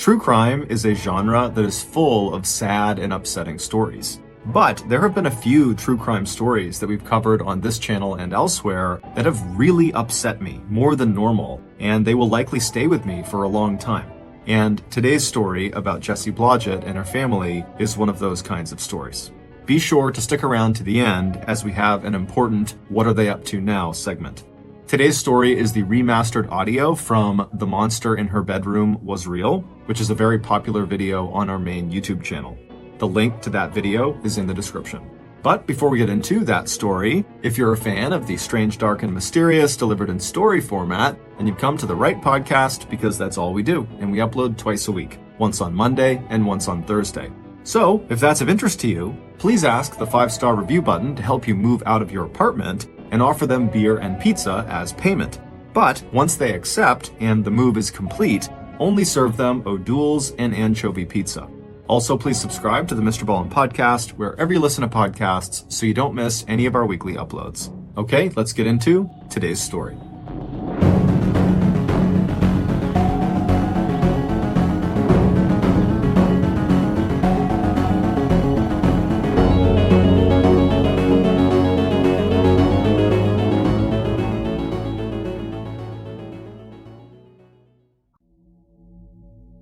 True crime is a genre that is full of sad and upsetting stories. But there have been a few true crime stories that we've covered on this channel and elsewhere that have really upset me more than normal, and they will likely stay with me for a long time. And today's story about Jessie Blodgett and her family is one of those kinds of stories. Be sure to stick around to the end as we have an important What Are They Up To Now segment. Today's story is the remastered audio from The Monster in Her Bedroom Was Real, which is a very popular video on our main YouTube channel. The link to that video is in the description. But before we get into that story, if you're a fan of the strange, dark, and mysterious delivered in story format, then you've come to the right podcast because that's all we do, and we upload twice a week, once on Monday and once on Thursday. So, if that's of interest to you, please ask the 5-star review button to help you move out of your apartment and offer them beer and pizza as payment. But once they accept and the move is complete, only serve them O'Doul's and anchovy pizza. Also, please subscribe to the MrBallen podcast wherever you listen to podcasts so you don't miss any of our weekly uploads. Okay, let's get into today's story.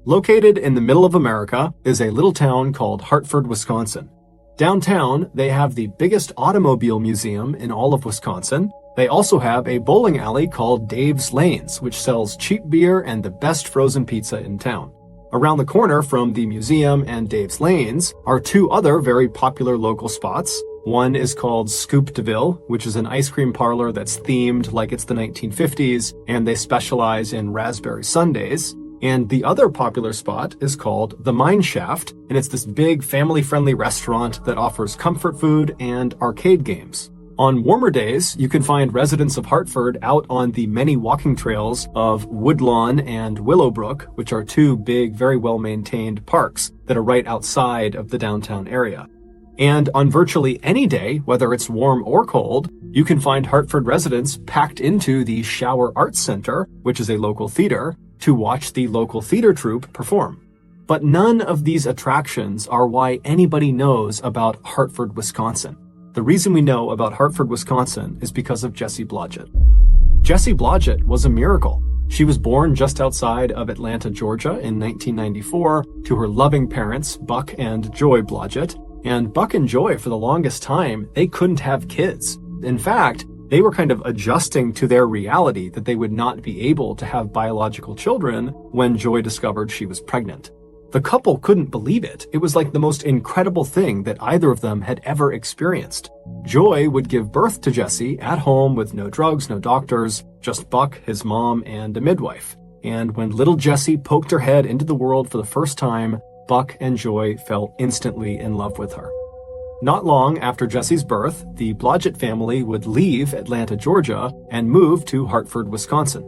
Located in the middle of America is a little town called Hartford, Wisconsin. Downtown, they have the biggest automobile museum in all of Wisconsin. They also have a bowling alley called Dave's Lanes, which sells cheap beer and the best frozen pizza in town. Around the corner from the museum and Dave's Lanes are two other very popular local spots. One is called Scoop DeVille, which is an ice cream parlor that's themed like it's the 1950s, and they specialize in raspberry sundaes. And the other popular spot is called the Mine Shaft, and it's this big family-friendly restaurant that offers comfort food and arcade games. On warmer days, you can find residents of Hartford out on the many walking trails of Woodlawn and Willowbrook, which are two big, very well-maintained parks that are right outside of the downtown area. And on virtually any day, whether it's warm or cold, you can find Hartford residents packed into the Shower Arts Center, which is a local theater, to watch the local theater troupe perform. But none of these attractions are why anybody knows about Hartford, Wisconsin. The reason we know about Hartford, Wisconsin is because of Jessie Blodgett. Jessie Blodgett was a miracle. She was born just outside of Atlanta, Georgia in 1994 to her loving parents, Buck and Joy Blodgett. And Buck and Joy, for the longest time, they couldn't have kids. In fact, they were kind of adjusting to their reality that they would not be able to have biological children when Joy discovered she was pregnant. The couple couldn't believe it. It was like the most incredible thing that either of them had ever experienced. Joy would give birth to Jessie at home with no drugs, no doctors, just Buck, his mom, and a midwife. And when little Jessie poked her head into the world for the first time, Buck and Joy fell instantly in love with her. Not long after Jessie's birth, the Blodgett family would leave Atlanta, Georgia, and move to Hartford, Wisconsin.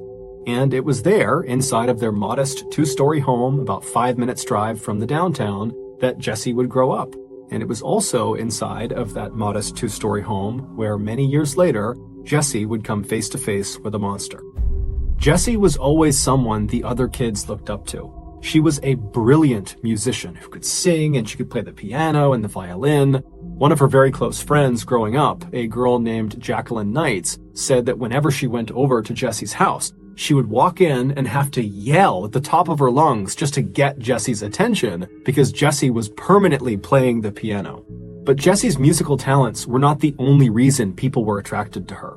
And it was there, inside of their modest 2-story home, about 5 minutes drive from the downtown, that Jessie would grow up. And it was also inside of that modest 2-story home where many years later, Jessie would come face to face with a monster. Jessie was always someone the other kids looked up to. She was a brilliant musician who could sing, and she could play the piano and the violin. One of her very close friends growing up, a girl named Jacqueline Knights, said that whenever she went over to Jessie's house, she would walk in and have to yell at the top of her lungs just to get Jessie's attention because Jessie was permanently playing the piano. But Jessie's musical talents were not the only reason people were attracted to her.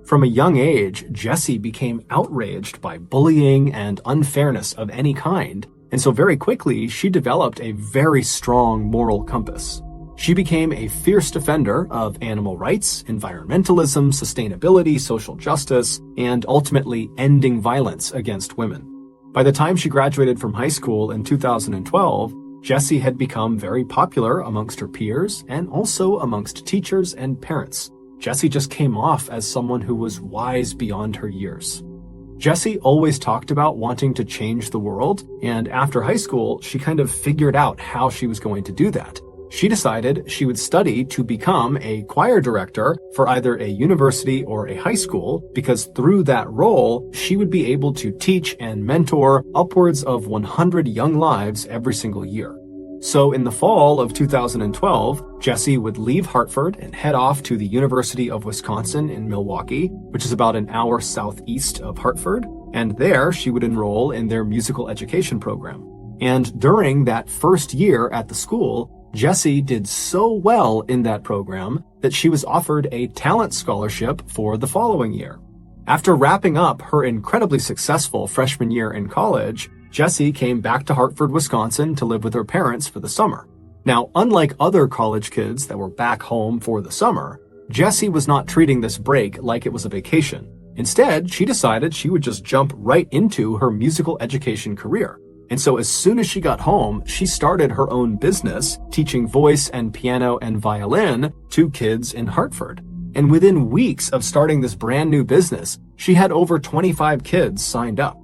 From a young age, Jessie became outraged by bullying and unfairness of any kind, and so very quickly she developed a very strong moral compass. She became a fierce defender of animal rights, environmentalism, sustainability, social justice, and ultimately ending violence against women. By the time she graduated from high school in 2012, Jessie had become very popular amongst her peers and also amongst teachers and parents. Jessie just came off as someone who was wise beyond her years. Jessie always talked about wanting to change the world, and after high school, she kind of figured out how she was going to do that. she decided she would study to become a choir director for either a university or a high school, because through that role, she would be able to teach and mentor upwards of 100 young lives every single year. So in the fall of 2012, Jessie would leave Hartford and head off to the University of Wisconsin in Milwaukee, which is about an hour southeast of Hartford, and there she would enroll in their musical education program. And during that first year at the school, Jessie did so well in that program that she was offered a talent scholarship for the following year. After wrapping up her incredibly successful freshman year in college, Jessie came back to Hartford, Wisconsin to live with her parents for the summer. Now, unlike other college kids that were back home for the summer, Jessie was not treating this break like it was a vacation. Instead, she decided she would just jump right into her musical education career. And so as soon as she got home, she started her own business, teaching voice and piano and violin to kids in Hartford. And within weeks of starting this brand new business, she had over 25 kids signed up.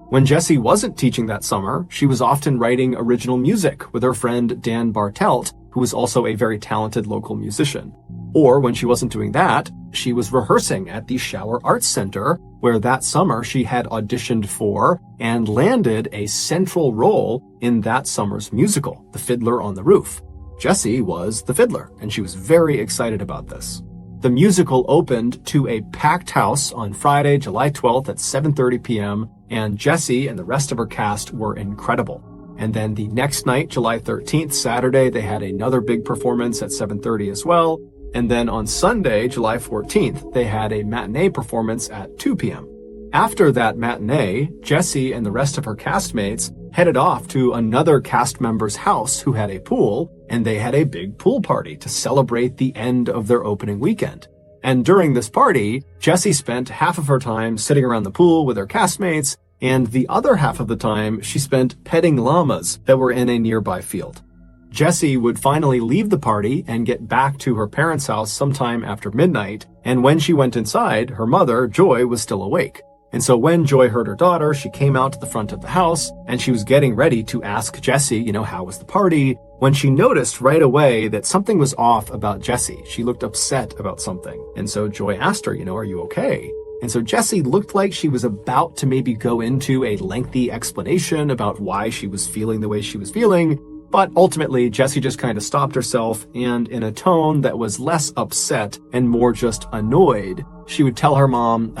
When Jessie wasn't teaching that summer, she was often writing original music with her friend Dan Bartelt, who was also a very talented local musician. Or when she wasn't doing that, she was rehearsing at the Shower Arts Center, where that summer she had auditioned for and landed a central role in that summer's musical, The Fiddler on the Roof. Jessie was the fiddler, and she was very excited about this. The musical opened to a packed house on Friday, July 12th at 7:30 p.m., and Jessie and the rest of her cast were incredible. And then the next night, July 13th, Saturday, they had another big performance at 7:30 as well. And then on Sunday, July 14th, they had a matinee performance at 2 p.m. After that matinee, Jessie and the rest of her castmates headed off to another cast member's house who had a pool, and they had a big pool party to celebrate the end of their opening weekend. And during this party, Jessie spent half of her time sitting around the pool with her castmates, and the other half of the time she spent petting llamas that were in a nearby field. Jessie would finally leave the party and get back to her parents' house sometime after midnight, and when she went inside, her mother, Joy, was still awake. And so when Joy heard her daughter, she came out to the front of the house, and she was getting ready to ask Jessie, how was the party, when she noticed right away that something was off about Jessie. She looked upset about something. And so Joy asked her, are you okay? And so Jessie looked like she was about to maybe go into a lengthy explanation about why she was feeling the way she was feeling. But ultimately, Jessie just kind of stopped herself, and in a tone that was less upset and more just annoyed, she would tell her mom,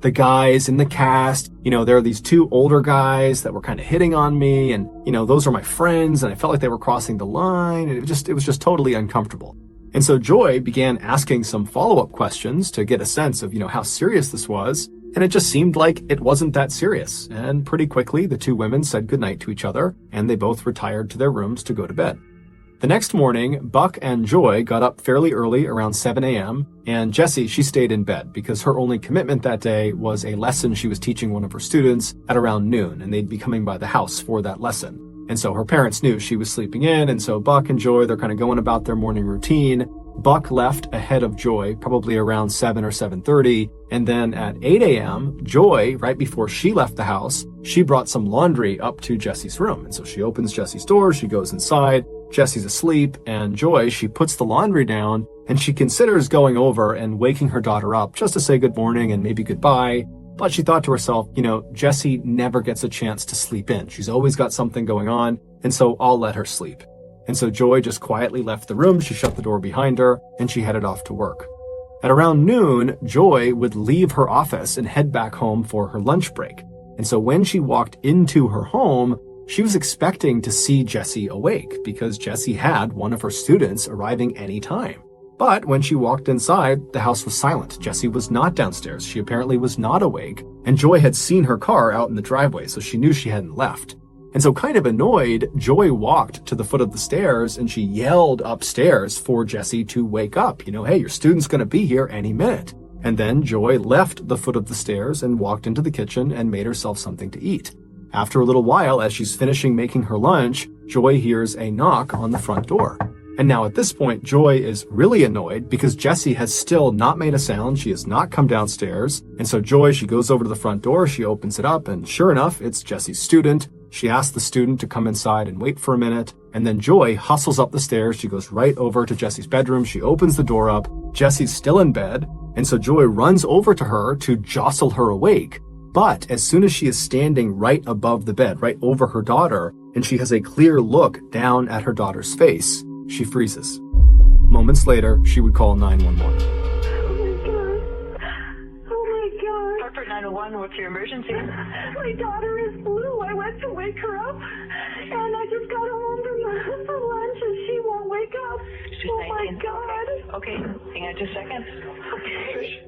the guys in the cast, there are these two older guys that were kind of hitting on me, and, those are my friends, and I felt like they were crossing the line, and it was just totally uncomfortable. And so Joy began asking some follow-up questions to get a sense of, how serious this was, and it just seemed like it wasn't that serious. And pretty quickly, the two women said goodnight to each other, and they both retired to their rooms to go to bed. The next morning, Buck and Joy got up fairly early, around 7 a.m., and Jessie, she stayed in bed because her only commitment that day was a lesson she was teaching one of her students at around noon, and they'd be coming by the house for that lesson. And so her parents knew she was sleeping in, and so Buck and Joy, they're kind of going about their morning routine. Buck left ahead of Joy, probably around 7 or 7:30, and then at 8 a.m., Joy, right before she left the house, she brought some laundry up to Jessie's room. And so she opens Jessie's door, she goes inside, Jessie's asleep, and Joy, she puts the laundry down, and she considers going over and waking her daughter up just to say good morning and maybe goodbye. But she thought to herself, Jessie never gets a chance to sleep in. She's always got something going on, and so I'll let her sleep. And so Joy just quietly left the room, she shut the door behind her, and she headed off to work. At around noon, Joy would leave her office and head back home for her lunch break. And so when she walked into her home, she was expecting to see Jessie awake because Jessie had one of her students arriving any time. But when she walked inside, the house was silent. Jessie was not downstairs. She apparently was not awake, and Joy had seen her car out in the driveway, so she knew she hadn't left. And so kind of annoyed, Joy walked to the foot of the stairs and she yelled upstairs for Jessie to wake up. Hey, your student's going to be here any minute. And then Joy left the foot of the stairs and walked into the kitchen and made herself something to eat. After a little while, as she's finishing making her lunch, Joy hears a knock on the front door. And now at this point, Joy is really annoyed because Jessie has still not made a sound. She has not come downstairs. And so Joy, she goes over to the front door, she opens it up, and sure enough, it's Jessie's student. She asks the student to come inside and wait for a minute. And then Joy hustles up the stairs. She goes right over to Jesse's bedroom. She opens the door up. Jesse's still in bed. And so Joy runs over to her to jostle her awake. But as soon as she is standing right above the bed, right over her daughter, and she has a clear look down at her daughter's face, she freezes. Moments later, she would call 911. Hartford 911, what's your emergency? My daughter is blue. I went to wake her up, and I just got home from lunch, and she won't wake up. She's Oh, my 19. God. Okay, hang on just a second. Okay.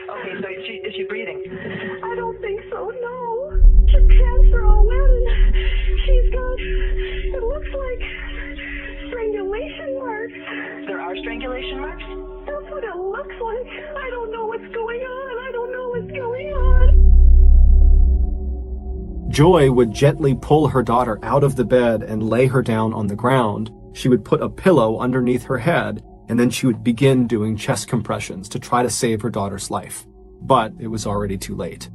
Okay, so is she breathing? I don't think so, no. Her pants are all wet, and she's got, it looks like strangulation marks. There are strangulation marks? That's what it looks like. I don't know what's going on, and I don't know what's going on. Joy would gently pull her daughter out of the bed and lay her down on the ground. She would put a pillow underneath her head, and then she would begin doing chest compressions to try to save her daughter's life. But it was already too late.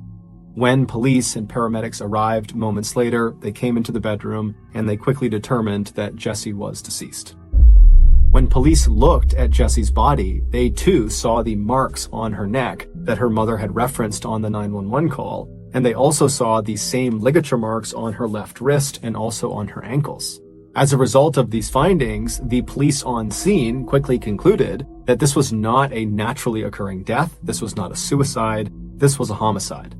When police and paramedics arrived moments later, they came into the bedroom and they quickly determined that Jessie was deceased. When police looked at Jessie's body, they too saw the marks on her neck that her mother had referenced on the 911 call, and they also saw the same ligature marks on her left wrist and also on her ankles. As a result of these findings, the police on scene quickly concluded that this was not a naturally occurring death, this was not a suicide, this was a homicide.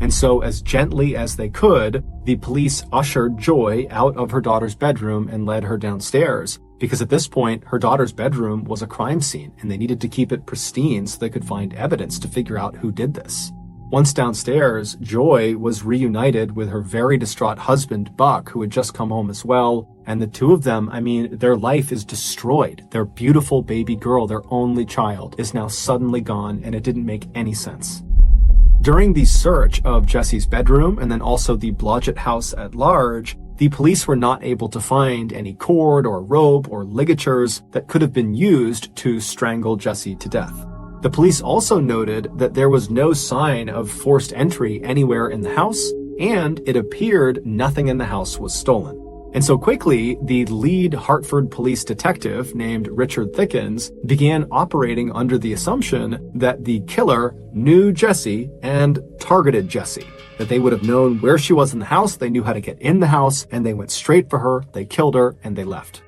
And so, as gently as they could, the police ushered Joy out of her daughter's bedroom and led her downstairs, because at this point, her daughter's bedroom was a crime scene, and they needed to keep it pristine so they could find evidence to figure out who did this. Once downstairs, Joy was reunited with her very distraught husband, Buck, who had just come home as well. And the two of them, their life is destroyed. Their beautiful baby girl, their only child, is now suddenly gone, and it didn't make any sense. During the search of Jessie's bedroom and then also the Blodgett house at large, the police were not able to find any cord or rope or ligatures that could have been used to strangle Jessie to death. The police also noted that there was no sign of forced entry anywhere in the house, and it appeared nothing in the house was stolen. And so quickly, the lead Hartford police detective named Richard Thickens began operating under the assumption that the killer knew Jessie and targeted Jessie, that they would have known where she was in the house, they knew how to get in the house, and they went straight for her, they killed her, and they left.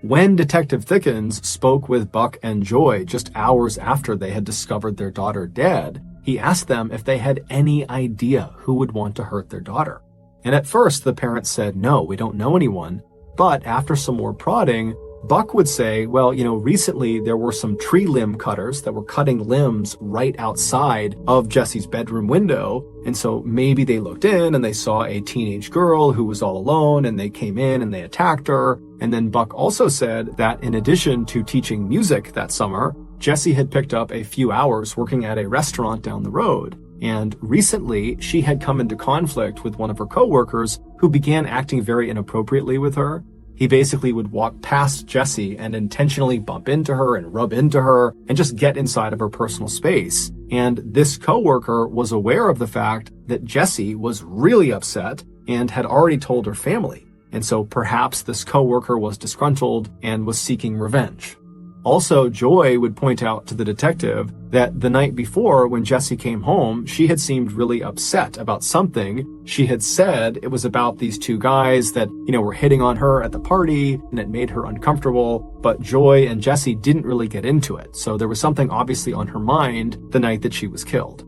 When Detective Thickens spoke with Buck and Joy just hours after they had discovered their daughter dead, he asked them if they had any idea who would want to hurt their daughter. And at first, the parents said, no, we don't know anyone. But after some more prodding, Buck would say, well, recently there were some tree limb cutters that were cutting limbs right outside of Jessie's bedroom window. And so maybe they looked in and they saw a teenage girl who was all alone, and they came in and they attacked her. And then Buck also said that in addition to teaching music that summer, Jessie had picked up a few hours working at a restaurant down the road. And recently, she had come into conflict with one of her coworkers who began acting very inappropriately with her. He basically would walk past Jessie and intentionally bump into her and rub into her and just get inside of her personal space. And this coworker was aware of the fact that Jessie was really upset and had already told her family. And so perhaps this coworker was disgruntled and was seeking revenge. Also, Joy would point out to the detective that the night before, when Jessie came home, she had seemed really upset about something. She had said it was about these two guys that, were hitting on her at the party, and it made her uncomfortable. But Joy and Jessie didn't really get into it. So there was something obviously on her mind the night that she was killed.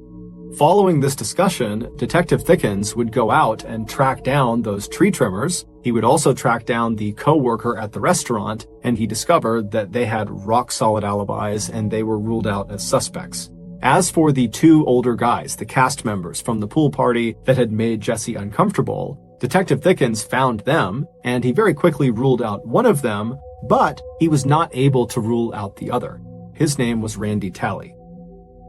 Following this discussion, Detective Thickens would go out and track down those tree trimmers. He would also track down the co-worker at the restaurant, and he discovered that they had rock-solid alibis and they were ruled out as suspects. As for the two older guys, the cast members from the pool party that had made Jessie uncomfortable, Detective Thickens found them, and he very quickly ruled out one of them, but he was not able to rule out the other. His name was Randy Talley.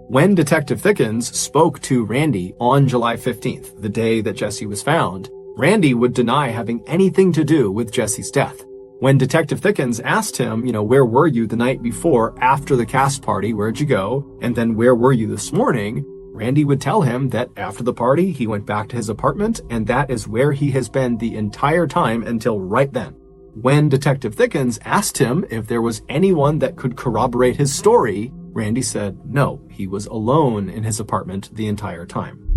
When Detective Thickens spoke to Randy on July 15th, the day that Jessie was found, Randy would deny having anything to do with Jessie's death. When Detective Thickens asked him, where were you the night before after the cast party? Where'd you go? And then where were you this morning? Randy would tell him that after the party, he went back to his apartment, and that is where he has been the entire time until right then. When Detective Thickens asked him if there was anyone that could corroborate his story, Randy said no, he was alone in his apartment the entire time.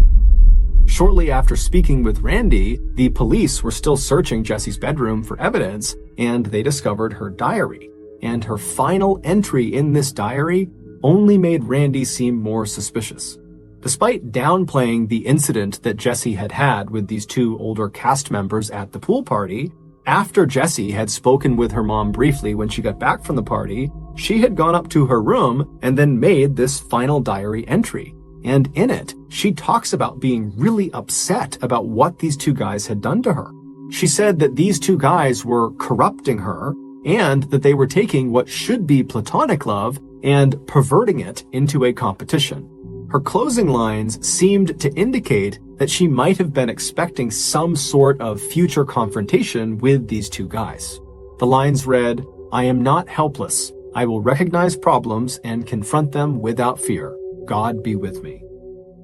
Shortly after speaking with Randy, the police were still searching Jessie's bedroom for evidence, and they discovered her diary. And her final entry in this diary only made Randy seem more suspicious. Despite downplaying the incident that Jessie had had with these two older cast members at the pool party, after Jessie had spoken with her mom briefly when she got back from the party, she had gone up to her room and then made this final diary entry. And in it, she talks about being really upset about what these two guys had done to her. She said that these two guys were corrupting her and that they were taking what should be platonic love and perverting it into a competition. Her closing lines seemed to indicate that she might have been expecting some sort of future confrontation with these two guys. The lines read, "I am not helpless. I will recognize problems and confront them without fear. God be with me."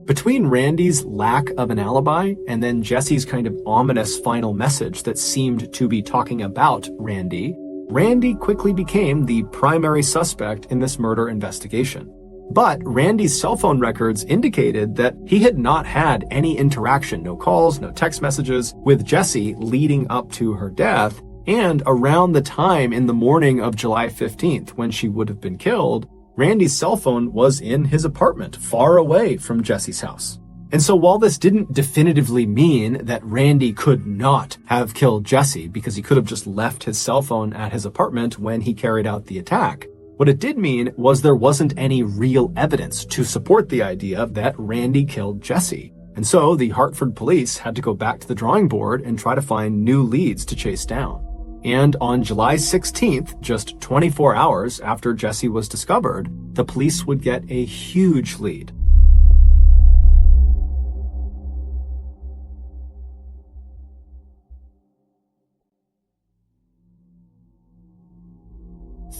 Between Randy's lack of an alibi and then Jessie's kind of ominous final message that seemed to be talking about Randy, Randy quickly became the primary suspect in this murder investigation. But Randy's cell phone records indicated that he had not had any interaction, no calls, no text messages, with Jessie leading up to her death, and around the time in the morning of July 15th when she would have been killed, Randy's cell phone was in his apartment, far away from Jessie's house. And so while this didn't definitively mean that Randy could not have killed Jessie because he could have just left his cell phone at his apartment when he carried out the attack, what it did mean was there wasn't any real evidence to support the idea that Randy killed Jessie. And so the Hartford police had to go back to the drawing board and try to find new leads to chase down. And on July 16th, just 24 hours after Jessie was discovered, the police would get a huge lead.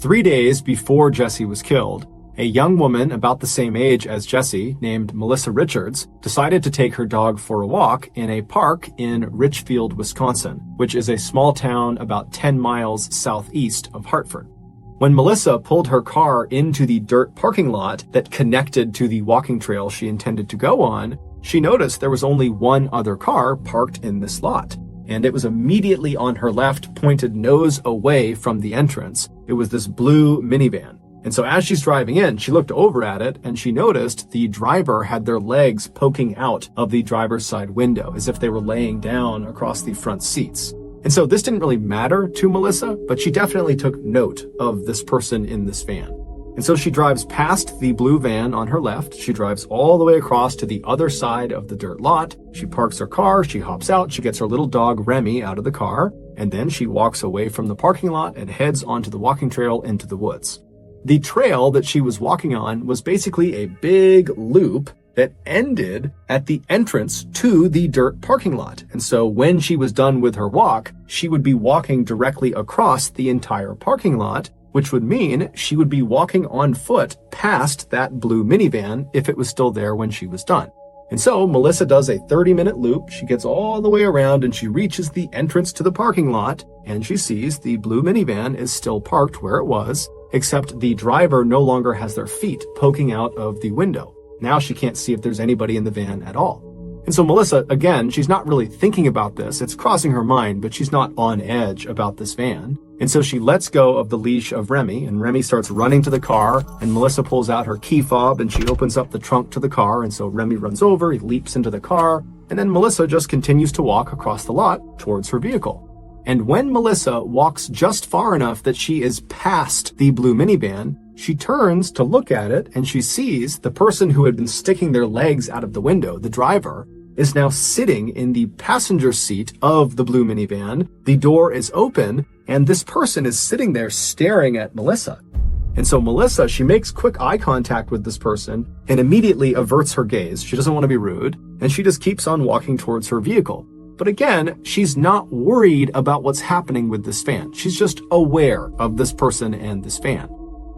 Three days before Jessie was killed, a young woman about the same age as Jessie, named Melissa Richards, decided to take her dog for a walk in a park in Richfield, Wisconsin, which is a small town about 10 miles southeast of Hartford. When Melissa pulled her car into the dirt parking lot that connected to the walking trail she intended to go on, she noticed there was only one other car parked in this lot. And it was immediately on her left, pointed nose away from the entrance. It was this blue minivan. And so as she's driving in, she looked over at it and she noticed the driver had their legs poking out of the driver's side window as if they were laying down across the front seats. And so this didn't really matter to Melissa, but she definitely took note of this person in this van. And so she drives past the blue van on her left. She drives all the way across to the other side of the dirt lot. She parks her car, she hops out, she gets her little dog Remy out of the car, and then she walks away from the parking lot and heads onto the walking trail into the woods. The trail that she was walking on was basically a big loop that ended at the entrance to the dirt parking lot. And so when she was done with her walk, she would be walking directly across the entire parking lot, which would mean she would be walking on foot past that blue minivan if it was still there when she was done. And so Melissa does a 30-minute loop. She gets all the way around and she reaches the entrance to the parking lot, and she sees the blue minivan is still parked where it was, except the driver no longer has their feet poking out of the window. Now she can't see if there's anybody in the van at all. And so Melissa, again, she's not really thinking about this. It's crossing her mind, but she's not on edge about this van. And so she lets go of the leash of Remy, and Remy starts running to the car, and Melissa pulls out her key fob and she opens up the trunk to the car. And so Remy runs over, he leaps into the car, and then Melissa just continues to walk across the lot towards her vehicle. And when Melissa walks just far enough that she is past the blue minivan, she turns to look at it and she sees the person who had been sticking their legs out of the window, the driver, is now sitting in the passenger seat of the blue minivan. The door is open and this person is sitting there staring at Melissa. And so Melissa, she makes quick eye contact with this person and immediately averts her gaze. She doesn't want to be rude, and she just keeps on walking towards her vehicle. But again, she's not worried about what's happening with this van. She's just aware of this person and this van.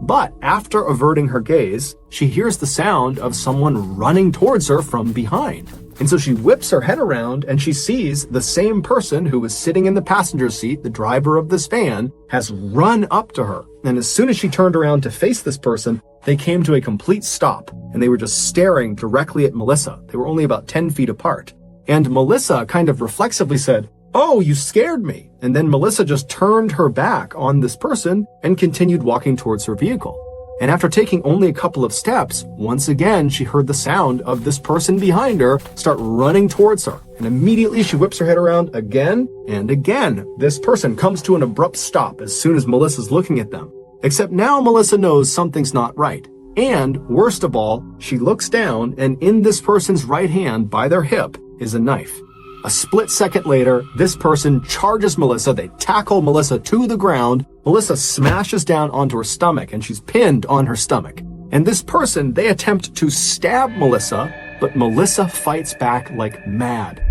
But after averting her gaze, she hears the sound of someone running towards her from behind. And so she whips her head around and she sees the same person who was sitting in the passenger seat, the driver of this van, has run up to her. And as soon as she turned around to face this person, they came to a complete stop and they were just staring directly at Melissa. They were only about 10 feet apart. And Melissa kind of reflexively said, "Oh, you scared me." And then Melissa just turned her back on this person and continued walking towards her vehicle. And after taking only a couple of steps, once again, she heard the sound of this person behind her start running towards her. And immediately she whips her head around again and again. This person comes to an abrupt stop as soon as Melissa's looking at them. Except now Melissa knows something's not right. And worst of all, she looks down and in this person's right hand by their hip is a knife. A split second later, this person charges Melissa. They tackle Melissa to the ground. Melissa smashes down onto her stomach and she's pinned on her stomach. And this person, they attempt to stab Melissa, but Melissa fights back like mad.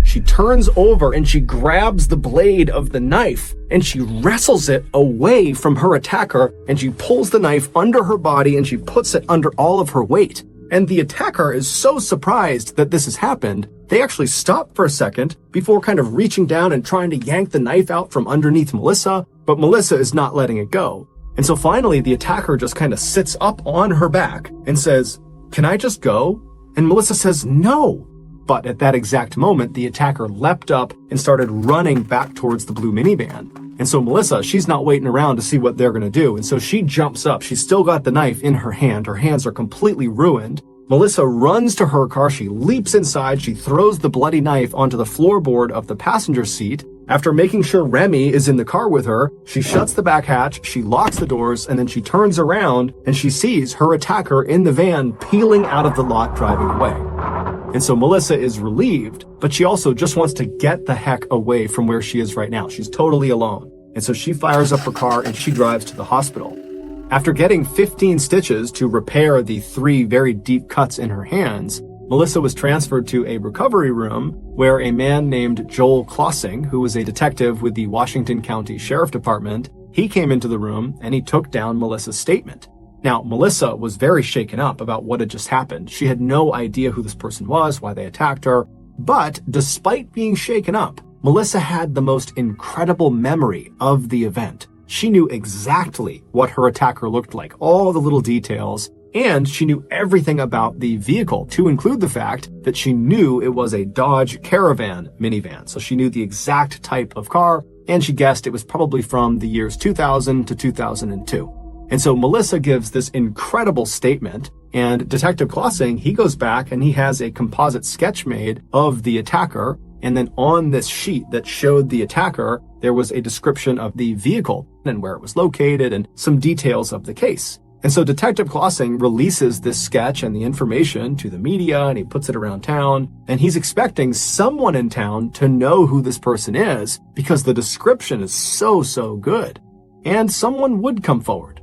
She turns over and she grabs the blade of the knife and she wrestles it away from her attacker and she pulls the knife under her body and she puts it under all of her weight. And the attacker is so surprised that this has happened, they actually stop for a second before kind of reaching down and trying to yank the knife out from underneath Melissa, but Melissa is not letting it go. And so finally, the attacker just kind of sits up on her back and says, "Can I just go?" And Melissa says, "No." But at that exact moment, the attacker leapt up and started running back towards the blue minivan. And so Melissa, she's not waiting around to see what they're going to do. And so she jumps up. She's still got the knife in her hand. Her hands are completely ruined. Melissa runs to her car. She leaps inside. She throws the bloody knife onto the floorboard of the passenger seat. After making sure Remy is in the car with her, she shuts the back hatch, she locks the doors, and then she turns around and she sees her attacker in the van peeling out of the lot driving away. And so Melissa is relieved, but she also just wants to get the heck away from where she is right now. She's totally alone. And so she fires up her car and she drives to the hospital. After getting 15 stitches to repair the 3 very deep cuts in her hands, Melissa was transferred to a recovery room where a man named Joel Klossing, who was a detective with the Washington County Sheriff Department, he came into the room and he took down Melissa's statement. Now, Melissa was very shaken up about what had just happened. She had no idea who this person was, why they attacked her. But despite being shaken up, Melissa had the most incredible memory of the event. She knew exactly what her attacker looked like, all the little details, and she knew everything about the vehicle, to include the fact that she knew it was a Dodge Caravan minivan. So she knew the exact type of car, and she guessed it was probably from the years 2000 to 2002. And so Melissa gives this incredible statement, and Detective Klossing, he goes back and he has a composite sketch made of the attacker. And then on this sheet that showed the attacker, there was a description of the vehicle and where it was located and some details of the case. And so Detective Klossing releases this sketch and the information to the media and he puts it around town. And he's expecting someone in town to know who this person is because the description is so good. And someone would come forward.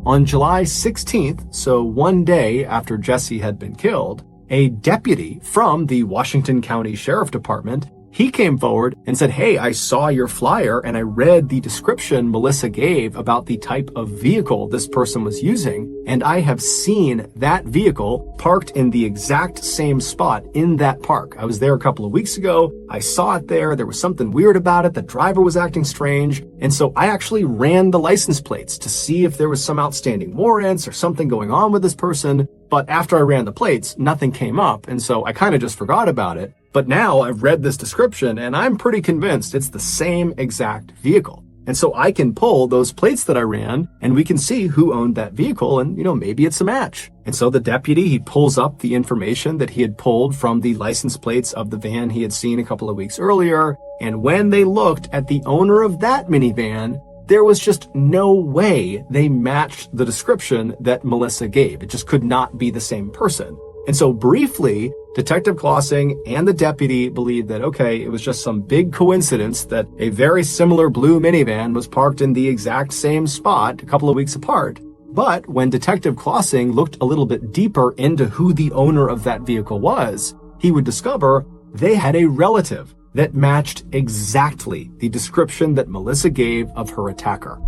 On July 16th, so one day after Jesse had been killed, a deputy from the Washington County Sheriff Department, he came forward and said, "Hey, I saw your flyer and I read the description Melissa gave about the type of vehicle this person was using, and I have seen that vehicle parked in the exact same spot in that park. I was there a couple of weeks ago. I saw it there. There was something weird about it. The driver was acting strange. And so I actually ran the license plates to see if there was some outstanding warrants or something going on with this person. But after I ran the plates, nothing came up. And so I kind of just forgot about it. But now I've read this description and I'm pretty convinced it's the same exact vehicle. And so I can pull those plates that I ran and we can see who owned that vehicle and, maybe it's a match." And so the deputy, he pulls up the information that he had pulled from the license plates of the van he had seen a couple of weeks earlier. And when they looked at the owner of that minivan, there was just no way they matched the description that Melissa gave. It just could not be the same person. And so briefly, Detective Klossing and the deputy believed that, okay, it was just some big coincidence that a very similar blue minivan was parked in the exact same spot a couple of weeks apart. But when Detective Klossing looked a little bit deeper into who the owner of that vehicle was, he would discover they had a relative that matched exactly the description that Melissa gave of her attacker.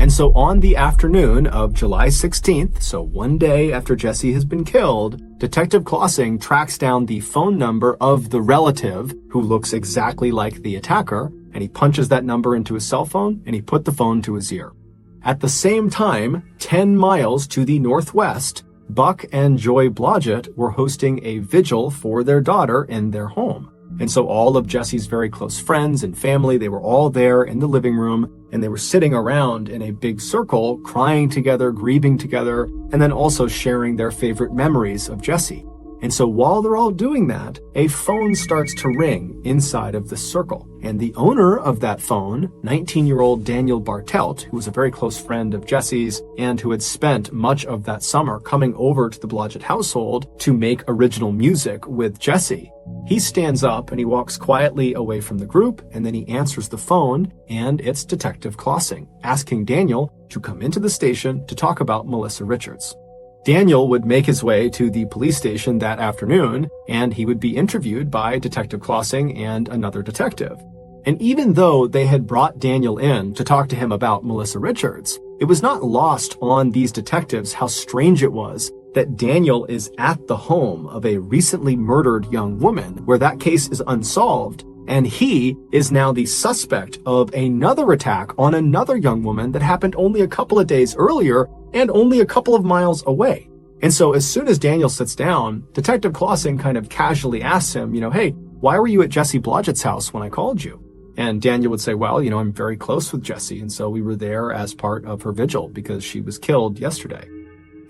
And so on the afternoon of July 16th, so one day after Jesse has been killed, Detective Clausing tracks down the phone number of the relative who looks exactly like the attacker, and he punches that number into his cell phone, and he put the phone to his ear. At the same time, 10 miles to the northwest, Buck and Joy Blodgett were hosting a vigil for their daughter in their home. And so all of Jesse's very close friends and family, they were all there in the living room, and they were sitting around in a big circle, crying together, grieving together, and then also sharing their favorite memories of Jesse. And so while they're all doing that, a phone starts to ring inside of the circle. And the owner of that phone, 19-year-old Daniel Bartelt, who was a very close friend of Jesse's and who had spent much of that summer coming over to the Blodgett household to make original music with Jesse, he stands up and he walks quietly away from the group, and then he answers the phone, and it's Detective Clausing, asking Daniel to come into the station to talk about Melissa Richards. Daniel would make his way to the police station that afternoon, and he would be interviewed by Detective Clausing and another detective. And even though they had brought Daniel in to talk to him about Melissa Richards, it was not lost on these detectives how strange it was that Daniel is at the home of a recently murdered young woman where that case is unsolved, and he is now the suspect of another attack on another young woman that happened only a couple of days earlier and only a couple of miles away. And so as soon as Daniel sits down, Detective Clausing kind of casually asks him, hey, why were you at Jesse Blodgett's house when I called you? And Daniel would say, well, I'm very close with Jesse, and so we were there as part of her vigil because she was killed yesterday.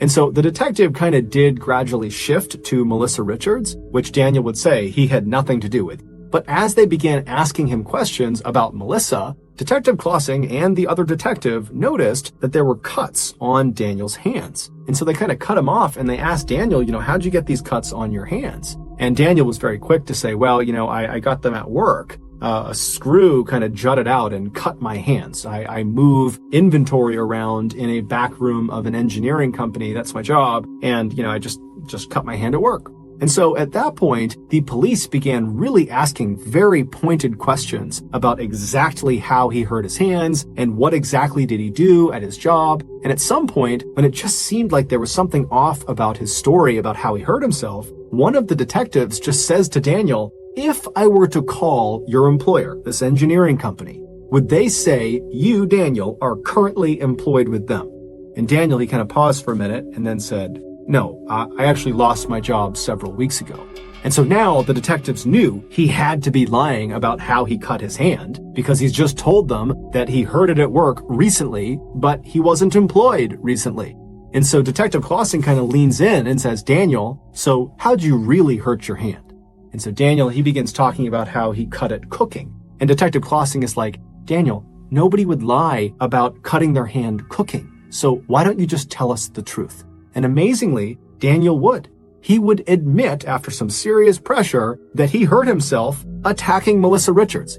And so the detective kind of did gradually shift to Melissa Richards, which Daniel would say he had nothing to do with. But as they began asking him questions about Melissa, Detective Clausing and the other detective noticed that there were cuts on Daniel's hands. And so they kind of cut him off and they asked Daniel, how'd you get these cuts on your hands? And Daniel was very quick to say, well, I got them at work. A screw kind of jutted out and cut my hands. I move inventory around in a back room of an engineering company. That's my job. And, I just cut my hand at work. And so at that point, the police began really asking very pointed questions about exactly how he hurt his hands and what exactly did he do at his job. And at some point, when it just seemed like there was something off about his story about how he hurt himself, one of the detectives just says to Daniel, if I were to call your employer, this engineering company, would they say you, Daniel, are currently employed with them? And Daniel, he kind of paused for a minute and then said, no, I actually lost my job several weeks ago. And so now the detectives knew he had to be lying about how he cut his hand because he's just told them that he hurt it at work recently, but he wasn't employed recently. And so Detective Clausing kind of leans in and says, Daniel, so how'd you really hurt your hand? And so Daniel, he begins talking about how he cut it cooking. And Detective Clausing is like, Daniel, nobody would lie about cutting their hand cooking. So why don't you just tell us the truth? And amazingly, Daniel would. He would admit after some serious pressure that he hurt himself attacking Melissa Richards.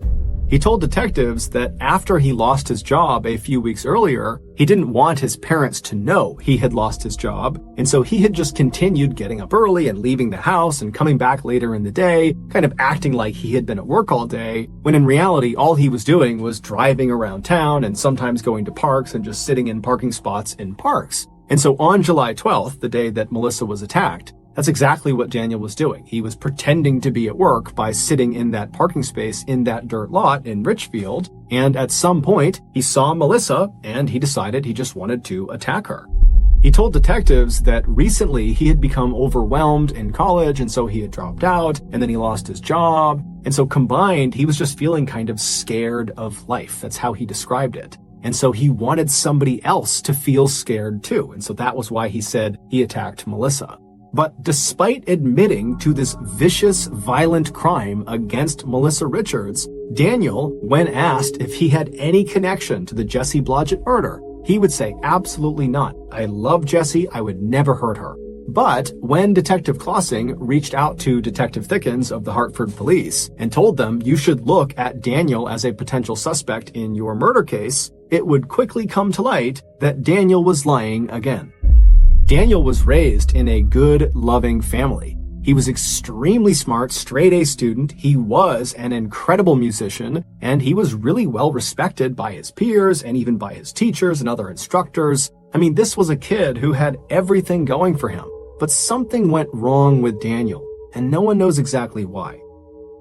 He told detectives that after he lost his job a few weeks earlier, he didn't want his parents to know he had lost his job, and so he had just continued getting up early and leaving the house and coming back later in the day, kind of acting like he had been at work all day, when in reality all he was doing was driving around town and sometimes going to parks and just sitting in parking spots in parks. And so on July 12th, the day that Melissa was attacked, that's exactly what Daniel was doing. He was pretending to be at work by sitting in that parking space in that dirt lot in Richfield, and at some point, he saw Melissa, and he decided he just wanted to attack her. He told detectives that recently he had become overwhelmed in college, and so he had dropped out, and then he lost his job, and so combined, he was just feeling kind of scared of life. That's how he described it. And so he wanted somebody else to feel scared too, and so that was why he said he attacked Melissa. But despite admitting to this vicious, violent crime against Melissa Richards, Daniel, when asked if he had any connection to the Jesse Blodgett murder, he would say, absolutely not. I love Jesse. I would never hurt her. But when Detective Clausing reached out to Detective Thickens of the Hartford Police and told them you should look at Daniel as a potential suspect in your murder case, it would quickly come to light that Daniel was lying again. Daniel was raised in a good, loving family. He was extremely smart, straight-A student. He was an incredible musician, and he was really well respected by his peers and even by his teachers and other instructors. I mean, this was a kid who had everything going for him. But something went wrong with Daniel, and no one knows exactly why.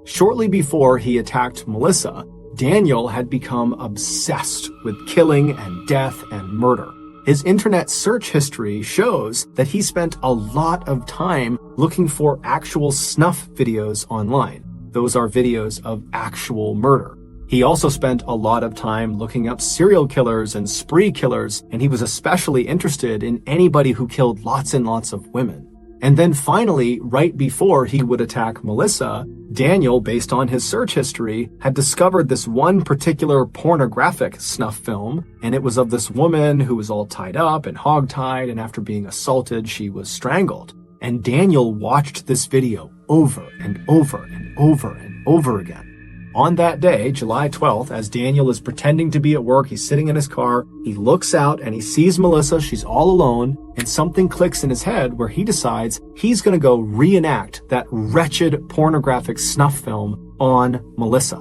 Shortly before he attacked Melissa, Daniel had become obsessed with killing and death and murder. His internet search history shows that he spent a lot of time looking for actual snuff videos online. Those are videos of actual murder. He also spent a lot of time looking up serial killers and spree killers, and he was especially interested in anybody who killed lots and lots of women. And then finally, right before he would attack Melissa, Daniel, based on his search history, had discovered this one particular pornographic snuff film, and it was of this woman who was all tied up and hogtied, and after being assaulted, she was strangled. And Daniel watched this video over and over and over and over again. On that day, July 12th, as Daniel is pretending to be at work, he's sitting in his car, he looks out and he sees Melissa, she's all alone, and something clicks in his head where he decides he's gonna go reenact that wretched pornographic snuff film on Melissa.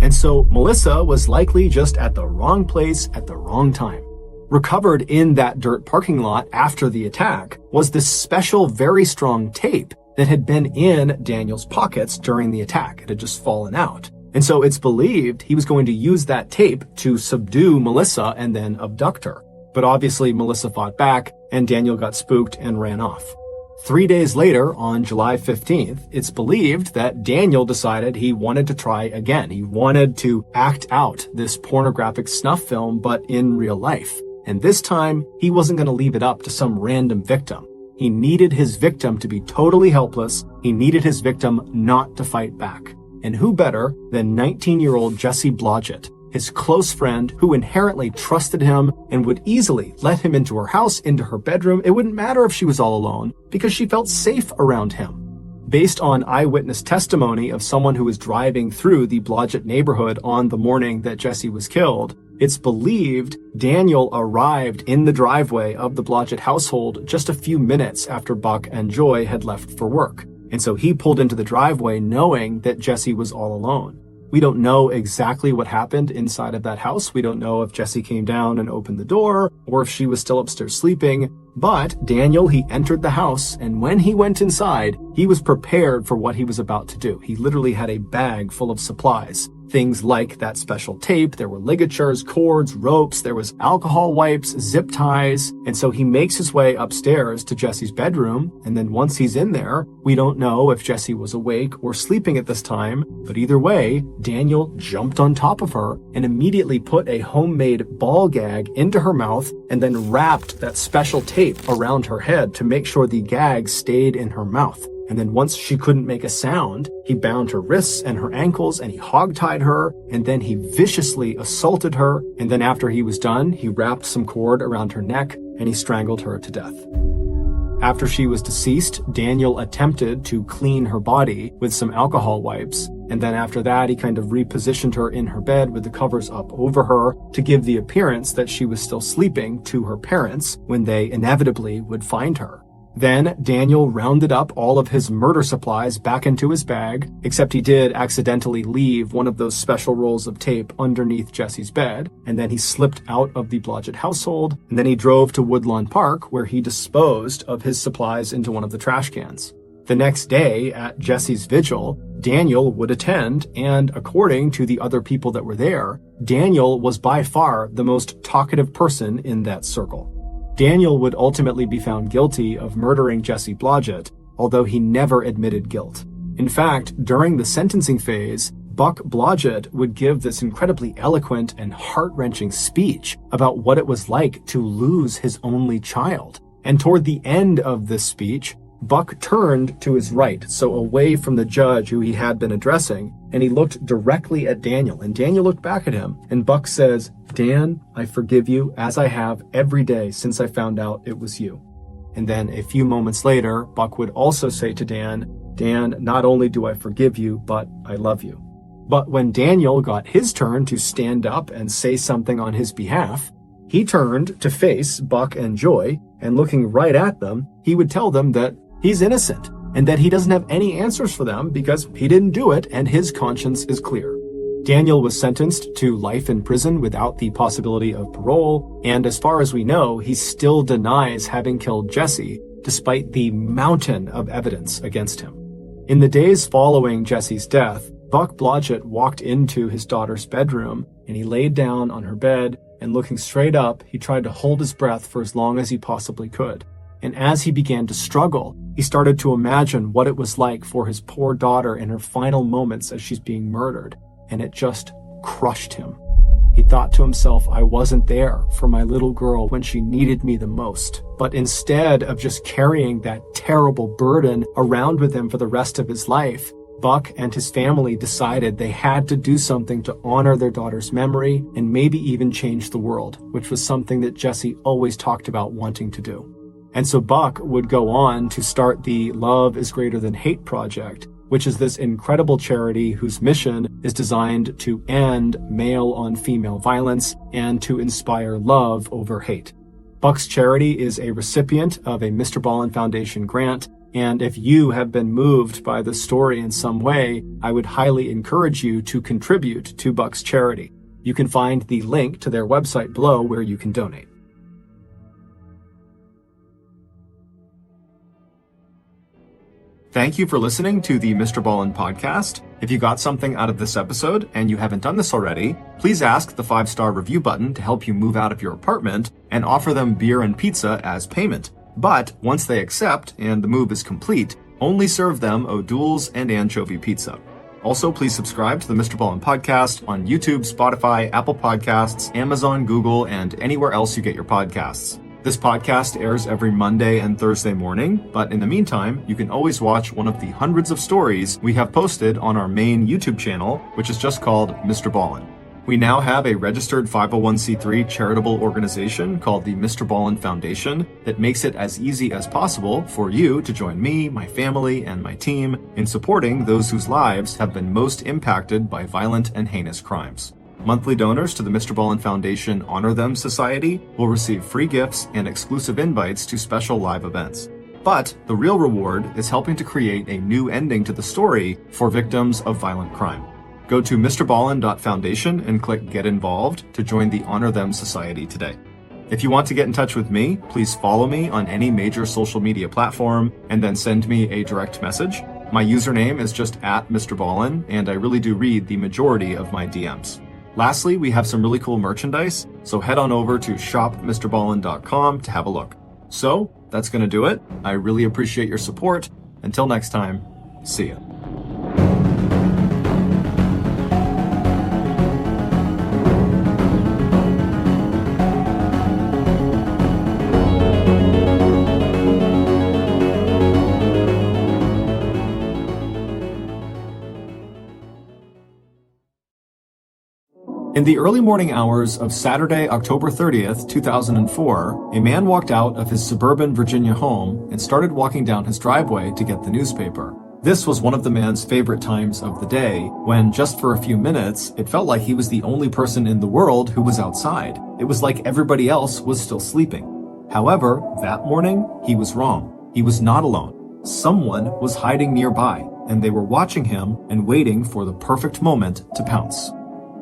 And so Melissa was likely just at the wrong place at the wrong time. Recovered in that dirt parking lot after the attack was this special, very strong tape that had been in Daniel's pockets during the attack. It had just fallen out. And so it's believed he was going to use that tape to subdue Melissa and then abduct her. But obviously Melissa fought back and Daniel got spooked and ran off. 3 days later, on July 15th, it's believed that Daniel decided he wanted to try again. He wanted to act out this pornographic snuff film, but in real life. And this time, he wasn't going to leave it up to some random victim. He needed his victim to be totally helpless. He needed his victim not to fight back. And who better than 19-year-old Jessie Blodgett, his close friend who inherently trusted him and would easily let him into her house, into her bedroom. It wouldn't matter if she was all alone because she felt safe around him. Based on eyewitness testimony of someone who was driving through the Blodgett neighborhood on the morning that Jessie was killed, it's believed Daniel arrived in the driveway of the Blodgett household just a few minutes after Buck and Joy had left for work. And so he pulled into the driveway knowing that Jessie was all alone. We don't know exactly what happened inside of that house. We don't know if Jessie came down and opened the door or if she was still upstairs sleeping. But Daniel, he entered the house, and when he went inside, he was prepared for what he was about to do. He literally had a bag full of supplies. Things like that special tape, there were ligatures, cords, ropes, there was alcohol wipes, zip ties, and so he makes his way upstairs to Jessie's bedroom, and then once he's in there, we don't know if Jessie was awake or sleeping at this time, but either way, Daniel jumped on top of her and immediately put a homemade ball gag into her mouth and then wrapped that special tape around her head to make sure the gag stayed in her mouth. And then once she couldn't make a sound, he bound her wrists and her ankles and he hogtied her, and then he viciously assaulted her, and then after he was done, he wrapped some cord around her neck and he strangled her to death. After she was deceased, Daniel attempted to clean her body with some alcohol wipes, and then after that he kind of repositioned her in her bed with the covers up over her to give the appearance that she was still sleeping to her parents when they inevitably would find her. Then Daniel rounded up all of his murder supplies back into his bag, except he did accidentally leave one of those special rolls of tape underneath Jessie's bed, and then he slipped out of the Blodgett household, and then he drove to Woodlawn Park where he disposed of his supplies into one of the trash cans. The next day, at Jessie's vigil, Daniel would attend, and according to the other people that were there, Daniel was by far the most talkative person in that circle. Daniel would ultimately be found guilty of murdering Jessie Blodgett, although he never admitted guilt. In fact, during the sentencing phase, Buck Blodgett would give this incredibly eloquent and heart-wrenching speech about what it was like to lose his only child. And toward the end of this speech, Buck turned to his right, so away from the judge who he had been addressing, and he looked directly at Daniel, and Daniel looked back at him, and Buck says, "Dan, I forgive you as I have every day since I found out it was you." And then a few moments later, Buck would also say to Dan, "Dan, not only do I forgive you, but I love you." But when Daniel got his turn to stand up and say something on his behalf, he turned to face Buck and Joy, and looking right at them, he would tell them that he's innocent. and that he doesn't have any answers for them because he didn't do it and his conscience is clear. Daniel was sentenced to life in prison without the possibility of parole, and as far as we know, he still denies having killed Jesse, despite the mountain of evidence against him. In the days following Jesse's death, Buck Blodgett walked into his daughter's bedroom, and he laid down on her bed, and looking straight up, he tried to hold his breath for as long as he possibly could. And as he began to struggle, he started to imagine what it was like for his poor daughter in her final moments as she's being murdered, and it just crushed him. He thought to himself, I wasn't there for my little girl when she needed me the most. But instead of just carrying that terrible burden around with him for the rest of his life, Buck and his family decided they had to do something to honor their daughter's memory and maybe even change the world, which was something that Jesse always talked about wanting to do. And so Buck would go on to start the Love is Greater Than Hate project, which is this incredible charity whose mission is designed to end male-on-female violence and to inspire love over hate. Buck's charity is a recipient of a MrBallen Foundation grant, and if you have been moved by the story in some way, I would highly encourage you to contribute to Buck's charity. You can find the link to their website below where you can donate. Thank you for listening to the MrBallen podcast. If you got something out of this episode and you haven't done this already, please ask the 5-star review button to help you move out of your apartment and offer them beer and pizza as payment. But once they accept and the move is complete, only serve them O'Doul's and anchovy pizza. Also, please subscribe to the MrBallen podcast on YouTube, Spotify, Apple Podcasts, Amazon, Google, and anywhere else you get your podcasts. This podcast airs every Monday and Thursday morning, but in the meantime, you can always watch one of the hundreds of stories we have posted on our main YouTube channel, which is just called MrBallen. We now have a registered 501c3 charitable organization called the MrBallen Foundation that makes it as easy as possible for you to join me, my family, and my team in supporting those whose lives have been most impacted by violent and heinous crimes. Monthly donors to the MrBallen Foundation Honor Them Society will receive free gifts and exclusive invites to special live events. But the real reward is helping to create a new ending to the story for victims of violent crime. Go to MrBallen.Foundation and click Get Involved to join the Honor Them Society today. If you want to get in touch with me, please follow me on any major social media platform and then send me a direct message. My username is just @MrBallen, and I really do read the majority of my DMs. Lastly, we have some really cool merchandise, so head on over to shopmrballen.com to have a look. So, that's going to do it. I really appreciate your support. Until next time, see ya. In the early morning hours of Saturday, October 30th, 2004, a man walked out of his suburban Virginia home and started walking down his driveway to get the newspaper. This was one of the man's favorite times of the day, when just for a few minutes, it felt like he was the only person in the world who was outside. It was like everybody else was still sleeping. However, that morning, he was wrong. He was not alone. Someone was hiding nearby, and they were watching him and waiting for the perfect moment to pounce.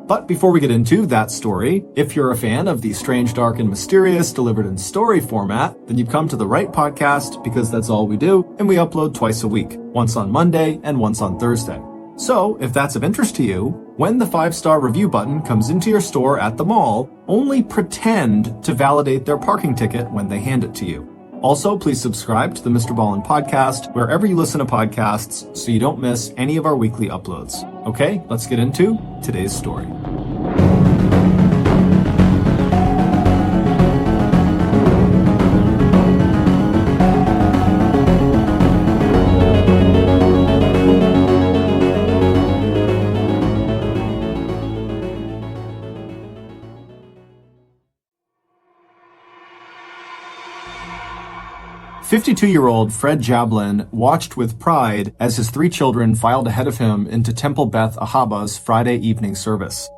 But before we get into that story, if you're a fan of the strange, dark, and mysterious delivered in story format, then you've come to the right podcast, because that's all we do, and we upload twice a week, once on Monday and once on Thursday. So, if that's of interest to you, when the 5-star review button comes into your store at the mall, only pretend to validate their parking ticket when they hand it to you. Also, please subscribe to the MrBallen podcast wherever you listen to podcasts so you don't miss any of our weekly uploads. Okay, let's get into today's story. "52-year-old Fred Jablin watched with pride as his 3 children filed ahead of him into Temple Beth Ahaba's Friday evening service.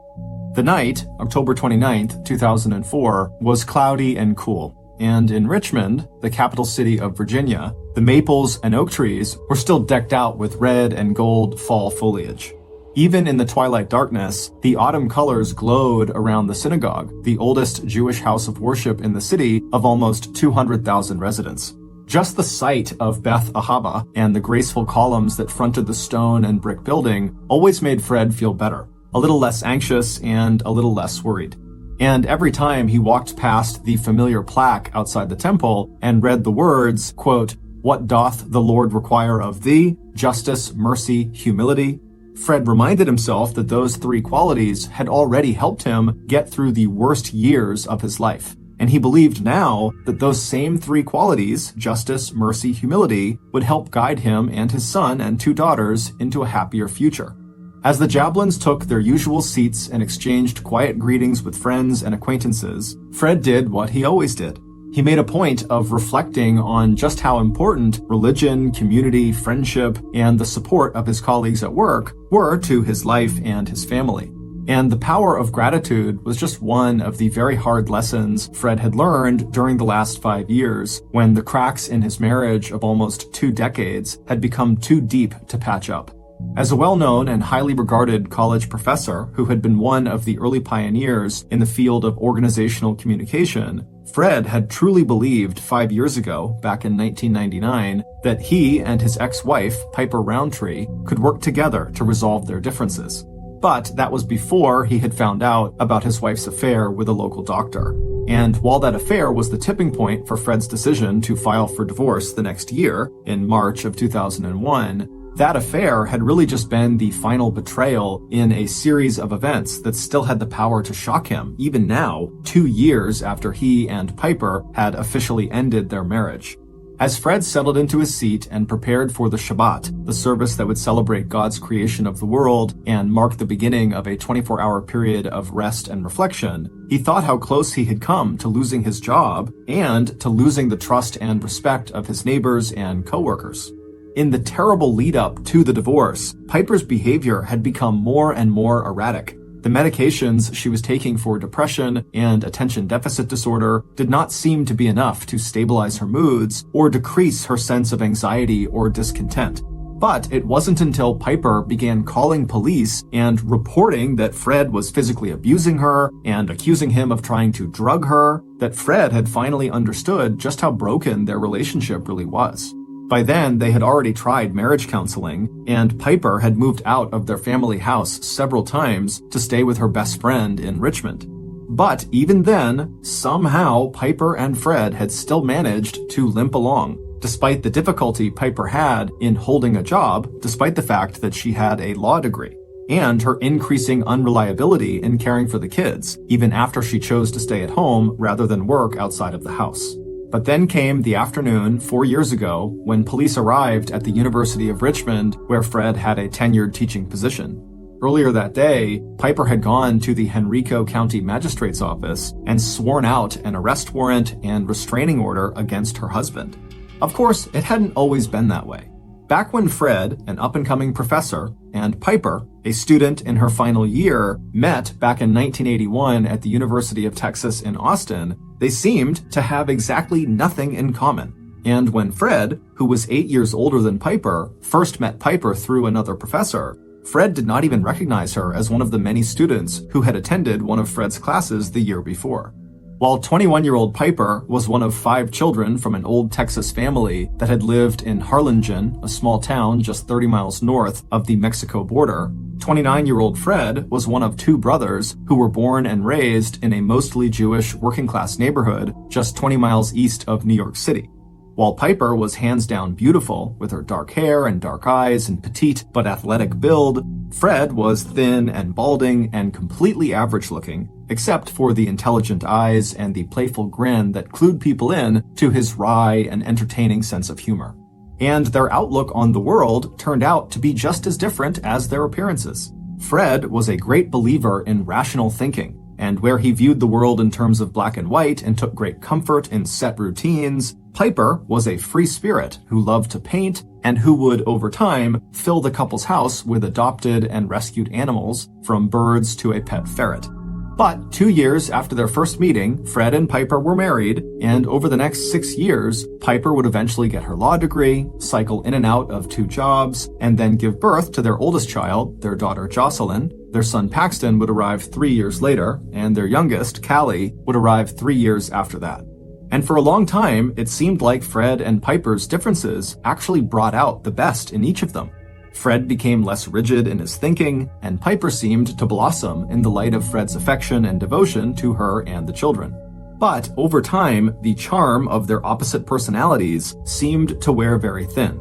The night, October 29th, 2004, was cloudy and cool, and in Richmond, the capital city of Virginia, the maples and oak trees were still decked out with red and gold fall foliage. Even in the twilight darkness, the autumn colors glowed around the synagogue, the oldest Jewish house of worship in the city of almost 200,000 residents. Just the sight of Beth Ahava and the graceful columns that fronted the stone and brick building always made Fred feel better, a little less anxious and a little less worried. And every time he walked past the familiar plaque outside the temple and read the words, quote, "What doth the Lord require of thee? Justice, mercy, humility," Fred reminded himself that those three qualities had already helped him get through the worst years of his life. And he believed now that those same three qualities, justice, mercy, humility, would help guide him and his son and two daughters into a happier future. As the Jablons took their usual seats and exchanged quiet greetings with friends and acquaintances, Fred did what he always did. He made a point of reflecting on just how important religion, community, friendship, and the support of his colleagues at work were to his life and his family. And the power of gratitude was just one of the very hard lessons Fred had learned during the last 5 years, when the cracks in his marriage of almost 2 decades had become too deep to patch up. As a well-known and highly regarded college professor who had been one of the early pioneers in the field of organizational communication, Fred had truly believed 5 years ago, back in 1999, that he and his ex-wife, Piper Roundtree, could work together to resolve their differences. But that was before he had found out about his wife's affair with a local doctor. And while that affair was the tipping point for Fred's decision to file for divorce the next year, in March of 2001, that affair had really just been the final betrayal in a series of events that still had the power to shock him, even now, 2 years after he and Piper had officially ended their marriage. As Fred settled into his seat and prepared for the Shabbat, the service that would celebrate God's creation of the world and mark the beginning of a 24-hour period of rest and reflection, he thought how close he had come to losing his job and to losing the trust and respect of his neighbors and coworkers. In the terrible lead-up to the divorce, Piper's behavior had become more and more erratic. The medications she was taking for depression and attention deficit disorder did not seem to be enough to stabilize her moods or decrease her sense of anxiety or discontent. But it wasn't until Piper began calling police and reporting that Fred was physically abusing her and accusing him of trying to drug her that Fred had finally understood just how broken their relationship really was. By then, they had already tried marriage counseling, and Piper had moved out of their family house several times to stay with her best friend in Richmond. But even then, somehow Piper and Fred had still managed to limp along, despite the difficulty Piper had in holding a job, despite the fact that she had a law degree, and her increasing unreliability in caring for the kids, even after she chose to stay at home rather than work outside of the house. But then came the afternoon 4 years ago when police arrived at the University of Richmond, where Fred had a tenured teaching position. Earlier that day, Piper had gone to the Henrico County Magistrate's office and sworn out an arrest warrant and restraining order against her husband. Of course, it hadn't always been that way. Back when Fred, an up-and-coming professor, and Piper, a student in her final year, met back in 1981 at the University of Texas in Austin, they seemed to have exactly nothing in common. And when Fred, who was 8 years older than Piper, first met Piper through another professor, Fred did not even recognize her as one of the many students who had attended one of Fred's classes the year before. While 21-year-old Piper was one of 5 children from an old Texas family that had lived in Harlingen, a small town just 30 miles north of the Mexico border, 29-year-old Fred was one of 2 brothers who were born and raised in a mostly Jewish working-class neighborhood just 20 miles east of New York City. While Piper was hands down beautiful, with her dark hair and dark eyes and petite but athletic build, Fred was thin and balding and completely average looking, except for the intelligent eyes and the playful grin that clued people in to his wry and entertaining sense of humor. And their outlook on the world turned out to be just as different as their appearances. Fred was a great believer in rational thinking, and where he viewed the world in terms of black and white and took great comfort in set routines, Piper was a free spirit who loved to paint and who would, over time, fill the couple's house with adopted and rescued animals, from birds to a pet ferret. But 2 years after their first meeting, Fred and Piper were married, and over the next 6 years, Piper would eventually get her law degree, cycle in and out of 2 jobs, and then give birth to their oldest child, their daughter Jocelyn. Their son Paxton would arrive 3 years later, and their youngest, Callie, would arrive 3 years after that. And for a long time, it seemed like Fred and Piper's differences actually brought out the best in each of them. Fred became less rigid in his thinking, and Piper seemed to blossom in the light of Fred's affection and devotion to her and the children. But over time, the charm of their opposite personalities seemed to wear very thin.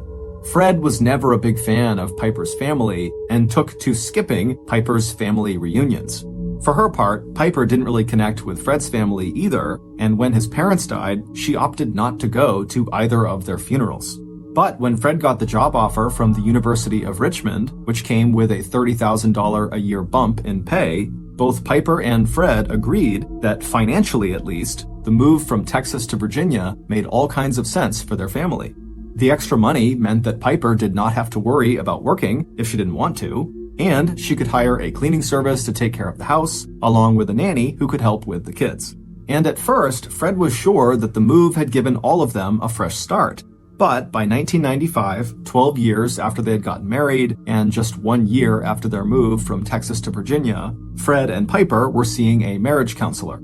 Fred was never a big fan of Piper's family and took to skipping Piper's family reunions. For her part, Piper didn't really connect with Fred's family either, and when his parents died, she opted not to go to either of their funerals. But when Fred got the job offer from the University of Richmond, which came with a $30,000 a year bump in pay, both Piper and Fred agreed that financially at least, the move from Texas to Virginia made all kinds of sense for their family. The extra money meant that Piper did not have to worry about working if she didn't want to, and she could hire a cleaning service to take care of the house, along with a nanny who could help with the kids. And at first, Fred was sure that the move had given all of them a fresh start. But by 1995, 12 years after they had gotten married, and just 1 year after their move from Texas to Virginia, Fred and Piper were seeing a marriage counselor.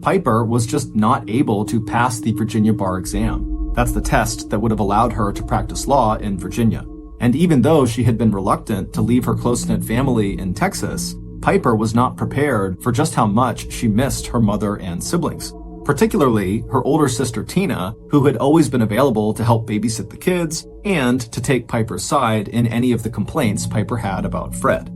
Piper was just not able to pass the Virginia bar exam. That's the test that would have allowed her to practice law in Virginia. And even though she had been reluctant to leave her close-knit family in Texas, Piper was not prepared for just how much she missed her mother and siblings. Particularly her older sister Tina, who had always been available to help babysit the kids and to take Piper's side in any of the complaints Piper had about Fred.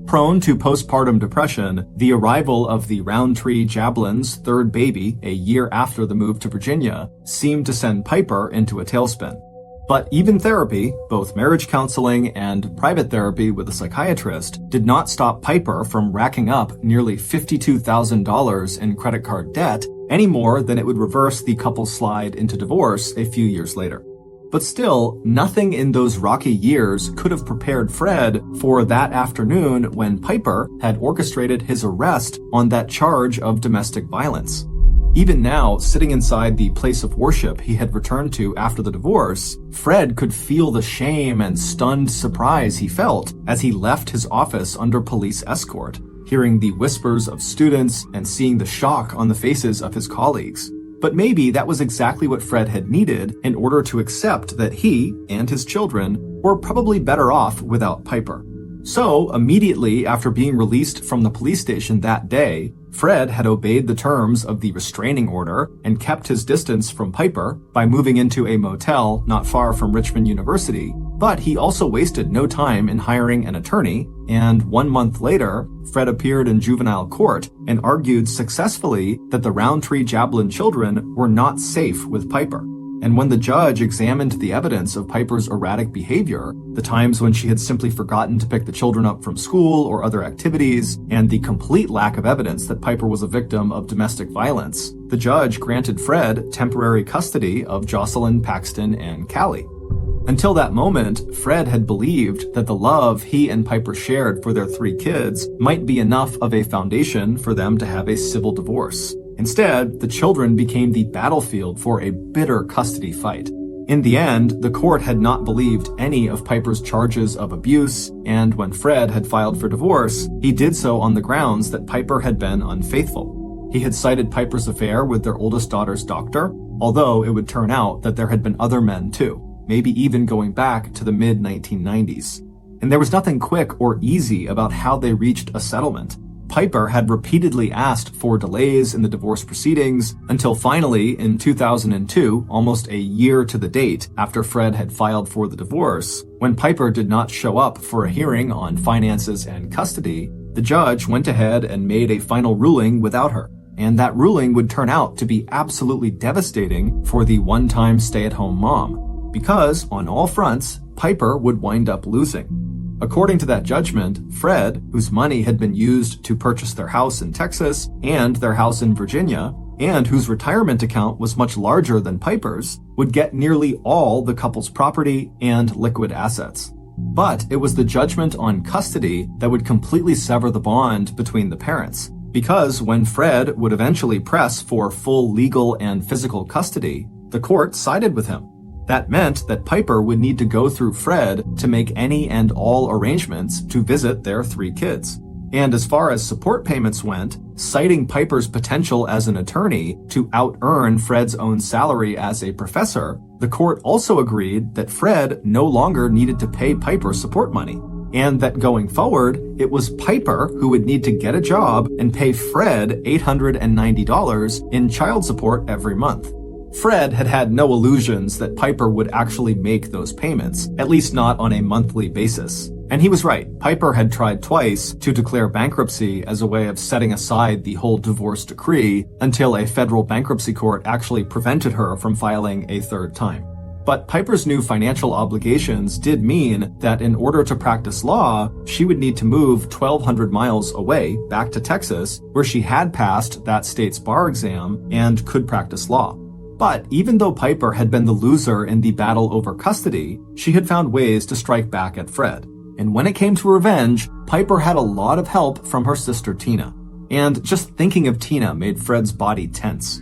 Prone to postpartum depression, the arrival of the Roundtree-Jablin's third baby a year after the move to Virginia seemed to send Piper into a tailspin. But even therapy, both marriage counseling and private therapy with a psychiatrist, did not stop Piper from racking up nearly $52,000 in credit card debt any more than it would reverse the couple's slide into divorce a few years later. But still, nothing in those rocky years could have prepared Fred for that afternoon when Piper had orchestrated his arrest on that charge of domestic violence. Even now, sitting inside the place of worship he had returned to after the divorce, Fred could feel the shame and stunned surprise he felt as he left his office under police escort, hearing the whispers of students and seeing the shock on the faces of his colleagues. But maybe that was exactly what Fred had needed in order to accept that he and his children were probably better off without Piper. So, immediately after being released from the police station that day, Fred had obeyed the terms of the restraining order and kept his distance from Piper by moving into a motel not far from Richmond University, but he also wasted no time in hiring an attorney, and 1 month later, Fred appeared in juvenile court and argued successfully that the Roundtree-Jablin children were not safe with Piper. And when the judge examined the evidence of Piper's erratic behavior, the times when she had simply forgotten to pick the children up from school or other activities, and the complete lack of evidence that Piper was a victim of domestic violence, the judge granted Fred temporary custody of Jocelyn, Paxton, and Callie. Until that moment, Fred had believed that the love he and Piper shared for their 3 kids might be enough of a foundation for them to have a civil divorce. Instead, the children became the battlefield for a bitter custody fight. In the end, the court had not believed any of Piper's charges of abuse, and when Fred had filed for divorce, he did so on the grounds that Piper had been unfaithful. He had cited Piper's affair with their oldest daughter's doctor, although it would turn out that there had been other men too, maybe even going back to the mid-1990s. And there was nothing quick or easy about how they reached a settlement. Piper had repeatedly asked for delays in the divorce proceedings until finally, in 2002, almost a year to the date after Fred had filed for the divorce, when Piper did not show up for a hearing on finances and custody, the judge went ahead and made a final ruling without her. And that ruling would turn out to be absolutely devastating for the one-time stay-at-home mom, because on all fronts, Piper would wind up losing. According to that judgment, Fred, whose money had been used to purchase their house in Texas and their house in Virginia, and whose retirement account was much larger than Piper's, would get nearly all the couple's property and liquid assets. But it was the judgment on custody that would completely sever the bond between the parents. because when Fred would eventually press for full legal and physical custody, the court sided with him. That meant that Piper would need to go through Fred to make any and all arrangements to visit their 3 kids. And as far as support payments went, citing Piper's potential as an attorney to out-earn Fred's own salary as a professor, the court also agreed that Fred no longer needed to pay Piper support money, and that going forward, it was Piper who would need to get a job and pay Fred $890 in child support every month. Fred had had no illusions that Piper would actually make those payments, at least not on a monthly basis. And he was right. Piper had tried twice to declare bankruptcy as a way of setting aside the whole divorce decree until a federal bankruptcy court actually prevented her from filing a 3rd time. But Piper's new financial obligations did mean that in order to practice law, she would need to move 1,200 miles away back to Texas, where she had passed that state's bar exam and could practice law. But even though Piper had been the loser in the battle over custody, she had found ways to strike back at Fred. And when it came to revenge, Piper had a lot of help from her sister Tina. And just thinking of Tina made Fred's body tense.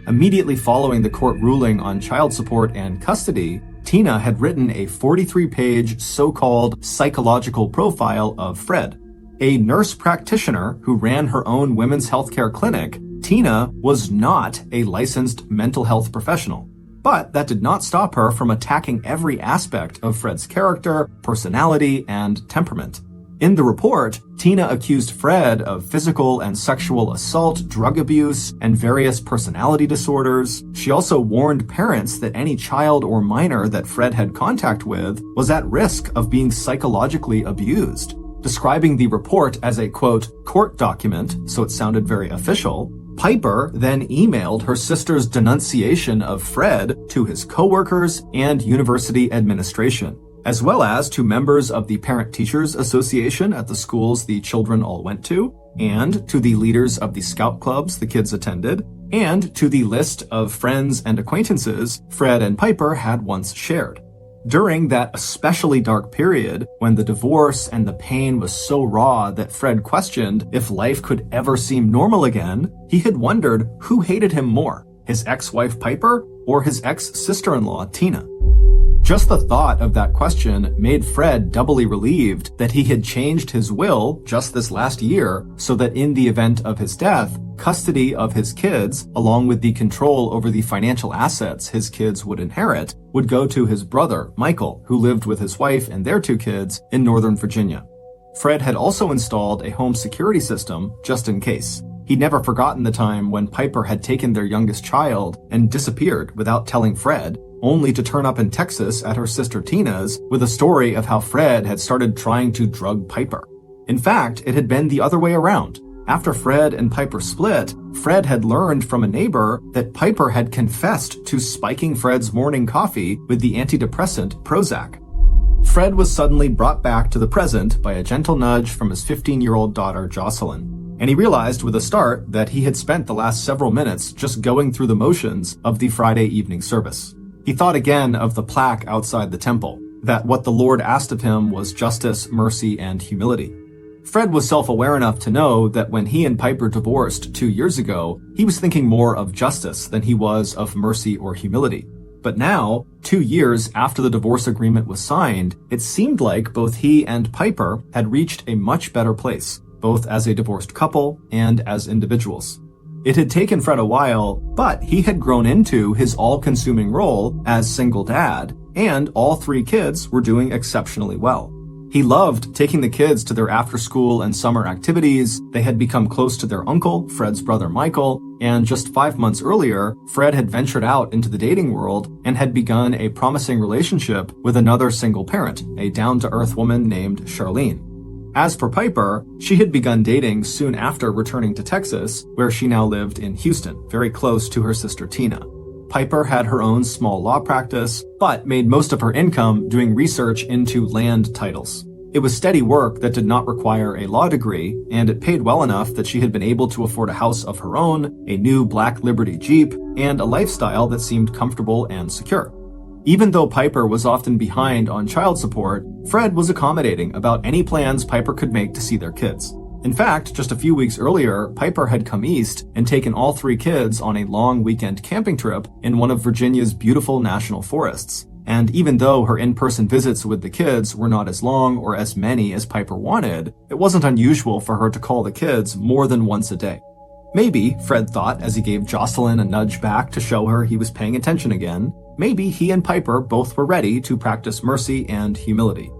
Immediately following the court ruling on child support and custody, Tina had written a 43-page so-called psychological profile of Fred. A nurse practitioner who ran her own women's healthcare clinic, Tina was not a licensed mental health professional. But that did not stop her from attacking every aspect of Fred's character, personality, and temperament. In the report, Tina accused Fred of physical and sexual assault, drug abuse, and various personality disorders. She also warned parents that any child or minor that Fred had contact with was at risk of being psychologically abused. Describing the report as a, quote, court document, so it sounded very official, Piper then emailed her sister's denunciation of Fred to his coworkers and university administration, as well as to members of the Parent-Teachers Association at the schools the children all went to, and to the leaders of the scout clubs the kids attended, and to the list of friends and acquaintances Fred and Piper had once shared. During that especially dark period, when the divorce and the pain was so raw that Fred questioned if life could ever seem normal again, he had wondered who hated him more, his ex-wife Piper or his ex-sister-in-law Tina. Just the thought of that question made Fred doubly relieved that he had changed his will just this last year so that in the event of his death, custody of his kids, along with the control over the financial assets his kids would inherit, would go to his brother, Michael, who lived with his wife and their 2 kids in Northern Virginia. Fred had also installed a home security system just in case. He'd never forgotten the time when Piper had taken their youngest child and disappeared without telling Fred, only to turn up in Texas at her sister Tina's with a story of how Fred had started trying to drug Piper. In fact, it had been the other way around. After Fred and Piper split, Fred had learned from a neighbor that Piper had confessed to spiking Fred's morning coffee with the antidepressant Prozac. Fred was suddenly brought back to the present by a gentle nudge from his 15-year-old daughter, Jocelyn. And he realized with a start that he had spent the last several minutes just going through the motions of the Friday evening service. He thought again of the plaque outside the temple, that what the Lord asked of him was justice, mercy, and humility. Fred was self-aware enough to know that when he and Piper divorced 2 years ago, he was thinking more of justice than he was of mercy or humility. But now, 2 years after the divorce agreement was signed, it seemed like both he and Piper had reached a much better place, both as a divorced couple and as individuals. It had taken Fred a while, but he had grown into his all-consuming role as single dad, and all 3 kids were doing exceptionally well. He loved taking the kids to their after-school and summer activities. They had become close to their uncle, Fred's brother Michael, and just 5 months earlier, Fred had ventured out into the dating world and had begun a promising relationship with another single parent, a down-to-earth woman named Charlene. As for Piper, she had begun dating soon after returning to Texas, where she now lived in Houston, very close to her sister Tina. Piper had her own small law practice, but made most of her income doing research into land titles. It was steady work that did not require a law degree, and it paid well enough that she had been able to afford a house of her own, a new black Liberty Jeep, and a lifestyle that seemed comfortable and secure. Even though Piper was often behind on child support, Fred was accommodating about any plans Piper could make to see their kids. In fact, just a few weeks earlier, Piper had come east and taken all 3 kids on a long weekend camping trip in one of Virginia's beautiful national forests. And even though her in-person visits with the kids were not as long or as many as Piper wanted, it wasn't unusual for her to call the kids more than once a day. Maybe, Fred thought as he gave Jocelyn a nudge back to show her he was paying attention again, maybe he and Piper both were ready to practice mercy and humility.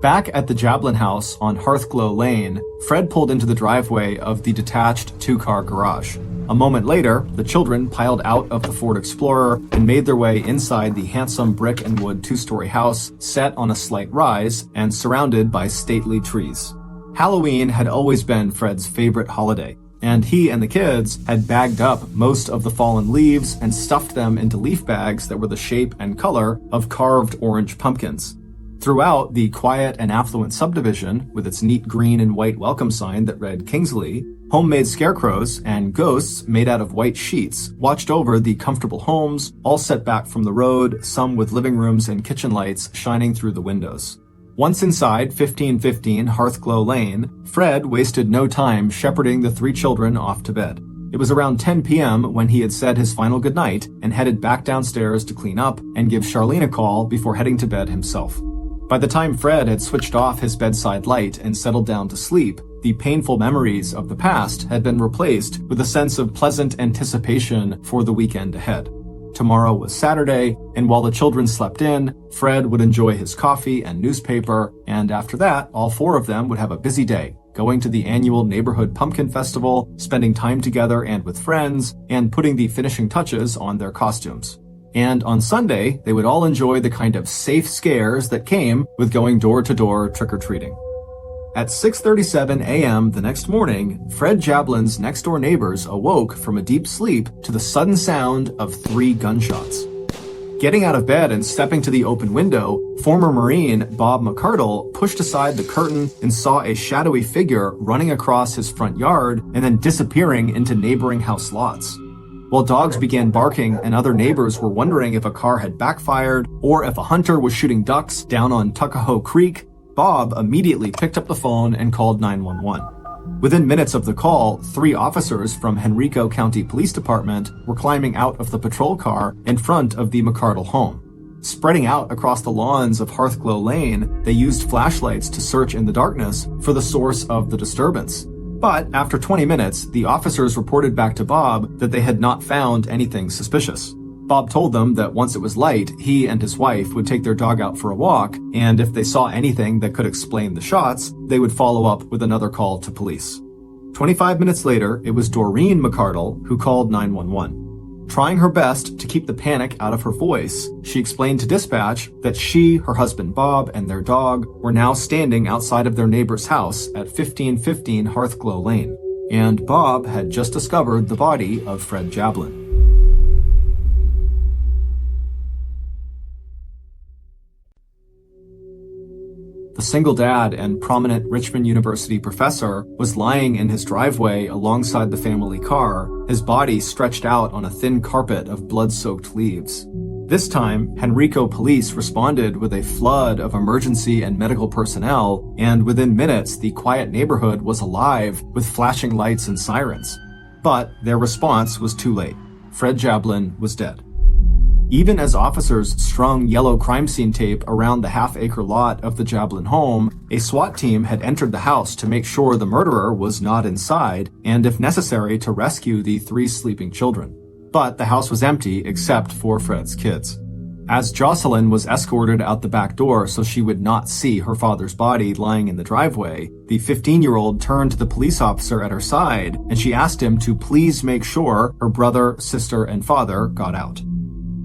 Back at the Jablin house on Hearthglow Lane, Fred pulled into the driveway of the detached 2-car garage. A moment later, the children piled out of the Ford Explorer and made their way inside the handsome brick and wood 2-story house set on a slight rise and surrounded by stately trees. Halloween had always been Fred's favorite holiday, and he and the kids had bagged up most of the fallen leaves and stuffed them into leaf bags that were the shape and color of carved orange pumpkins. Throughout the quiet and affluent subdivision, with its neat green and white welcome sign that read Kingsley, homemade scarecrows and ghosts made out of white sheets watched over the comfortable homes, all set back from the road, some with living rooms and kitchen lights shining through the windows. Once inside 1515 Hearthglow Lane, Fred wasted no time shepherding the 3 children off to bed. It was around 10 p.m. when he had said his final goodnight and headed back downstairs to clean up and give Charlene a call before heading to bed himself. By the time Fred had switched off his bedside light and settled down to sleep, the painful memories of the past had been replaced with a sense of pleasant anticipation for the weekend ahead. Tomorrow was Saturday, and while the children slept in, Fred would enjoy his coffee and newspaper, and after that, all 4 of them would have a busy day, going to the annual neighborhood pumpkin festival, spending time together and with friends, and putting the finishing touches on their costumes. And on Sunday, they would all enjoy the kind of safe scares that came with going door to door trick-or-treating. At 6:37 a.m. the next morning, Fred Jablin's next-door neighbors awoke from a deep sleep to the sudden sound of 3 gunshots. Getting out of bed and stepping to the open window, former Marine Bob McCardle pushed aside the curtain and saw a shadowy figure running across his front yard and then disappearing into neighboring house lots. While dogs began barking and other neighbors were wondering if a car had backfired or if a hunter was shooting ducks down on Tuckahoe Creek, Bob immediately picked up the phone and called 911. Within minutes of the call, 3 officers from Henrico County Police Department were climbing out of the patrol car in front of the McCardle home. Spreading out across the lawns of Hearthglow Lane, they used flashlights to search in the darkness for the source of the disturbance. But after 20 minutes, the officers reported back to Bob that they had not found anything suspicious. Bob told them that once it was light, he and his wife would take their dog out for a walk, and if they saw anything that could explain the shots, they would follow up with another call to police. 25 minutes later, it was Doreen McCardle who called 911. Trying her best to keep the panic out of her voice, she explained to dispatch that she, her husband Bob, and their dog were now standing outside of their neighbor's house at 1515 Hearthglow Lane, and Bob had just discovered the body of Fred Jablin. The single dad and prominent Richmond University professor was lying in his driveway alongside the family car, his body stretched out on a thin carpet of blood-soaked leaves. This time, Henrico police responded with a flood of emergency and medical personnel, and within minutes, the quiet neighborhood was alive with flashing lights and sirens. But their response was too late. Fred Jablin was dead. Even as officers strung yellow crime scene tape around the half-acre lot of the Jablin home, a SWAT team had entered the house to make sure the murderer was not inside, and if necessary to rescue the 3 sleeping children. But the house was empty except for Fred's kids. As Jocelyn was escorted out the back door so she would not see her father's body lying in the driveway, the 15-year-old turned to the police officer at her side, and she asked him to please make sure her brother, sister, and father got out.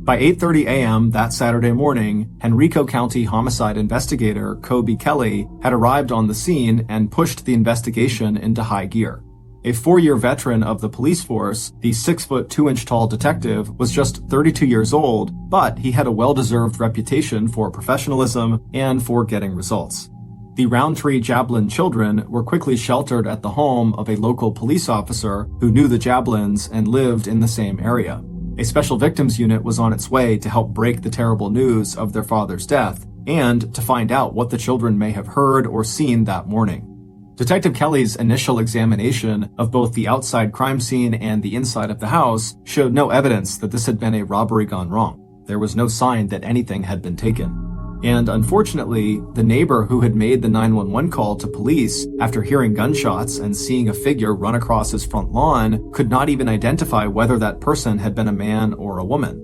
By 8:30 a.m. that Saturday morning, Henrico County homicide investigator Kobe Kelly had arrived on the scene and pushed the investigation into high gear. A 4-year veteran of the police force, the 6-foot 2-inch-tall detective was just 32 years old, but he had a well-deserved reputation for professionalism and for getting results. The Roundtree Jablin children were quickly sheltered at the home of a local police officer who knew the Jablins and lived in the same area. A special victims unit was on its way to help break the terrible news of their father's death and to find out what the children may have heard or seen that morning. Detective Kelly's initial examination of both the outside crime scene and the inside of the house showed no evidence that this had been a robbery gone wrong. There was no sign that anything had been taken. And unfortunately, the neighbor who had made the 911 call to police after hearing gunshots and seeing a figure run across his front lawn could not even identify whether that person had been a man or a woman.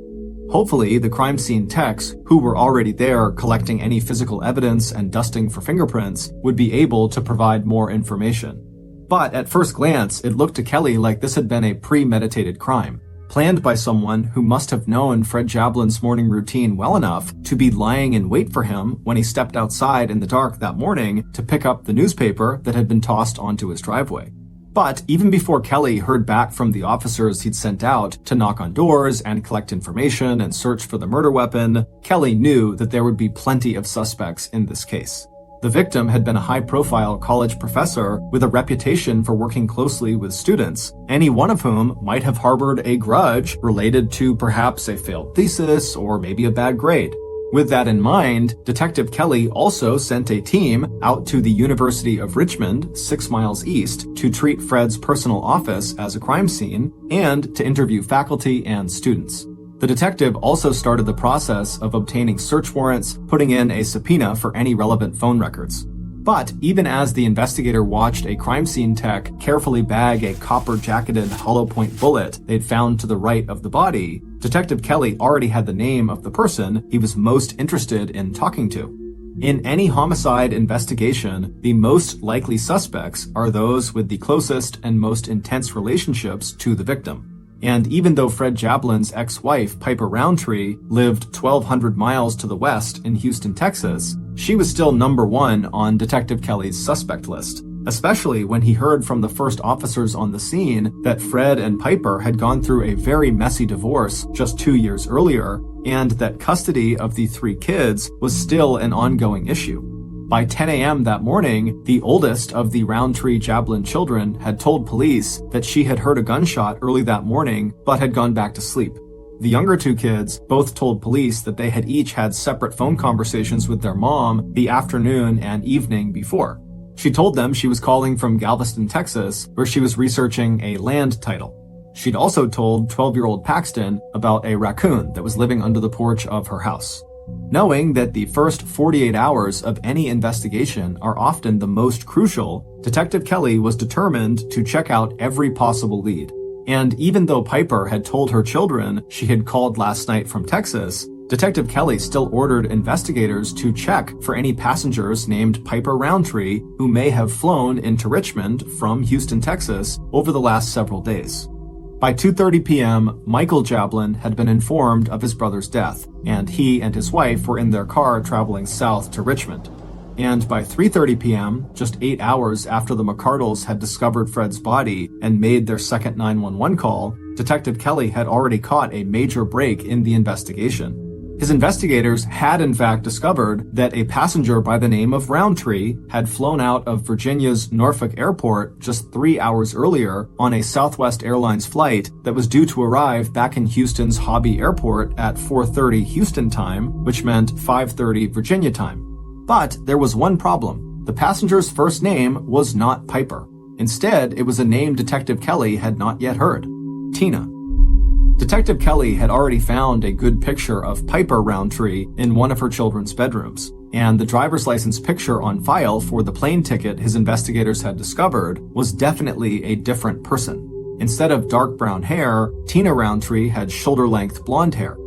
Hopefully, the crime scene techs, who were already there collecting any physical evidence and dusting for fingerprints, would be able to provide more information. But at first glance, it looked to Kelly like this had been a premeditated crime, planned by someone who must have known Fred Jablin's morning routine well enough to be lying in wait for him when he stepped outside in the dark that morning to pick up the newspaper that had been tossed onto his driveway. But even before Kelly heard back from the officers he'd sent out to knock on doors and collect information and search for the murder weapon, Kelly knew that there would be plenty of suspects in this case. The victim had been a high-profile college professor with a reputation for working closely with students, any one of whom might have harbored a grudge related to perhaps a failed thesis or maybe a bad grade. With that in mind, Detective Kelly also sent a team out to the University of Richmond, 6 miles east, to treat Fred's personal office as a crime scene and to interview faculty and students. The detective also started the process of obtaining search warrants, putting in a subpoena for any relevant phone records. But even as the investigator watched a crime scene tech carefully bag a copper-jacketed hollow-point bullet they'd found to the right of the body, Detective Kelly already had the name of the person he was most interested in talking to. In any homicide investigation, the most likely suspects are those with the closest and most intense relationships to the victim. And even though Fred Jablin's ex-wife, Piper Roundtree, lived 1,200 miles to the west in Houston, Texas, she was still number one on Detective Kelly's suspect list, especially when he heard from the first officers on the scene that Fred and Piper had gone through a very messy divorce just 2 years earlier, and that custody of the 3 kids was still an ongoing issue. By 10 a.m. that morning, the oldest of the Roundtree-Jablin children had told police that she had heard a gunshot early that morning but had gone back to sleep. The younger 2 kids both told police that they had each had separate phone conversations with their mom the afternoon and evening before. She told them she was calling from Galveston, Texas, where she was researching a land title. She'd also told 12-year-old Paxton about a raccoon that was living under the porch of her house. Knowing that the first 48 hours of any investigation are often the most crucial, Detective Kelly was determined to check out every possible lead. And even though Piper had told her children she had called last night from Texas, Detective Kelly still ordered investigators to check for any passengers named Piper Roundtree who may have flown into Richmond from Houston, Texas over the last several days. By 2:30 p.m., Michael Jablin had been informed of his brother's death, and he and his wife were in their car traveling south to Richmond. And by 3:30 p.m., just 8 hours after the McCardles had discovered Fred's body and made their second 911 call, Detective Kelly had already caught a major break in the investigation. His investigators had in fact discovered that a passenger by the name of Roundtree had flown out of Virginia's Norfolk Airport just 3 hours earlier on a Southwest Airlines flight that was due to arrive back in Houston's Hobby Airport at 4:30 Houston time, which meant 5:30 Virginia time. But there was one problem. The passenger's first name was not Piper. Instead, it was a name Detective Kelly had not yet heard: Tina. Detective Kelly had already found a good picture of Piper Roundtree in one of her children's bedrooms, and the driver's license picture on file for the plane ticket his investigators had discovered was definitely a different person. Instead of dark brown hair, Tina Roundtree had shoulder-length blonde hair.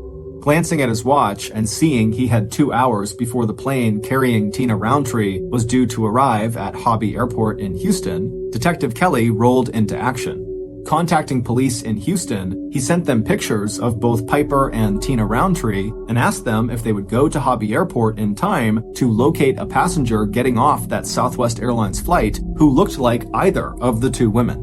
Glancing at his watch and seeing he had 2 hours before the plane carrying Tina Roundtree was due to arrive at Hobby Airport in Houston, Detective Kelly rolled into action. Contacting police in Houston, he sent them pictures of both Piper and Tina Roundtree and asked them if they would go to Hobby Airport in time to locate a passenger getting off that Southwest Airlines flight who looked like either of the 2 women.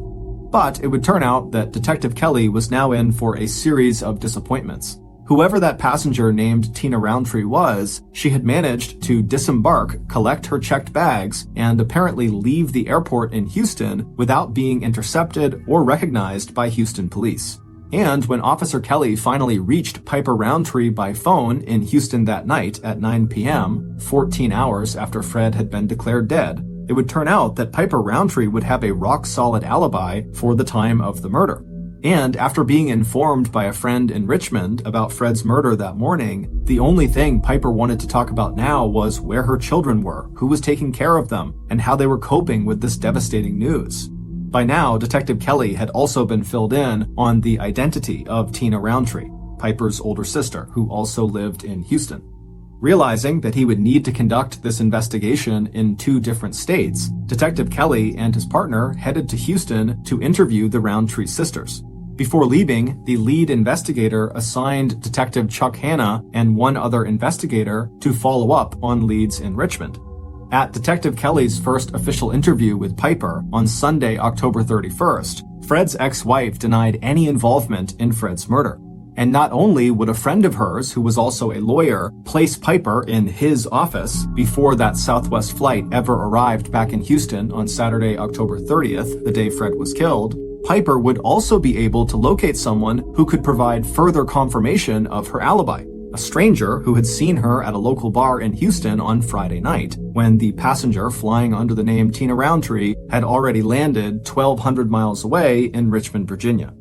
But it would turn out that Detective Kelly was now in for a series of disappointments. Whoever that passenger named Tina Roundtree was, she had managed to disembark, collect her checked bags, and apparently leave the airport in Houston without being intercepted or recognized by Houston police. And when Officer Kelly finally reached Piper Roundtree by phone in Houston that night at 9 p.m., 14 hours after Fred had been declared dead, it would turn out that Piper Roundtree would have a rock-solid alibi for the time of the murder. And after being informed by a friend in Richmond about Fred's murder that morning, the only thing Piper wanted to talk about now was where her children were, who was taking care of them, and how they were coping with this devastating news. By now, Detective Kelly had also been filled in on the identity of Tina Roundtree, Piper's older sister, who also lived in Houston. Realizing that he would need to conduct this investigation in 2 different states, Detective Kelly and his partner headed to Houston to interview the Roundtree sisters. Before leaving, the lead investigator assigned Detective Chuck Hanna and one other investigator to follow up on leads in Richmond. At Detective Kelly's first official interview with Piper on Sunday, October 31st, Fred's ex-wife denied any involvement in Fred's murder. And not only would a friend of hers, who was also a lawyer, place Piper in his office before that Southwest flight ever arrived back in Houston on Saturday, October 30th, the day Fred was killed, Piper would also be able to locate someone who could provide further confirmation of her alibi, a stranger who had seen her at a local bar in Houston on Friday night, when the passenger flying under the name Tina Roundtree had already landed 1,200 miles away in Richmond, Virginia.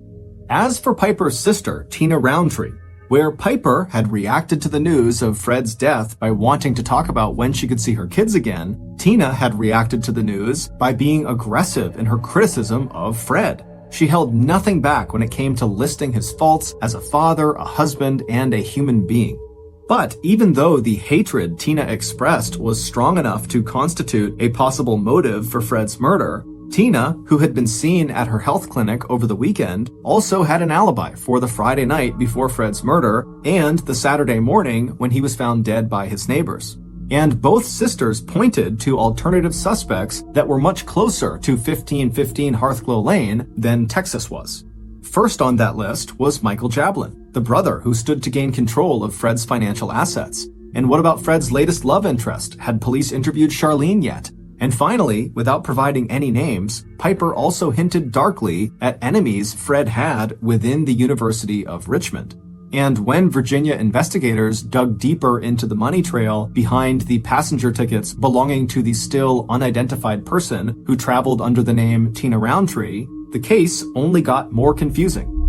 As for Piper's sister, Tina Roundtree, where Piper had reacted to the news of Fred's death by wanting to talk about when she could see her kids again, Tina had reacted to the news by being aggressive in her criticism of Fred. She held nothing back when it came to listing his faults as a father, a husband, and a human being. But even though the hatred Tina expressed was strong enough to constitute a possible motive for Fred's murder, Tina, who had been seen at her health clinic over the weekend, also had an alibi for the Friday night before Fred's murder and the Saturday morning when he was found dead by his neighbors. And both sisters pointed to alternative suspects that were much closer to 1515 Hearthglow Lane than Texas was. First on that list was Michael Jablin, the brother who stood to gain control of Fred's financial assets. And what about Fred's latest love interest? Had police interviewed Charlene yet? And finally, without providing any names, Piper also hinted darkly at enemies Fred had within the University of Richmond. And when Virginia investigators dug deeper into the money trail behind the passenger tickets belonging to the still unidentified person who traveled under the name Tina Roundtree, the case only got more confusing.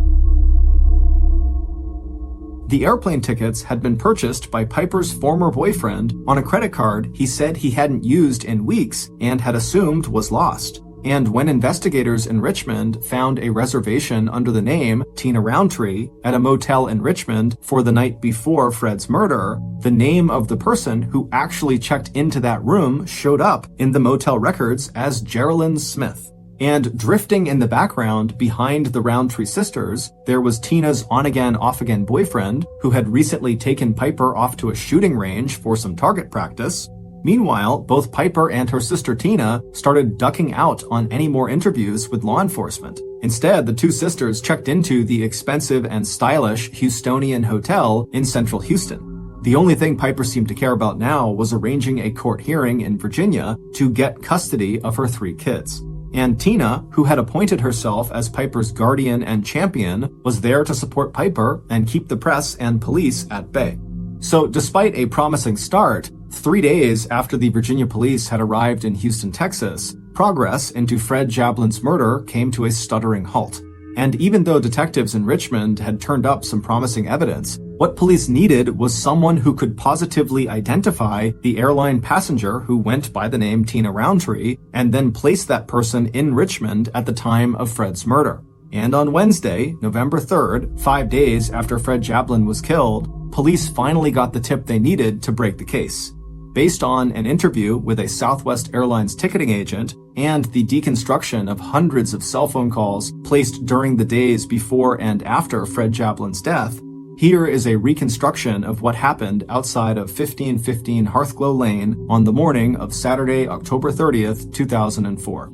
The airplane tickets had been purchased by Piper's former boyfriend on a credit card he said he hadn't used in weeks and had assumed was lost. And when investigators in Richmond found a reservation under the name Tina Roundtree at a motel in Richmond for the night before Fred's murder, the name of the person who actually checked into that room showed up in the motel records as Geraldine Smith. And drifting in the background behind the Roundtree sisters, there was Tina's on-again, off-again boyfriend who had recently taken Piper off to a shooting range for some target practice. Meanwhile, both Piper and her sister Tina started ducking out on any more interviews with law enforcement. Instead, the two sisters checked into the expensive and stylish Houstonian Hotel in central Houston. The only thing Piper seemed to care about now was arranging a court hearing in Virginia to get custody of her 3 kids. And Tina, who had appointed herself as Piper's guardian and champion, was there to support Piper and keep the press and police at bay. So despite a promising start, 3 days after the Virginia police had arrived in Houston, Texas, progress into Fred Jablin's murder came to a stuttering halt. And even though detectives in Richmond had turned up some promising evidence, what police needed was someone who could positively identify the airline passenger who went by the name Tina Roundtree and then place that person in Richmond at the time of Fred's murder. And on Wednesday, November 3rd, 5 days after Fred Jablin was killed, police finally got the tip they needed to break the case. Based on an interview with a Southwest Airlines ticketing agent and the deconstruction of hundreds of cell phone calls placed during the days before and after Fred Jablin's death, here is a reconstruction of what happened outside of 1515 Hearthglow Lane on the morning of Saturday, October 30th, 2004.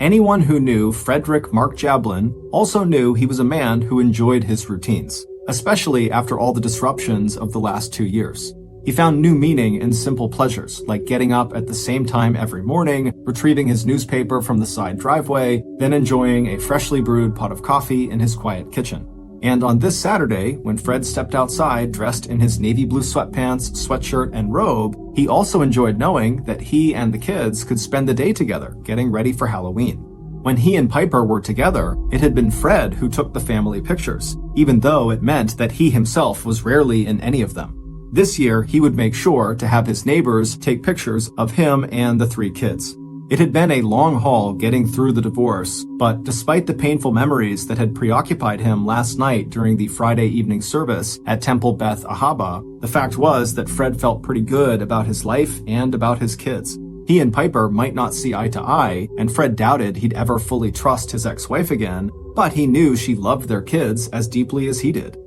Anyone who knew Frederick Mark Jablin also knew he was a man who enjoyed his routines, especially after all the disruptions of the last 2 years. He found new meaning in simple pleasures, like getting up at the same time every morning, retrieving his newspaper from the side driveway, then enjoying a freshly brewed pot of coffee in his quiet kitchen. And on this Saturday, when Fred stepped outside dressed in his navy blue sweatpants, sweatshirt, and robe, he also enjoyed knowing that he and the kids could spend the day together, getting ready for Halloween. When he and Piper were together, it had been Fred who took the family pictures, even though it meant that he himself was rarely in any of them. This year, he would make sure to have his neighbors take pictures of him and the 3 kids. It had been a long haul getting through the divorce, but despite the painful memories that had preoccupied him last night during the Friday evening service at Temple Beth Ahaba, the fact was that Fred felt pretty good about his life and about his kids. He and Piper might not see eye to eye, and Fred doubted he'd ever fully trust his ex-wife again, but he knew she loved their kids as deeply as he did.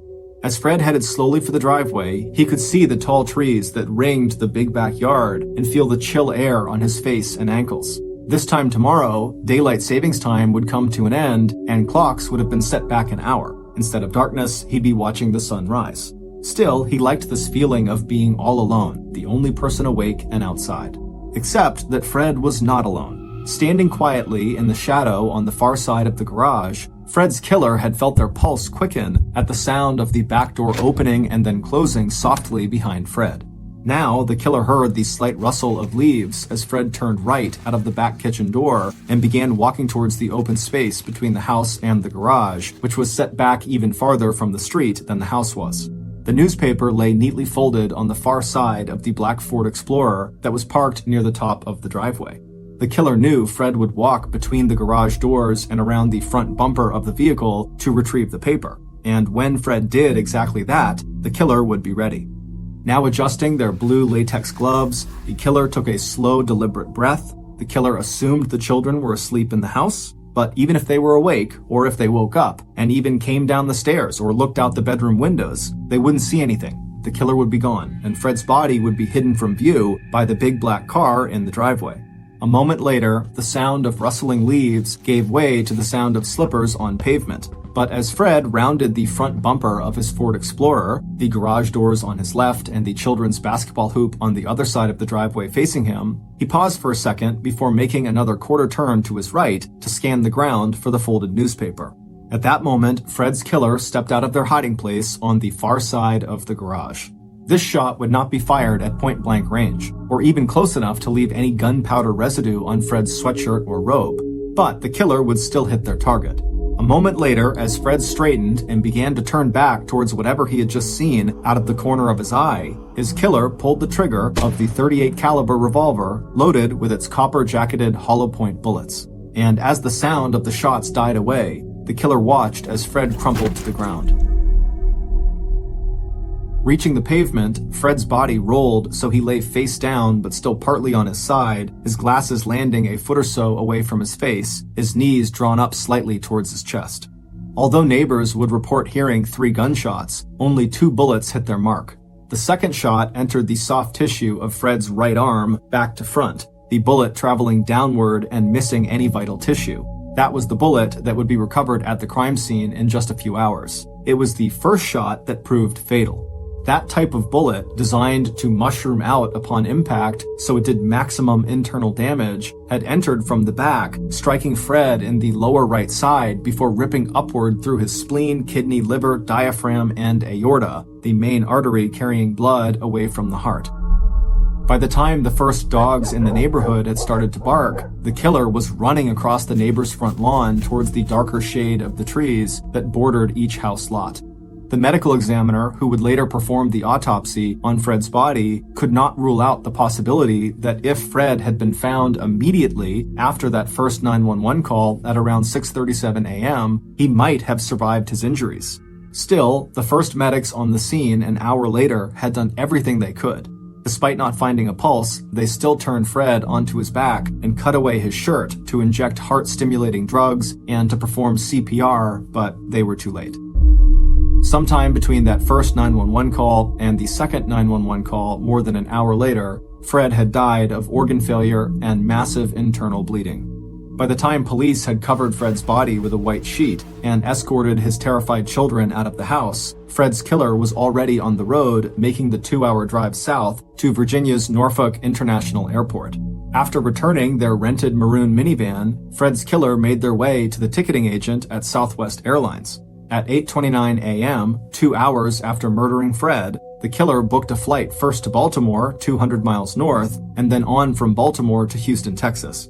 As Fred headed slowly for the driveway, he could see the tall trees that ringed the big backyard and feel the chill air on his face and ankles. This time tomorrow, daylight savings time would come to an end and clocks would have been set back an hour. Instead of darkness, he'd be watching the sun rise. Still, he liked this feeling of being all alone, the only person awake and outside. Except that Fred was not alone. Standing quietly in the shadow on the far side of the garage, Fred's killer had felt their pulse quicken at the sound of the back door opening and then closing softly behind Fred. Now, the killer heard the slight rustle of leaves as Fred turned right out of the back kitchen door and began walking towards the open space between the house and the garage, which was set back even farther from the street than the house was. The newspaper lay neatly folded on the far side of the black Ford Explorer that was parked near the top of the driveway. The killer knew Fred would walk between the garage doors and around the front bumper of the vehicle to retrieve the paper. And when Fred did exactly that, the killer would be ready. Now adjusting their blue latex gloves, the killer took a slow, deliberate breath. The killer assumed the children were asleep in the house, but even if they were awake, or if they woke up, and even came down the stairs or looked out the bedroom windows, they wouldn't see anything. The killer would be gone, and Fred's body would be hidden from view by the big black car in the driveway. A moment later, the sound of rustling leaves gave way to the sound of slippers on pavement. But as Fred rounded the front bumper of his Ford Explorer, the garage doors on his left and the children's basketball hoop on the other side of the driveway facing him, he paused for a second before making another quarter turn to his right to scan the ground for the folded newspaper. At that moment, Fred's killer stepped out of their hiding place on the far side of the garage. This shot would not be fired at point-blank range, or even close enough to leave any gunpowder residue on Fred's sweatshirt or robe, but the killer would still hit their target. A moment later, as Fred straightened and began to turn back towards whatever he had just seen out of the corner of his eye, his killer pulled the trigger of the .38 caliber revolver loaded with its copper-jacketed hollow-point bullets. And as the sound of the shots died away, the killer watched as Fred crumpled to the ground. Reaching the pavement, Fred's body rolled so he lay face down but still partly on his side, his glasses landing a foot or so away from his face, his knees drawn up slightly towards his chest. Although neighbors would report hearing 3 gunshots, only 2 bullets hit their mark. The second shot entered the soft tissue of Fred's right arm back to front, the bullet traveling downward and missing any vital tissue. That was the bullet that would be recovered at the crime scene in just a few hours. It was the first shot that proved fatal. That type of bullet, designed to mushroom out upon impact so it did maximum internal damage, had entered from the back, striking Fred in the lower right side before ripping upward through his spleen, kidney, liver, diaphragm, and aorta, the main artery carrying blood away from the heart. By the time the first dogs in the neighborhood had started to bark, the killer was running across the neighbor's front lawn towards the darker shade of the trees that bordered each house lot. The medical examiner, who would later perform the autopsy on Fred's body, could not rule out the possibility that if Fred had been found immediately after that first 911 call at around 6:37 a.m., he might have survived his injuries. Still, the first medics on the scene an hour later had done everything they could. Despite not finding a pulse, they still turned Fred onto his back and cut away his shirt to inject heart-stimulating drugs and to perform CPR, but they were too late. Sometime between that first 911 call and the second 911 call more than an hour later, Fred had died of organ failure and massive internal bleeding. By the time police had covered Fred's body with a white sheet and escorted his terrified children out of the house, Fred's killer was already on the road, making the 2-hour drive south to Virginia's Norfolk International Airport. After returning their rented maroon minivan, Fred's killer made their way to the ticketing agent at Southwest Airlines. At 8:29 a.m., 2 hours after murdering Fred, the killer booked a flight first to Baltimore, 200 miles north, and then on from Baltimore to Houston, Texas.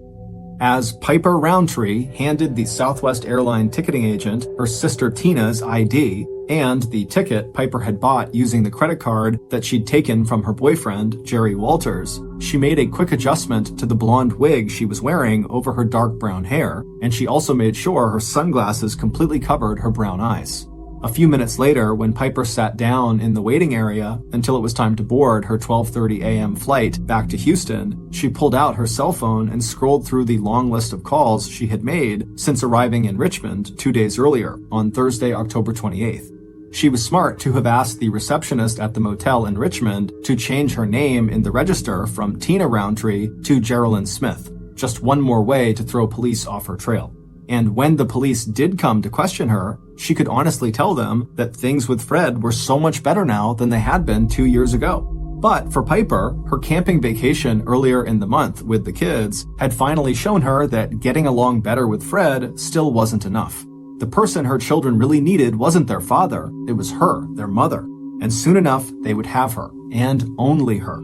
As Piper Roundtree handed the Southwest Airline ticketing agent her sister Tina's ID and the ticket Piper had bought using the credit card that she'd taken from her boyfriend, Jerry Walters, she made a quick adjustment to the blonde wig she was wearing over her dark brown hair, and she also made sure her sunglasses completely covered her brown eyes. A few minutes later, when Piper sat down in the waiting area until it was time to board her 12:30 a.m. flight back to Houston, she pulled out her cell phone and scrolled through the long list of calls she had made since arriving in Richmond 2 days earlier, on Thursday, October 28th. She was smart to have asked the receptionist at the motel in Richmond to change her name in the register from Tina Roundtree to Geraldine Smith, just one more way to throw police off her trail. And when the police did come to question her, she could honestly tell them that things with Fred were so much better now than they had been 2 years ago. But for Piper, her camping vacation earlier in the month with the kids had finally shown her that getting along better with Fred still wasn't enough. The person her children really needed wasn't their father, it was her, their mother. And soon enough, they would have her, and only her.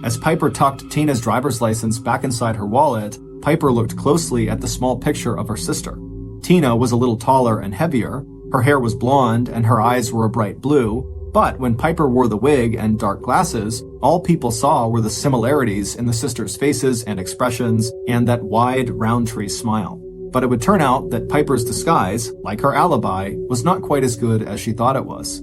As Piper tucked Tina's driver's license back inside her wallet, Piper looked closely at the small picture of her sister. Tina was a little taller and heavier, her hair was blonde, and her eyes were a bright blue, but when Piper wore the wig and dark glasses, all people saw were the similarities in the sisters' faces and expressions and that wide, Roundtree smile. But it would turn out that Piper's disguise, like her alibi, was not quite as good as she thought it was.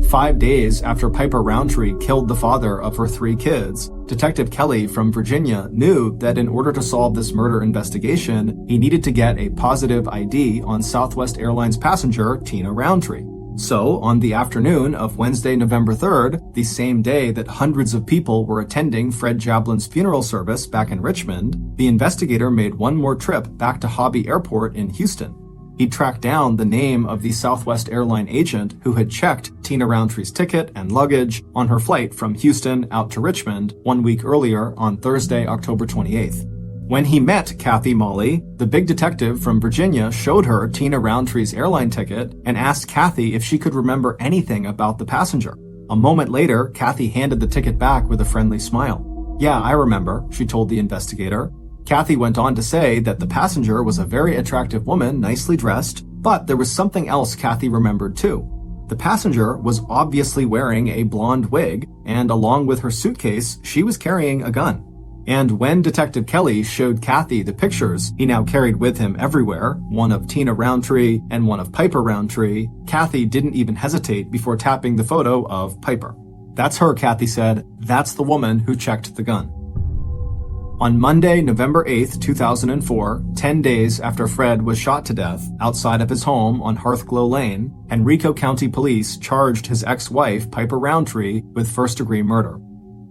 5 days after Piper Roundtree killed the father of her 3 kids, Detective Kelly from Virginia knew that in order to solve this murder investigation, he needed to get a positive ID on Southwest Airlines passenger Tina Roundtree. So, on the afternoon of Wednesday, November 3rd, the same day that hundreds of people were attending Fred Jablin's funeral service back in Richmond, the investigator made one more trip back to Hobby Airport in Houston. He tracked down the name of the Southwest Airline agent who had checked Tina Roundtree's ticket and luggage on her flight from Houston out to Richmond 1 week earlier on Thursday, October 28th. When he met Kathy Molly, the big detective from Virginia showed her Tina Roundtree's airline ticket and asked Kathy if she could remember anything about the passenger. A moment later, Kathy handed the ticket back with a friendly smile. "Yeah, I remember," she told the investigator. Kathy went on to say that the passenger was a very attractive woman, nicely dressed, but there was something else Kathy remembered too. The passenger was obviously wearing a blonde wig, and along with her suitcase, she was carrying a gun. And when Detective Kelly showed Kathy the pictures he now carried with him everywhere, one of Tina Roundtree and one of Piper Roundtree, Kathy didn't even hesitate before tapping the photo of Piper. "That's her," Kathy said. "That's the woman who checked the gun." On Monday, November 8th, 2004, 10 days after Fred was shot to death outside of his home on Hearthglow Lane, Henrico County Police charged his ex-wife, Piper Roundtree, with first-degree murder.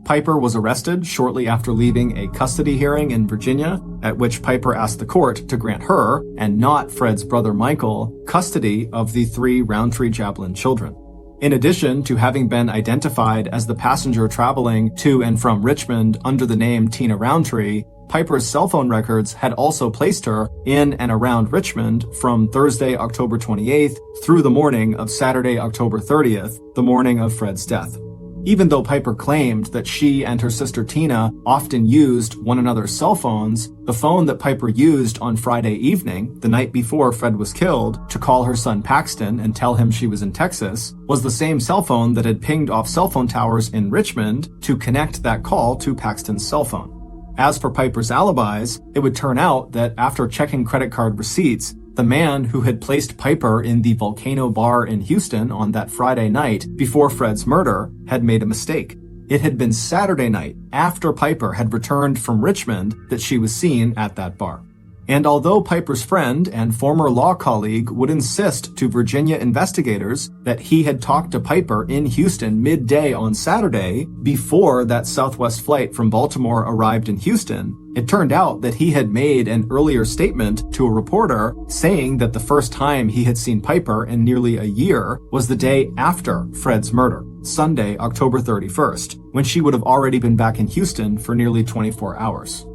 Piper was arrested shortly after leaving a custody hearing in Virginia, at which Piper asked the court to grant her, and not Fred's brother Michael, custody of the 3 Roundtree Jablin children. In addition to having been identified as the passenger traveling to and from Richmond under the name Tina Roundtree, Piper's cell phone records had also placed her in and around Richmond from Thursday, October 28th through the morning of Saturday, October 30th, the morning of Fred's death. Even though Piper claimed that she and her sister Tina often used one another's cell phones, the phone that Piper used on Friday evening, the night before Fred was killed, to call her son Paxton and tell him she was in Texas, was the same cell phone that had pinged off cell phone towers in Richmond to connect that call to Paxton's cell phone. As for Piper's alibis, it would turn out that after checking credit card receipts, the man who had placed Piper in the Volcano Bar in Houston on that Friday night before Fred's murder had made a mistake. It had been Saturday night, after Piper had returned from Richmond, that she was seen at that bar. And although Piper's friend and former law colleague would insist to Virginia investigators that he had talked to Piper in Houston midday on Saturday, before that Southwest flight from Baltimore arrived in Houston, it turned out that he had made an earlier statement to a reporter saying that the first time he had seen Piper in nearly a year was the day after Fred's murder, Sunday, October 31st, when she would have already been back in Houston for nearly 24 hours.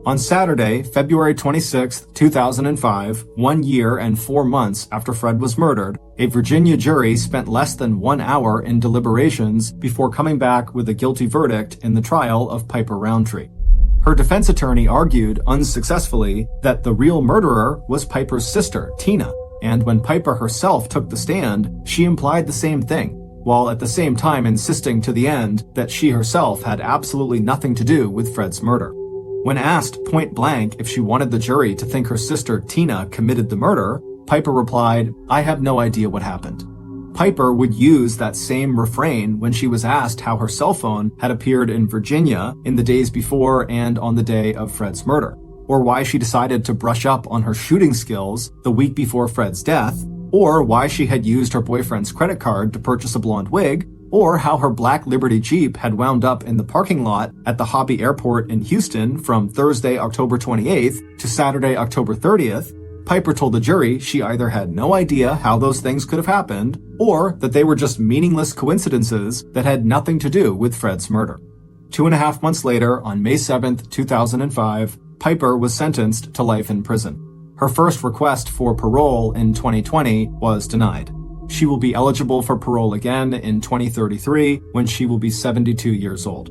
On Saturday, February 26, 2005, 1 year and 4 months after Fred was murdered, a Virginia jury spent less than 1 hour in deliberations before coming back with a guilty verdict in the trial of Piper Roundtree. Her defense attorney argued, unsuccessfully, that the real murderer was Piper's sister, Tina, and when Piper herself took the stand, she implied the same thing, while at the same time insisting to the end that she herself had absolutely nothing to do with Fred's murder. When asked point blank if she wanted the jury to think her sister Tina committed the murder, Piper replied, "I have no idea what happened." Piper would use that same refrain when she was asked how her cell phone had appeared in Virginia in the days before and on the day of Fred's murder, or why she decided to brush up on her shooting skills the week before Fred's death, or why she had used her boyfriend's credit card to purchase a blonde wig, or how her black Liberty Jeep had wound up in the parking lot at the Hobby Airport in Houston from Thursday, October 28th to Saturday, October 30th, Piper told the jury she either had no idea how those things could have happened, or that they were just meaningless coincidences that had nothing to do with Fred's murder. 2.5 months later, on May 7th, 2005, Piper was sentenced to life in prison. Her first request for parole in 2020 was denied. She will be eligible for parole again in 2033 when she will be 72 years old.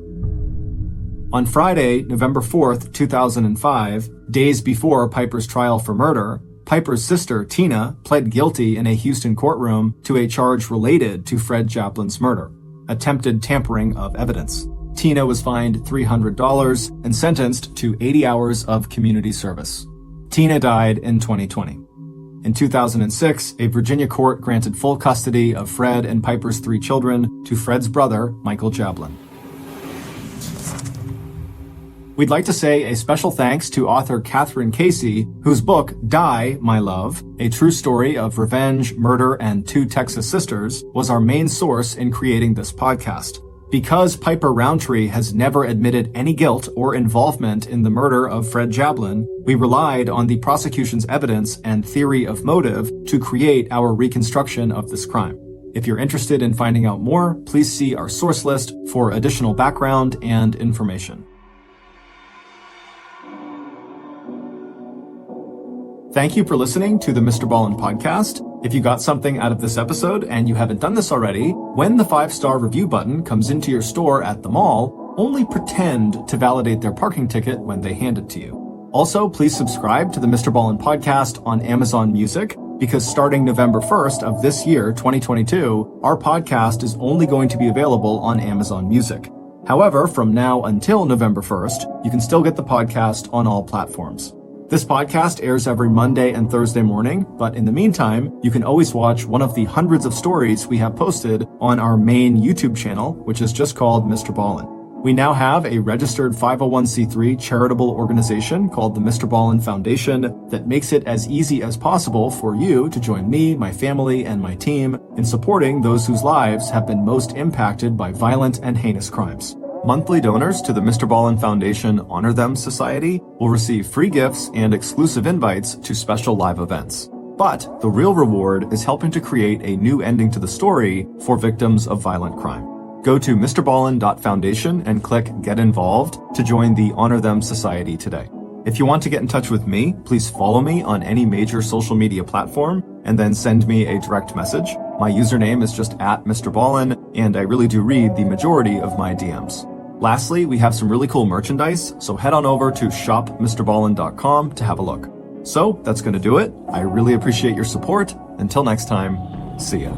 On Friday, November 4th, 2005, days before Piper's trial for murder, Piper's sister, Tina, pled guilty in a Houston courtroom to a charge related to Fred Japlin's murder, attempted tampering of evidence. Tina was fined $300 and sentenced to 80 hours of community service. Tina died in 2020. In 2006, a Virginia court granted full custody of Fred and Piper's 3 children to Fred's brother, Michael Jablin. We'd like to say a special thanks to author Catherine Casey, whose book, Die, My Love, a true story of revenge, murder, and 2 Texas sisters, was our main source in creating this podcast. Because Piper Roundtree has never admitted any guilt or involvement in the murder of Fred Jablin, we relied on the prosecution's evidence and theory of motive to create our reconstruction of this crime. If you're interested in finding out more, please see our source list for additional background and information. Thank you for listening to the MrBallen podcast. If you got something out of this episode and you haven't done this already, when the 5-star review button comes into your store at the mall, only pretend to validate their parking ticket when they hand it to you. Also, please subscribe to the MrBallen podcast on Amazon Music, because starting November 1st of this year, 2022, our podcast is only going to be available on Amazon Music. However, from now until November 1st, you can still get the podcast on all platforms. This podcast airs every Monday and Thursday morning, but in the meantime, you can always watch one of the hundreds of stories we have posted on our main YouTube channel, which is just called MrBallen. We now have a registered 501c3 charitable organization called the MrBallen Foundation that makes it as easy as possible for you to join me, my family, and my team in supporting those whose lives have been most impacted by violent and heinous crimes. Monthly donors to the MrBallen Foundation Honor Them Society will receive free gifts and exclusive invites to special live events. But the real reward is helping to create a new ending to the story for victims of violent crime. Go to MrBallen.Foundation and click Get Involved to join the Honor Them Society today. If you want to get in touch with me, please follow me on any major social media platform and then send me a direct message. My username is just @MrBallen, and I really do read the majority of my DMs. Lastly, we have some really cool merchandise, so head on over to shopmrballen.com to have a look. So that's going to do it. I really appreciate your support. Until next time, see ya.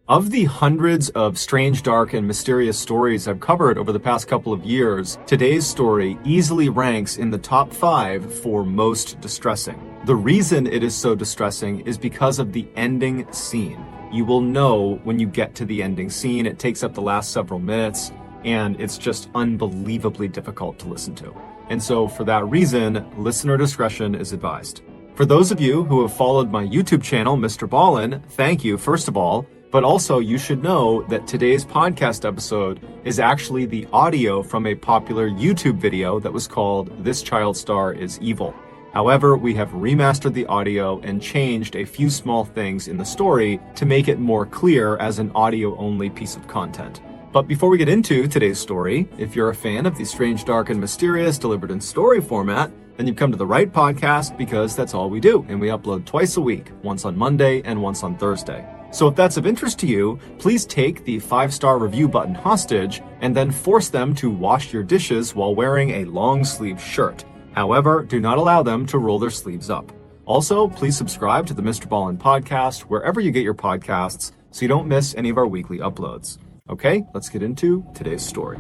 Of the hundreds of strange, dark, and mysterious stories I've covered over the past couple of years, today's story easily ranks in the top 5 for most distressing. The reason it is so distressing is because of the ending scene. You will know when you get to the ending scene. It takes up the last several minutes, and it's just unbelievably difficult to listen to. And so for that reason, listener discretion is advised. For those of you who have followed my YouTube channel, MrBallen, thank you, first of all. But also, you should know that today's podcast episode is actually the audio from a popular YouTube video that was called This Child Star is Evil. However, we have remastered the audio and changed a few small things in the story to make it more clear as an audio-only piece of content. But before we get into today's story, if you're a fan of the strange, dark, and mysterious delivered in story format, then you've come to the right podcast because that's all we do, and we upload twice a week, once on Monday and once on Thursday. So if that's of interest to you, please take the 5-star review button hostage and then force them to wash your dishes while wearing a long-sleeve shirt. However, do not allow them to roll their sleeves up. Also, please subscribe to the MrBallen podcast wherever you get your podcasts so you don't miss any of our weekly uploads. Okay, let's get into today's story.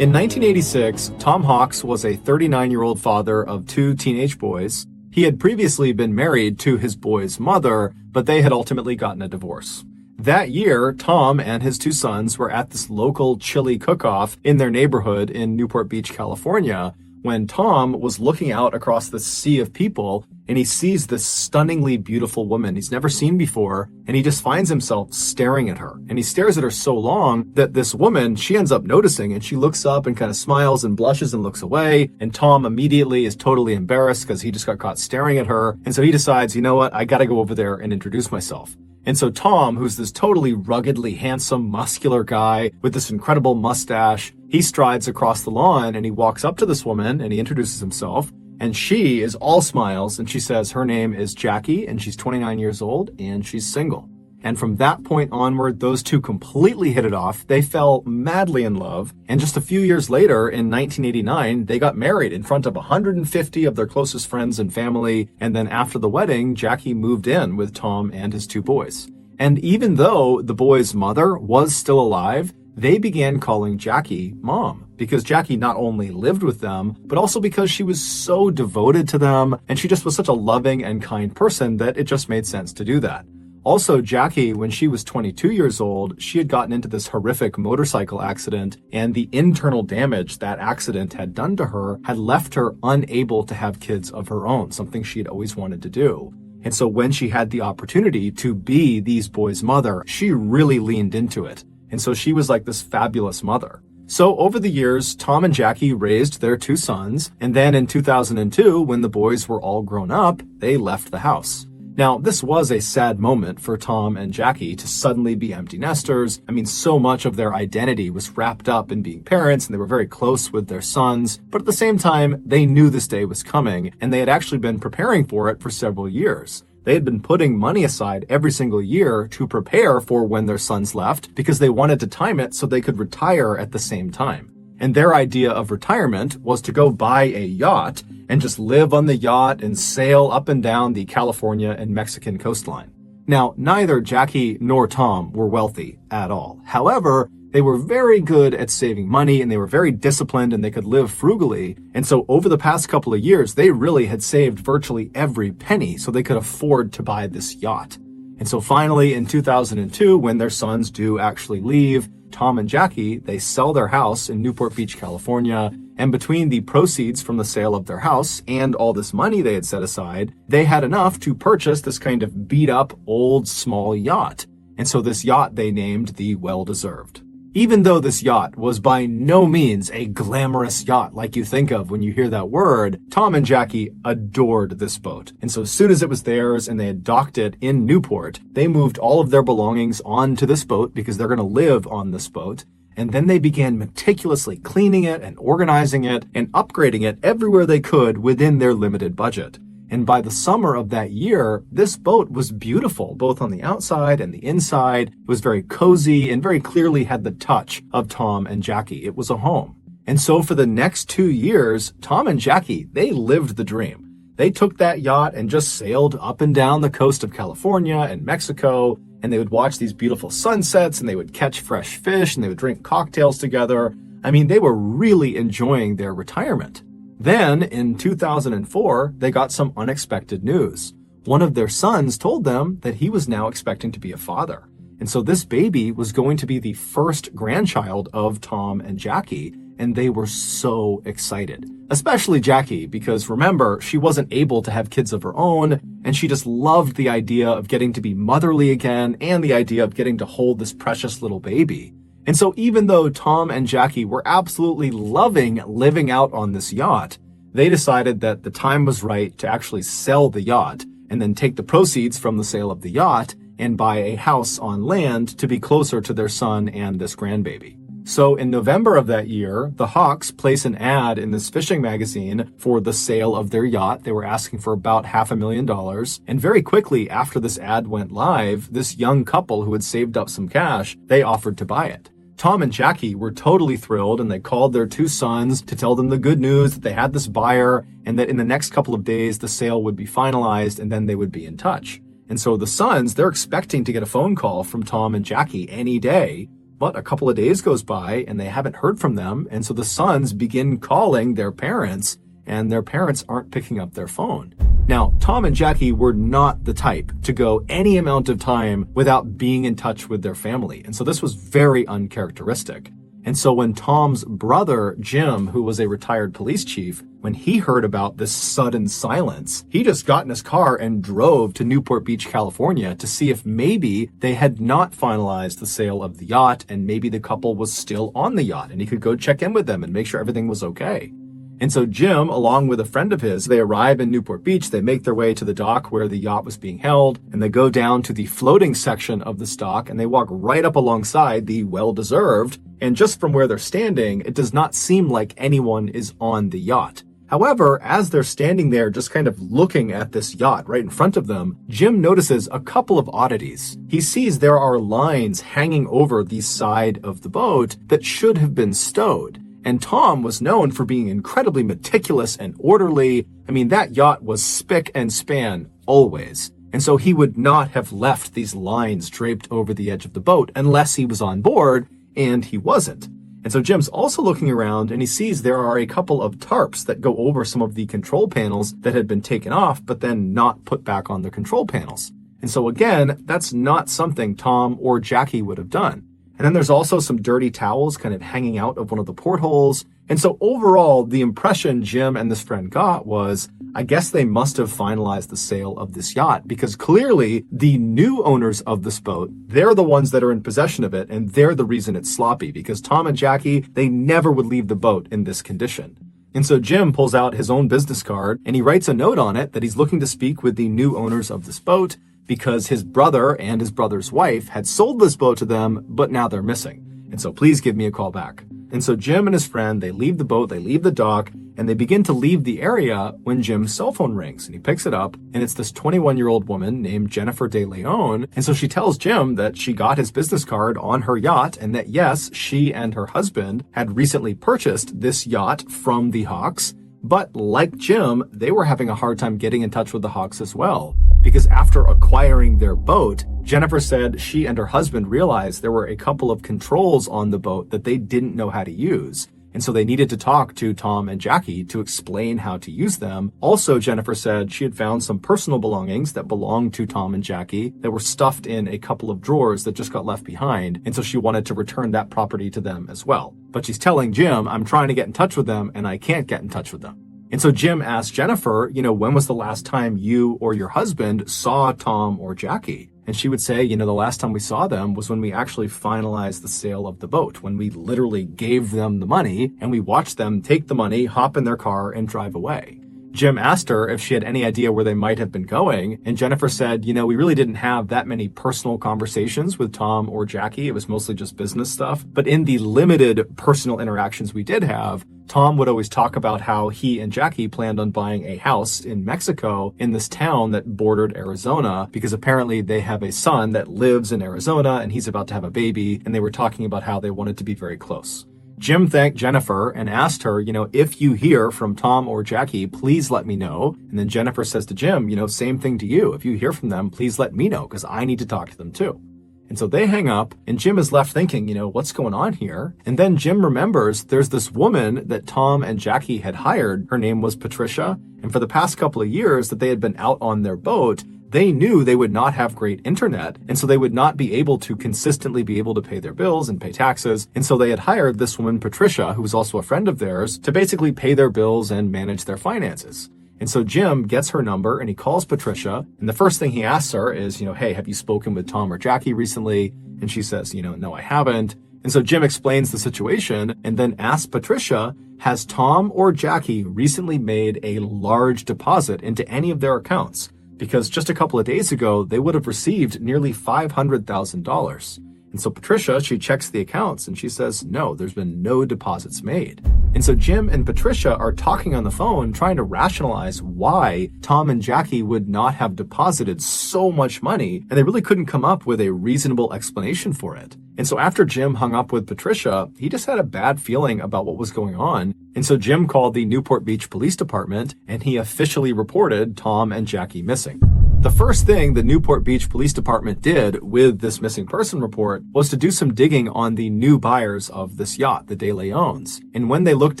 In 1986, Tom Hawks was a 39-year-old father of 2 teenage boys. He had previously been married to his boys' mother, but they had ultimately gotten a divorce. That year, Tom and his 2 sons were at this local chili cook-off in their neighborhood in Newport Beach, California, when Tom was looking out across the sea of people and he sees this stunningly beautiful woman he's never seen before, and he just finds himself staring at her. And he stares at her so long that this woman, she ends up noticing, and she looks up and kind of smiles and blushes and looks away, and Tom immediately is totally embarrassed because he just got caught staring at her, and so he decides, you know what, I gotta go over there and introduce myself. And so Tom, who's this totally ruggedly handsome, muscular guy with this incredible mustache, he strides across the lawn and he walks up to this woman and he introduces himself. And she is all smiles and she says her name is Jackie and she's 29 years old and she's single. And from that point onward, those 2 completely hit it off. They fell madly in love. And just a few years later, in 1989, they got married in front of 150 of their closest friends and family. And then after the wedding, Jackie moved in with Tom and his 2 boys. And even though the boys' mother was still alive, they began calling Jackie Mom, because Jackie not only lived with them, but also because she was so devoted to them, and she just was such a loving and kind person that it just made sense to do that. Also, Jackie, when she was 22 years old, she had gotten into this horrific motorcycle accident, and the internal damage that accident had done to her had left her unable to have kids of her own, something she had always wanted to do. And so when she had the opportunity to be these boys' mother, she really leaned into it. And so she was like this fabulous mother. So over the years, Tom and Jackie raised their 2 sons, and then in 2002, when the boys were all grown up, they left the house. Now, this was a sad moment for Tom and Jackie to suddenly be empty nesters. I mean, so much of their identity was wrapped up in being parents, and they were very close with their sons. But at the same time, they knew this day was coming, and they had actually been preparing for it for several years. They had been putting money aside every single year to prepare for when their sons left because they wanted to time it so they could retire at the same time. And their idea of retirement was to go buy a yacht and just live on the yacht and sail up and down the California and Mexican coastline. Now, neither Jackie nor Tom were wealthy at all. However, they were very good at saving money and they were very disciplined and they could live frugally. And so over the past couple of years, they really had saved virtually every penny so they could afford to buy this yacht. And so finally in 2002, when their sons do actually leave, Tom and Jackie, they sell their house in Newport Beach, California. And between the proceeds from the sale of their house and all this money they had set aside, they had enough to purchase this kind of beat up old small yacht. And so this yacht they named the Well-Deserved. Even though this yacht was by no means a glamorous yacht like you think of when you hear that word, Tom and Jackie adored this boat. And so as soon as it was theirs and they had docked it in Newport, they moved all of their belongings onto this boat because they're going to live on this boat. And then they began meticulously cleaning it and organizing it and upgrading it everywhere they could within their limited budget. And by the summer of that year, this boat was beautiful, both on the outside and the inside. It was very cozy and very clearly had the touch of Tom and Jackie. It was a home. And so for the next 2 years, Tom and Jackie, they lived the dream. They took that yacht and just sailed up and down the coast of California and Mexico, and they would watch these beautiful sunsets, and they would catch fresh fish, and they would drink cocktails together. I mean, they were really enjoying their retirement. Then, in 2004, they got some unexpected news. One of their sons told them that he was now expecting to be a father. And so this baby was going to be the first grandchild of Tom and Jackie, and they were so excited. Especially Jackie, because remember, she wasn't able to have kids of her own, and she just loved the idea of getting to be motherly again and the idea of getting to hold this precious little baby. And so even though Tom and Jackie were absolutely loving living out on this yacht, they decided that the time was right to actually sell the yacht and then take the proceeds from the sale of the yacht and buy a house on land to be closer to their son and this grandbaby. So in November of that year, the Hawks place an ad in this fishing magazine for the sale of their yacht. They were asking for about $500,000. And very quickly after this ad went live, this young couple who had saved up some cash, they offered to buy it. Tom and Jackie were totally thrilled, and they called their two sons to tell them the good news that they had this buyer and that in the next couple of days, the sale would be finalized and then they would be in touch. And so the sons, they're expecting to get a phone call from Tom and Jackie any day. But a couple of days goes by and they haven't heard from them. And so the sons begin calling their parents, and their parents aren't picking up their phone. Now, Tom and Jackie were not the type to go any amount of time without being in touch with their family. And so this was very uncharacteristic. And so when Tom's brother, Jim, who was a retired police chief, when he heard about this sudden silence, he just got in his car and drove to Newport Beach, California to see if maybe they had not finalized the sale of the yacht and maybe the couple was still on the yacht and he could go check in with them and make sure everything was okay. And so Jim, along with a friend of his, they arrive in Newport Beach, they make their way to the dock where the yacht was being held, and they go down to the floating section of the dock, and they walk right up alongside the well-deserved, and just from where they're standing, it does not seem like anyone is on the yacht. However, as they're standing there just kind of looking at this yacht right in front of them, Jim notices a couple of oddities. He sees there are lines hanging over the side of the boat that should have been stowed. And Tom was known for being incredibly meticulous and orderly. I mean, that yacht was spick and span always. And so he would not have left these lines draped over the edge of the boat unless he was on board, and he wasn't. And so Jim's also looking around and he sees there are a couple of tarps that go over some of the control panels that had been taken off, but then not put back on the control panels. And so again, that's not something Tom or Jackie would have done. And then there's also some dirty towels kind of hanging out of one of the portholes. And so overall, the impression Jim and this friend got was, I guess they must have finalized the sale of this yacht because clearly the new owners of this boat, they're the ones that are in possession of it. And they're the reason it's sloppy because Tom and Jackie, they never would leave the boat in this condition. And so Jim pulls out his own business card and he writes a note on it that he's looking to speak with the new owners of this boat, because his brother and his brother's wife had sold this boat to them, but now they're missing. And so please give me a call back. And so Jim and his friend, they leave the boat, they leave the dock, and they begin to leave the area when Jim's cell phone rings. And he picks it up, and it's this 21-year-old woman named Jennifer De Leon. And so she tells Jim that she got his business card on her yacht, and that yes, she and her husband had recently purchased this yacht from the Hawks. But like Jim, they were having a hard time getting in touch with the Hawks as well. Because after acquiring their boat, Jennifer said she and her husband realized there were a couple of controls on the boat that they didn't know how to use. And so they needed to talk to Tom and Jackie to explain how to use them. Also, Jennifer said she had found some personal belongings that belonged to Tom and Jackie that were stuffed in a couple of drawers that just got left behind. And so she wanted to return that property to them as well. But she's telling Jim, I'm trying to get in touch with them and I can't get in touch with them. And so Jim asked Jennifer, when was the last time you or your husband saw Tom or Jackie? And she would say, the last time we saw them was when we actually finalized the sale of the boat, when we literally gave them the money and we watched them take the money, hop in their car and drive away. Jim asked her if she had any idea where they might have been going. And Jennifer said, we really didn't have that many personal conversations with Tom or Jackie. It was mostly just business stuff. But in the limited personal interactions we did have, Tom would always talk about how he and Jackie planned on buying a house in Mexico in this town that bordered Arizona, because apparently they have a son that lives in Arizona and he's about to have a baby. And they were talking about how they wanted to be very close. Jim thanked Jennifer and asked her, if you hear from Tom or Jackie, please let me know. And then Jennifer says to Jim, same thing to you. If you hear from them, please let me know because I need to talk to them too. And so they hang up and Jim is left thinking, what's going on here? And then Jim remembers there's this woman that Tom and Jackie had hired. Her name was Patricia. And for the past couple of years that they had been out on their boat, they knew they would not have great internet, and so they would not be able to consistently be able to pay their bills and pay taxes. And so they had hired this woman, Patricia, who was also a friend of theirs, to basically pay their bills and manage their finances. And so Jim gets her number and he calls Patricia. And the first thing he asks her is, hey, have you spoken with Tom or Jackie recently? And she says, no, I haven't. And so Jim explains the situation and then asks Patricia, has Tom or Jackie recently made a large deposit into any of their accounts? Because just a couple of days ago, they would have received nearly $500,000. And so Patricia, she checks the accounts and she says, no, there's been no deposits made. And so Jim and Patricia are talking on the phone, trying to rationalize why Tom and Jackie would not have deposited so much money, and they really couldn't come up with a reasonable explanation for it. And so after Jim hung up with Patricia, he just had a bad feeling about what was going on. And so Jim called the Newport Beach Police Department and he officially reported Tom and Jackie missing. The first thing the Newport Beach Police Department did with this missing person report was to do some digging on the new buyers of this yacht, the De Leons. And when they looked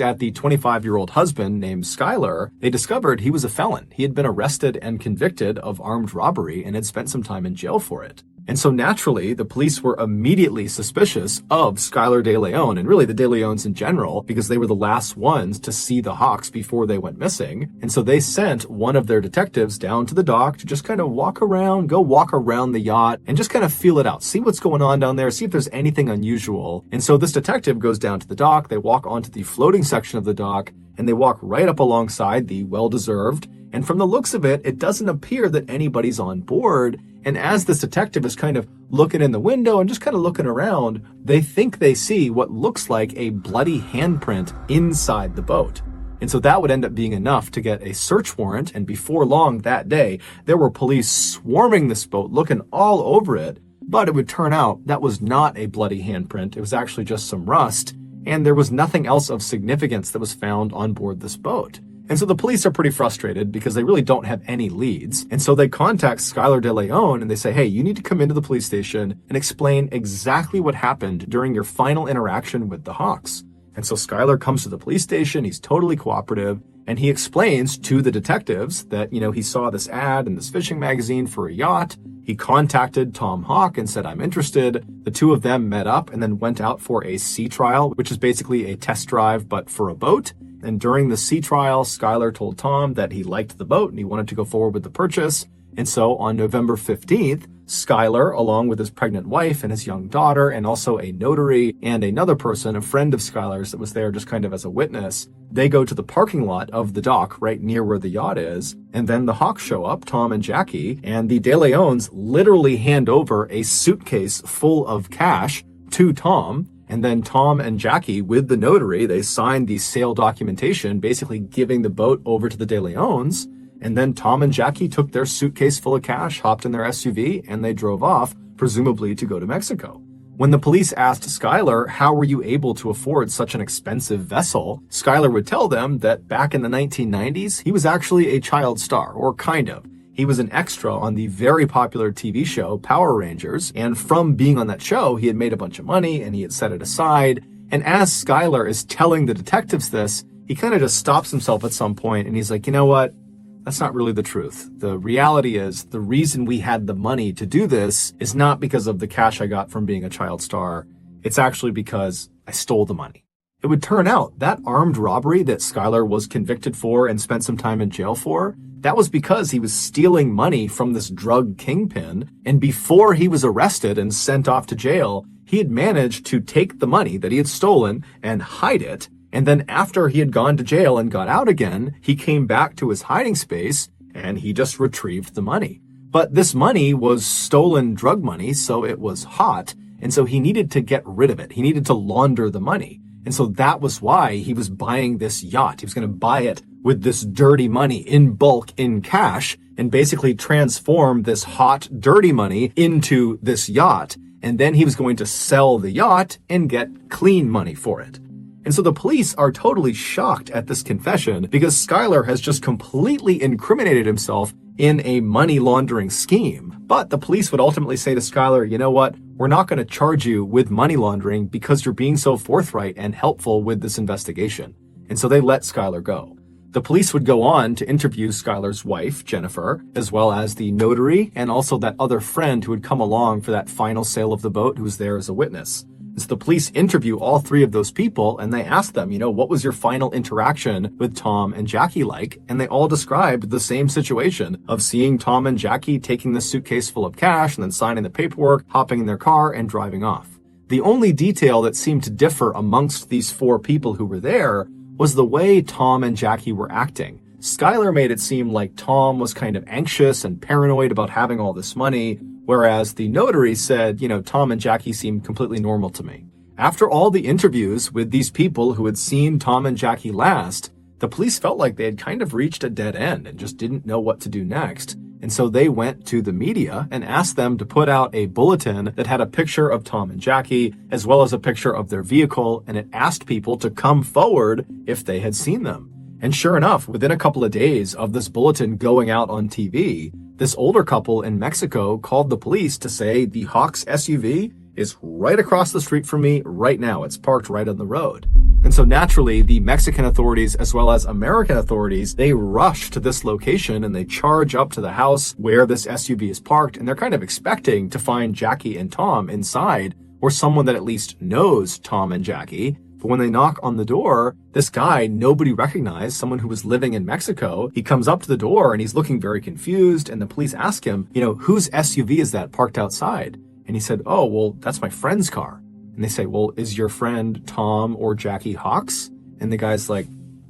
at the 25-year-old husband named Skylar, they discovered he was a felon. He had been arrested and convicted of armed robbery and had spent some time in jail for it. And so naturally, the police were immediately suspicious of Skylar De Leon and really the De Leons in general, because they were the last ones to see the Hawks before they went missing. And so they sent one of their detectives down to the dock to just kind of walk around the yacht and just kind of feel it out, see what's going on down there, see if there's anything unusual. And so this detective goes down to the dock, they walk onto the floating section of the dock, and they walk right up alongside the well-deserved. And from the looks of it, it doesn't appear that anybody's on board. And as this detective is kind of looking in the window and just kind of looking around, they think they see what looks like a bloody handprint inside the boat. And so that would end up being enough to get a search warrant. And before long that day, there were police swarming this boat, looking all over it. But it would turn out that was not a bloody handprint. It was actually just some rust. And there was nothing else of significance that was found on board this boat. And so the police are pretty frustrated because they really don't have any leads. And so they contact Skylar De Leon and they say, hey, you need to come into the police station and explain exactly what happened during your final interaction with the Hawks. And so Skylar comes to the police station. He's totally cooperative. And he explains to the detectives that, he saw this ad in this fishing magazine for a yacht. He contacted Tom Hawk and said, I'm interested. The two of them met up and then went out for a sea trial, which is basically a test drive, but for a boat. And during the sea trial, Skylar told Tom that he liked the boat and he wanted to go forward with the purchase. And so on November 15th, Skylar, along with his pregnant wife and his young daughter, and also a notary and another person, a friend of Skylar's that was there just kind of as a witness, they go to the parking lot of the dock right near where the yacht is. And then the Hawks show up, Tom and Jackie, and the De Leons literally hand over a suitcase full of cash to Tom. And then Tom and Jackie, with the notary, they signed the sale documentation, basically giving the boat over to the De Leons. And then Tom and Jackie took their suitcase full of cash, hopped in their SUV, and they drove off, presumably to go to Mexico. When the police asked Skylar, how were you able to afford such an expensive vessel? Skylar would tell them that back in the 1990s, he was actually a child star, or kind of. He was an extra on the very popular TV show Power Rangers, and from being on that show, he had made a bunch of money and he had set it aside. And as Skylar is telling the detectives this, he kind of just stops himself at some point and he's like, you know what? That's not really the truth. The reality is the reason we had the money to do this is not because of the cash I got from being a child star. It's actually because I stole the money. It would turn out that armed robbery that Skylar was convicted for and spent some time in jail for, that was because he was stealing money from this drug kingpin. And before he was arrested and sent off to jail, he had managed to take the money that he had stolen and hide it. And then after he had gone to jail and got out again, he came back to his hiding space and he just retrieved the money. But this money was stolen drug money, so it was hot. And so he needed to get rid of it. He needed to launder the money. And so that was why he was buying this yacht. He was going to buy it with this dirty money in bulk, in cash, and basically transform this hot, dirty money into this yacht. And then he was going to sell the yacht and get clean money for it. And so the police are totally shocked at this confession because Skylar has just completely incriminated himself in a money laundering scheme. But the police would ultimately say to Skylar, you know what? We're not going to charge you with money laundering because you're being so forthright and helpful with this investigation. And so they let Skylar go. The police would go on to interview Skylar's wife, Jennifer, as well as the notary and also that other friend who had come along for that final sale of the boat who was there as a witness. And so the police interview all three of those people and they ask them, what was your final interaction with Tom and Jackie like? And they all described the same situation of seeing Tom and Jackie taking the suitcase full of cash and then signing the paperwork, hopping in their car and driving off. The only detail that seemed to differ amongst these four people who were there was the way Tom and Jackie were acting. Skylar made it seem like Tom was kind of anxious and paranoid about having all this money, whereas the notary said, Tom and Jackie seemed completely normal to me. After all the interviews with these people who had seen Tom and Jackie last, the police felt like they had kind of reached a dead end and just didn't know what to do next. And so they went to the media and asked them to put out a bulletin that had a picture of Tom and Jackie, as well as a picture of their vehicle, and it asked people to come forward if they had seen them. And sure enough, within a couple of days of this bulletin going out on TV, this older couple in Mexico called the police to say the Hawks SUV is right across the street from me right now. It's parked right on the road. And so naturally, the Mexican authorities as well as American authorities, they rush to this location and they charge up to the house where this SUV is parked. And they're kind of expecting to find Jackie and Tom inside, or someone that at least knows Tom and Jackie. But when they knock on the door, this guy nobody recognized, someone who was living in Mexico, he comes up to the door and he's looking very confused. And the police ask him, whose SUV is that parked outside? And he said, oh, well, that's my friend's car. And they say, well, is your friend Tom or Jackie Hawks? And the guy's like,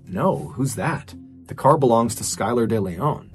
no, who's that? The car belongs to Skylar De Leon.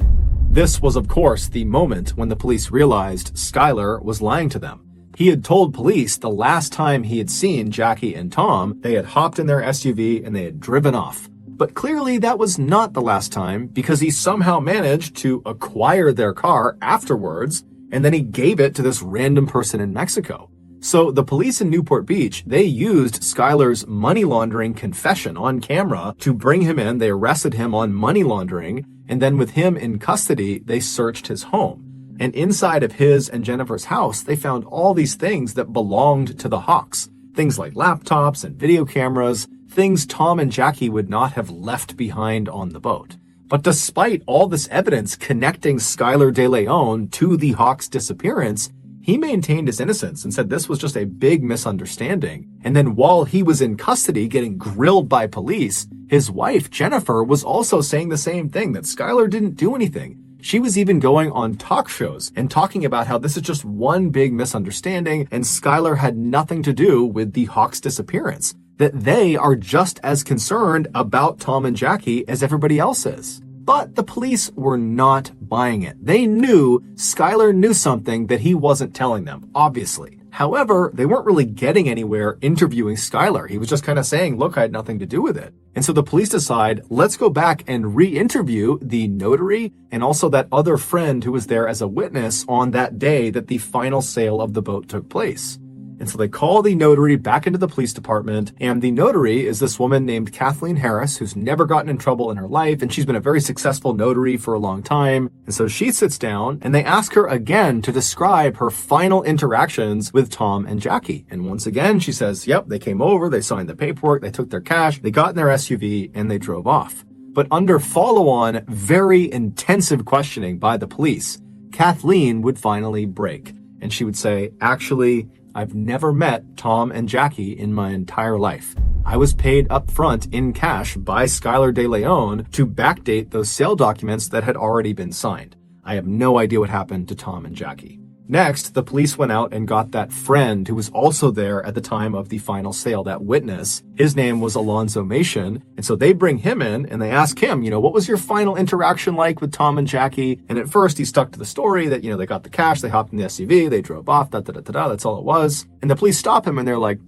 This was, of course, the moment when the police realized Skylar was lying to them. He had told police the last time he had seen Jackie and Tom, they had hopped in their SUV and they had driven off. But clearly that was not the last time, because he somehow managed to acquire their car afterwards, and then he gave it to this random person in Mexico. So the police in Newport Beach, they used Skylar's money laundering confession on camera to bring him in. They arrested him on money laundering. And then with him in custody, they searched his home. And inside of his and Jennifer's house, they found all these things that belonged to the Hawks. Things like laptops and video cameras, things Tom and Jackie would not have left behind on the boat. But despite all this evidence connecting Skylar De Leon to the Hawks' disappearance, he maintained his innocence and said this was just a big misunderstanding. And then while he was in custody getting grilled by police, his wife, Jennifer, was also saying the same thing, that Skylar didn't do anything. She was even going on talk shows and talking about how this is just one big misunderstanding and Skylar had nothing to do with the Hawks' disappearance, that they are just as concerned about Tom and Jackie as everybody else is. But the police were not buying it. They knew Skylar knew something that he wasn't telling them, obviously. However, they weren't really getting anywhere interviewing Skylar. He was just kind of saying, look, I had nothing to do with it. And so the police decide, let's go back and re-interview the notary and also that other friend who was there as a witness on that day that the final sale of the boat took place. And so they call the notary back into the police department, and the notary is this woman named Kathleen Harris, who's never gotten in trouble in her life, and she's been a very successful notary for a long time. And so she sits down, and they ask her again to describe her final interactions with Tom and Jackie. And once again, she says, yep, they came over, they signed the paperwork, they took their cash, they got in their SUV, and they drove off. But under follow-on, very intensive questioning by the police, Kathleen would finally break. And she would say, actually, I've never met Tom and Jackie in my entire life. I was paid up front in cash by Skylar De Leon to backdate those sale documents that had already been signed. I have no idea what happened to Tom and Jackie. Next, the police went out and got that friend who was also there at the time of the final sale, that witness. His name was Alonzo Mason. And so they bring him in and they ask him, what was your final interaction like with Tom and Jackie? And at first he stuck to the story that, they got the cash, they hopped in the SUV, they drove off, that's all it was. And the police stop him and they're like,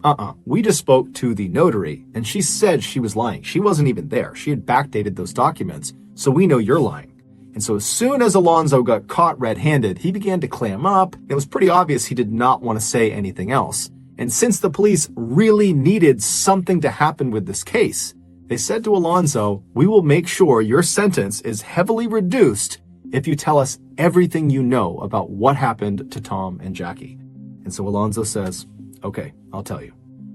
we just spoke to the notary and she said she was lying. She wasn't even there. She had backdated those documents. So we know you're lying. And so as soon as Alonzo got caught red-handed, he began to clam up. It was pretty obvious he did not want to say anything else. And since the police really needed something to happen with this case, they said to Alonzo, we will make sure your sentence is heavily reduced if you tell us everything you know about what happened to Tom and Jackie. And so Alonzo says, okay, I'll tell you.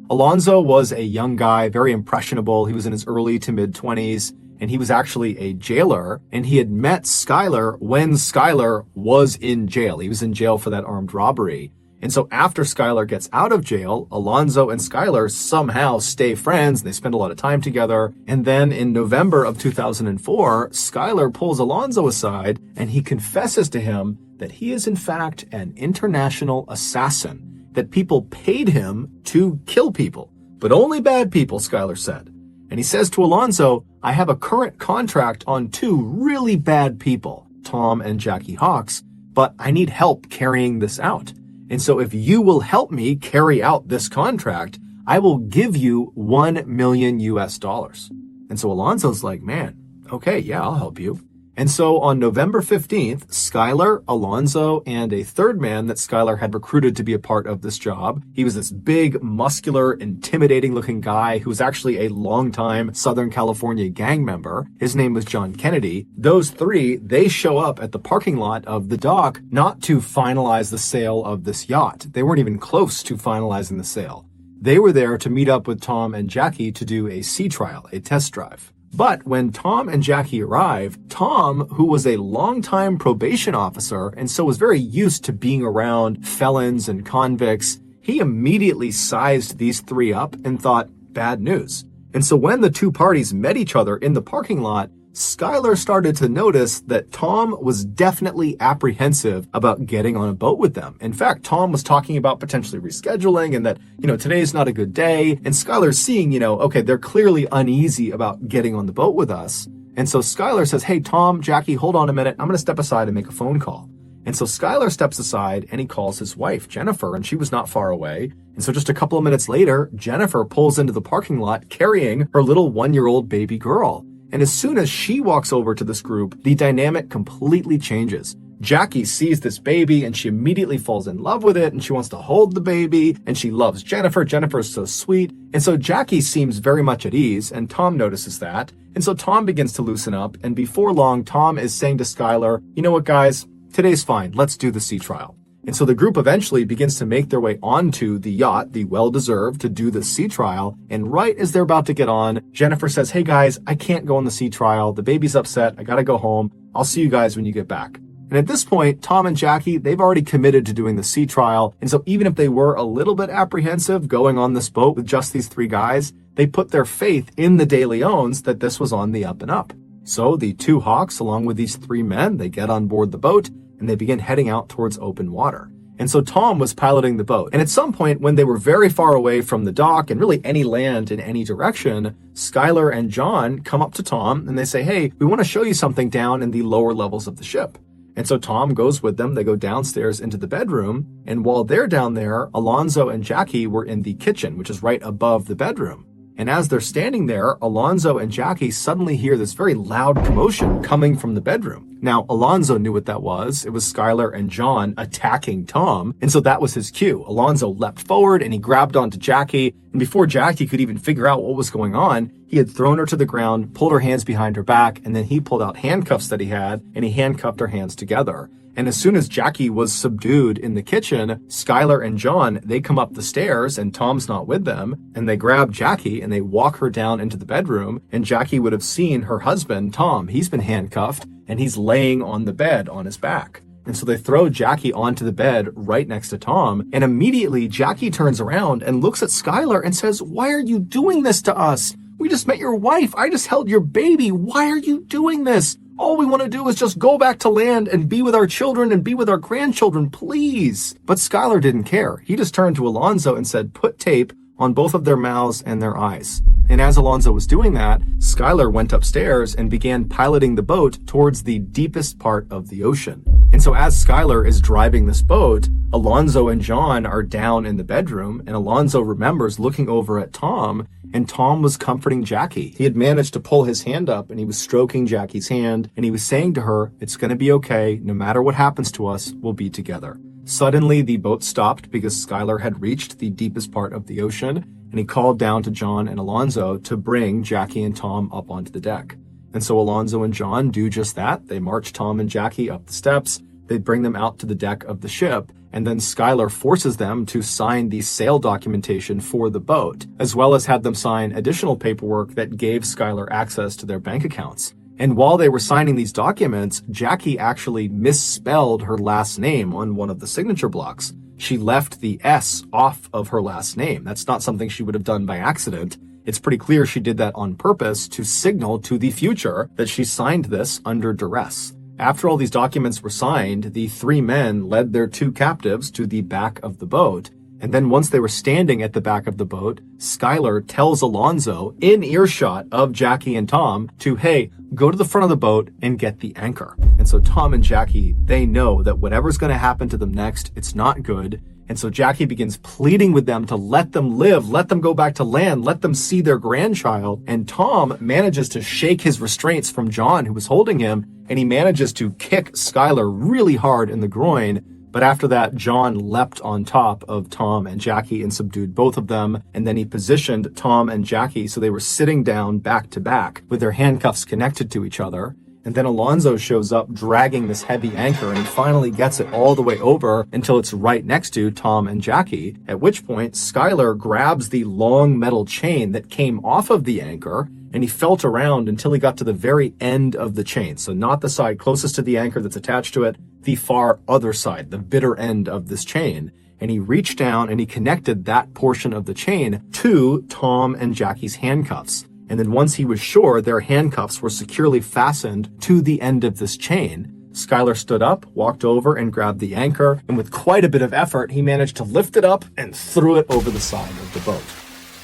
Alonzo was a young guy, very impressionable. He was in his early to mid-20s. and he was actually a jailer, and he had met Skylar when Skylar was in jail. He was in jail for that armed robbery. And so after Skylar gets out of jail, Alonzo and Skylar somehow stay friends. They spend a lot of time together. And then in November of 2004, Skylar pulls Alonzo aside and he confesses to him that he is in fact an international assassin, that people paid him to kill people, but only bad people, Skylar said. And he says to Alonzo, I have a current contract on 2 really bad people, Tom and Jackie Hawks, but I need help carrying this out. And so if you will help me carry out this contract, I will give you $1 million US. And so Alonzo's like, man, okay, yeah, I'll help you. And so on November 15th, Skylar, Alonzo, and a third man that Skylar had recruited to be a part of this job. He was this big, muscular, intimidating looking guy who was actually a longtime Southern California gang member. His name was John Kennedy. Those 3, they show up at the parking lot of the dock not to finalize the sale of this yacht. They weren't even close to finalizing the sale. They were there to meet up with Tom and Jackie to do a sea trial, a test drive. But when Tom and Jackie arrive, Tom, who was a longtime probation officer and so was very used to being around felons and convicts, he immediately sized these 3 up and thought, bad news. And so when the 2 parties met each other in the parking lot, Skylar started to notice that Tom was definitely apprehensive about getting on a boat with them. In fact, Tom was talking about potentially rescheduling and that, today's not a good day. And Skylar's seeing, okay, they're clearly uneasy about getting on the boat with us. And so Skylar says, hey, Tom, Jackie, hold on a minute. I'm going to step aside and make a phone call. And so Skylar steps aside and he calls his wife, Jennifer, and she was not far away. And so just a couple of minutes later, Jennifer pulls into the parking lot carrying her little 1-year-old baby girl. And as soon as she walks over to this group, the dynamic completely changes. Jackie sees this baby and she immediately falls in love with it and she wants to hold the baby and she loves Jennifer. Jennifer's so sweet. And so Jackie seems very much at ease and Tom notices that. And so Tom begins to loosen up and before long, Tom is saying to Skylar, you know what guys, today's fine. Let's do the sea trial. And so the group eventually begins to make their way onto the yacht, the well-deserved, to do the sea trial. And right as they're about to get on, Jennifer says, hey guys, I can't go on the sea trial. The baby's upset. I gotta go home. I'll see you guys when you get back. And at this point, Tom and Jackie, they've already committed to doing the sea trial. And so even if they were a little bit apprehensive going on this boat with just these 3 guys, they put their faith in the De Leons that this was on the up and up. So the 2 Hawks, along with these 3 men, they get on board the boat and they begin heading out towards open water. And so Tom was piloting the boat. And at some point when they were very far away from the dock and really any land in any direction, Skylar and John come up to Tom and they say, hey, we want to show you something down in the lower levels of the ship. And so Tom goes with them. They go downstairs into the bedroom. And while they're down there, Alonzo and Jackie were in the kitchen, which is right above the bedroom. And as they're standing there, Alonzo and Jackie suddenly hear this very loud commotion coming from the bedroom. Now, Alonzo knew what that was. It was Skylar and John attacking Tom. And so that was his cue. Alonzo leapt forward and he grabbed onto Jackie. And before Jackie could even figure out what was going on, he had thrown her to the ground, pulled her hands behind her back, and then he pulled out handcuffs that he had and he handcuffed her hands together. And as soon as Jackie was subdued in the kitchen, Skylar and John, they come up the stairs and Tom's not with them. And they grab Jackie and they walk her down into the bedroom. And Jackie would have seen her husband, Tom. He's been handcuffed and he's laying on the bed on his back. And so they throw Jackie onto the bed right next to Tom. And immediately Jackie turns around and looks at Skylar and says, why are you doing this to us? We just met your wife. I just held your baby. Why are you doing this? All we want to do is just go back to land and be with our children and be with our grandchildren, please. But Skylar didn't care. He just turned to Alonzo and said, put tape on both of their mouths and their eyes. And as Alonzo was doing that, Skylar went upstairs and began piloting the boat towards the deepest part of the ocean. And so as Skylar is driving this boat, Alonzo and John are down in the bedroom, and Alonzo remembers looking over at Tom, and Tom was comforting Jackie. He had managed to pull his hand up and he was stroking Jackie's hand, and he was saying to her, it's going to be okay. No matter what happens to us, we'll be together. Suddenly, the boat stopped because Skylar had reached the deepest part of the ocean, and he called down to John and Alonzo to bring Jackie and Tom up onto the deck. And so Alonzo and John do just that. They march Tom and Jackie up the steps, They bring them out to the deck of the ship, and then Skylar forces them to sign the sale documentation for the boat, as well as had them sign additional paperwork that gave Skylar access to their bank accounts. And while they were signing these documents, Jackie actually misspelled her last name on one of the signature blocks. She left the S off of her last name. That's not something she would have done by accident. It's pretty clear she did that on purpose to signal to the future that she signed this under duress. After all these documents were signed, the three men led their two captives to the back of the boat. And then once they were standing at the back of the boat, Skylar tells Alonzo, in earshot of Jackie and Tom, to, hey, go to the front of the boat and get the anchor. And so Tom and Jackie, they know that whatever's going to happen to them next, it's not good. And so Jackie begins pleading with them to let them live, let them go back to land, let them see their grandchild. And Tom manages to shake his restraints from John, who was holding him, and he manages to kick Skylar really hard in the groin. But after that, John leapt on top of Tom and Jackie and subdued both of them. And then he positioned Tom and Jackie so they were sitting down back to back with their handcuffs connected to each other. And then Alonzo shows up dragging this heavy anchor, and he finally gets it all the way over until it's right next to Tom and Jackie, at which point Skylar grabs the long metal chain that came off of the anchor, and he felt around until he got to the very end of the chain. So not the side closest to the anchor that's attached to it, the far other side, the bitter end of this chain. And he reached down and he connected that portion of the chain to Tom and Jackie's handcuffs. And then once he was sure their handcuffs were securely fastened to the end of this chain, Skylar stood up, walked over and grabbed the anchor, and with quite a bit of effort, he managed to lift it up and threw it over the side of the boat.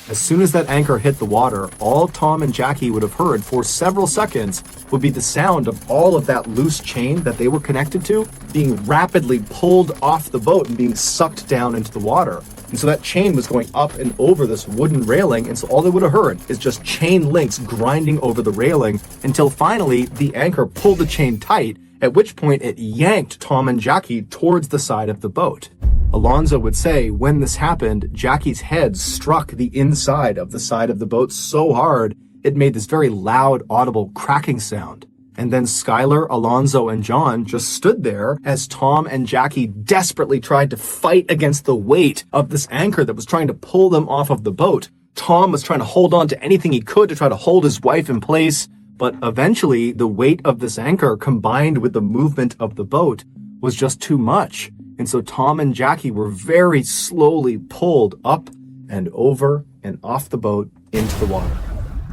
As soon as that anchor hit the water, all Tom and Jackie would have heard for several seconds would be the sound of all of that loose chain that they were connected to being rapidly pulled off the boat and being sucked down into the water. And so that chain was going up and over this wooden railing, and so all they would have heard is just chain links grinding over the railing until finally the anchor pulled the chain tight, at which point it yanked Tom and Jackie towards the side of the boat. Alonzo would say when this happened, Jackie's head struck the inside of the side of the boat so hard, it made this very loud, audible cracking sound. And then Skylar, Alonzo, and John just stood there as Tom and Jackie desperately tried to fight against the weight of this anchor that was trying to pull them off of the boat. Tom was trying to hold on to anything he could to try to hold his wife in place, but eventually the weight of this anchor combined with the movement of the boat was just too much. And so Tom and Jackie were very slowly pulled up and over and off the boat into the water.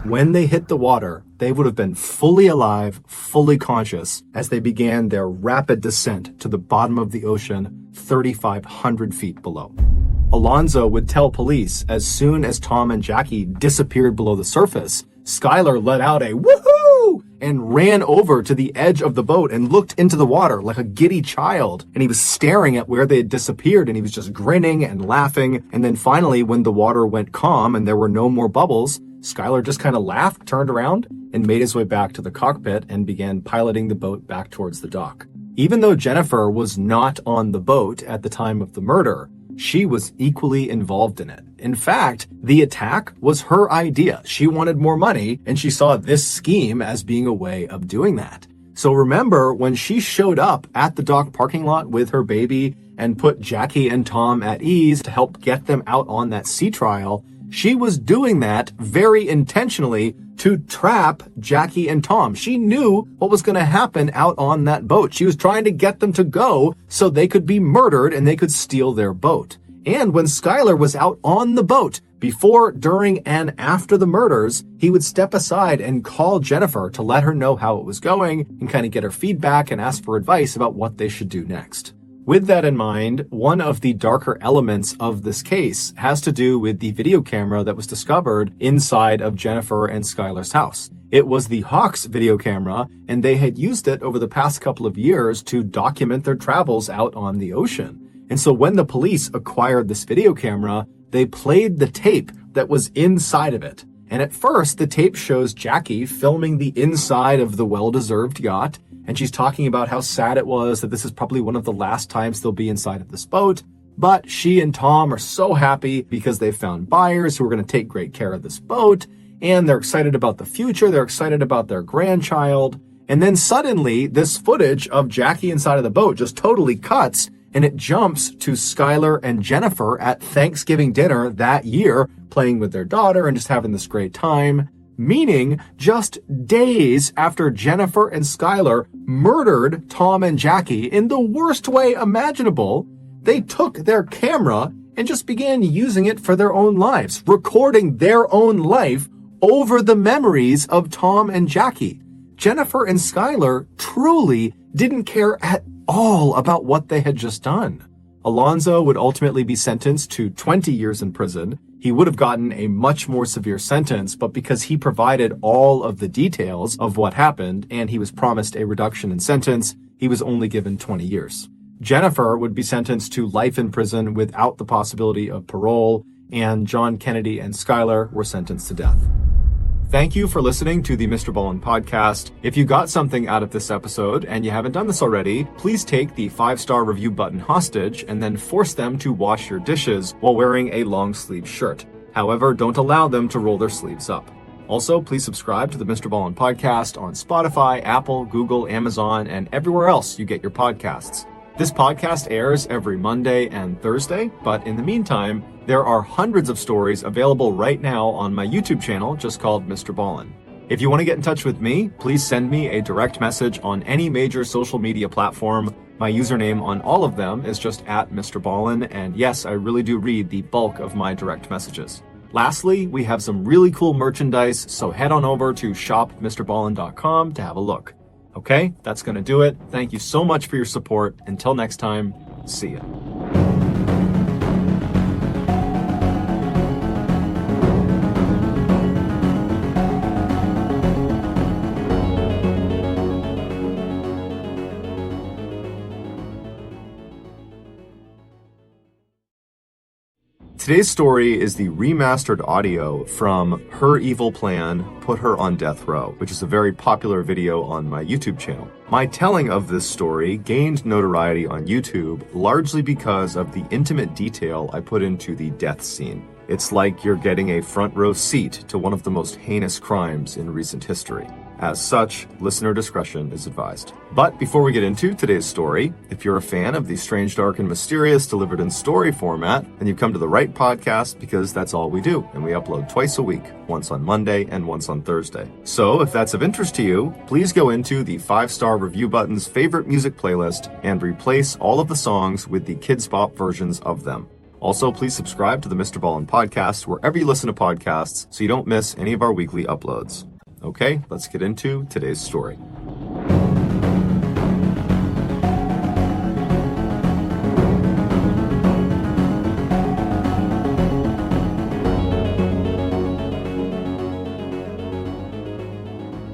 When they hit the water, they would have been fully alive, fully conscious, as they began their rapid descent to the bottom of the ocean, 3,500 feet below. Alonzo would tell police as soon as Tom and Jackie disappeared below the surface, Skylar let out a woohoo and ran over to the edge of the boat and looked into the water like a giddy child. And he was staring at where they had disappeared, and he was just grinning and laughing. And then finally, when the water went calm and there were no more bubbles, Skylar just kind of laughed, turned around, and made his way back to the cockpit and began piloting the boat back towards the dock. Even though Jennifer was not on the boat at the time of the murder, she was equally involved in it. In fact, the attack was her idea. She wanted more money, and she saw this scheme as being a way of doing that. So remember when she showed up at the dock parking lot with her baby and put Jackie and Tom at ease to help get them out on that sea trial, she was doing that very intentionally to trap Jackie and Tom. She knew what was going to happen out on that boat. She was trying to get them to go so they could be murdered and they could steal their boat. And when Skylar was out on the boat, before, during, and after the murders, he would step aside and call Jennifer to let her know how it was going and kind of get her feedback and ask for advice about what they should do next. With that in mind, one of the darker elements of this case has to do with the video camera that was discovered inside of Jennifer and Skylar's house. It was the Hawks video camera, and they had used it over the past couple of years to document their travels out on the ocean. And so when the police acquired this video camera, they played the tape that was inside of it. And at first, the tape shows Jackie filming the inside of the well-deserved yacht, and she's talking about how sad it was that this is probably one of the last times they'll be inside of this boat. But she and Tom are so happy because they've found buyers who are going to take great care of this boat, and they're excited about the future, they're excited about their grandchild. And then suddenly, this footage of Jackie inside of the boat just totally cuts, and it jumps to Skylar and Jennifer at Thanksgiving dinner that year, playing with their daughter and just having this great time. Meaning, just days after Jennifer and Skylar murdered Tom and Jackie in the worst way imaginable, they took their camera and just began using it for their own lives, recording their own life over the memories of Tom and Jackie. Jennifer and Skylar truly didn't care at all about what they had just done. Alonzo would ultimately be sentenced to 20 years in prison. He would have gotten a much more severe sentence, but because he provided all of the details of what happened and he was promised a reduction in sentence, he was only given 20 years. Jennifer would be sentenced to life in prison without the possibility of parole, and John Kennedy and Skylar were sentenced to death. Thank you for listening to the MrBallen podcast. If you got something out of this episode and you haven't done this already, please take the 5-star review button hostage and then force them to wash your dishes while wearing a long sleeve shirt. However, don't allow them to roll their sleeves up. Also, please subscribe to the MrBallen podcast on Spotify, Apple, Google, Amazon, and everywhere else you get your podcasts. This podcast airs every Monday and Thursday, but in the meantime, there are hundreds of stories available right now on my YouTube channel just called MrBallen. If you want to get in touch with me, please send me a direct message on any major social media platform. My username on all of them is just @MrBallen, and yes, I really do read the bulk of my direct messages. Lastly, we have some really cool merchandise, so head on over to shopmrballen.com to have a look. Okay, that's going to do it. Thank you so much for your support. Until next time, see ya. Today's story is the remastered audio from Her Evil Plan, Put Her on Death Row, which is a very popular video on my YouTube channel. My telling of this story gained notoriety on YouTube largely because of the intimate detail I put into the death scene. It's like you're getting a front row seat to one of the most heinous crimes in recent history. As such, listener discretion is advised. But before we get into today's story, if you're a fan of the strange, dark, and mysterious delivered in story format, then you've come to the right podcast because that's all we do, and we upload twice a week, once on Monday and once on Thursday. So if that's of interest to you, please go into the 5-star review button's favorite music playlist and replace all of the songs with the Kids Bop versions of them. Also, please subscribe to the MrBallen podcast wherever you listen to podcasts so you don't miss any of our weekly uploads. Okay, let's get into today's story.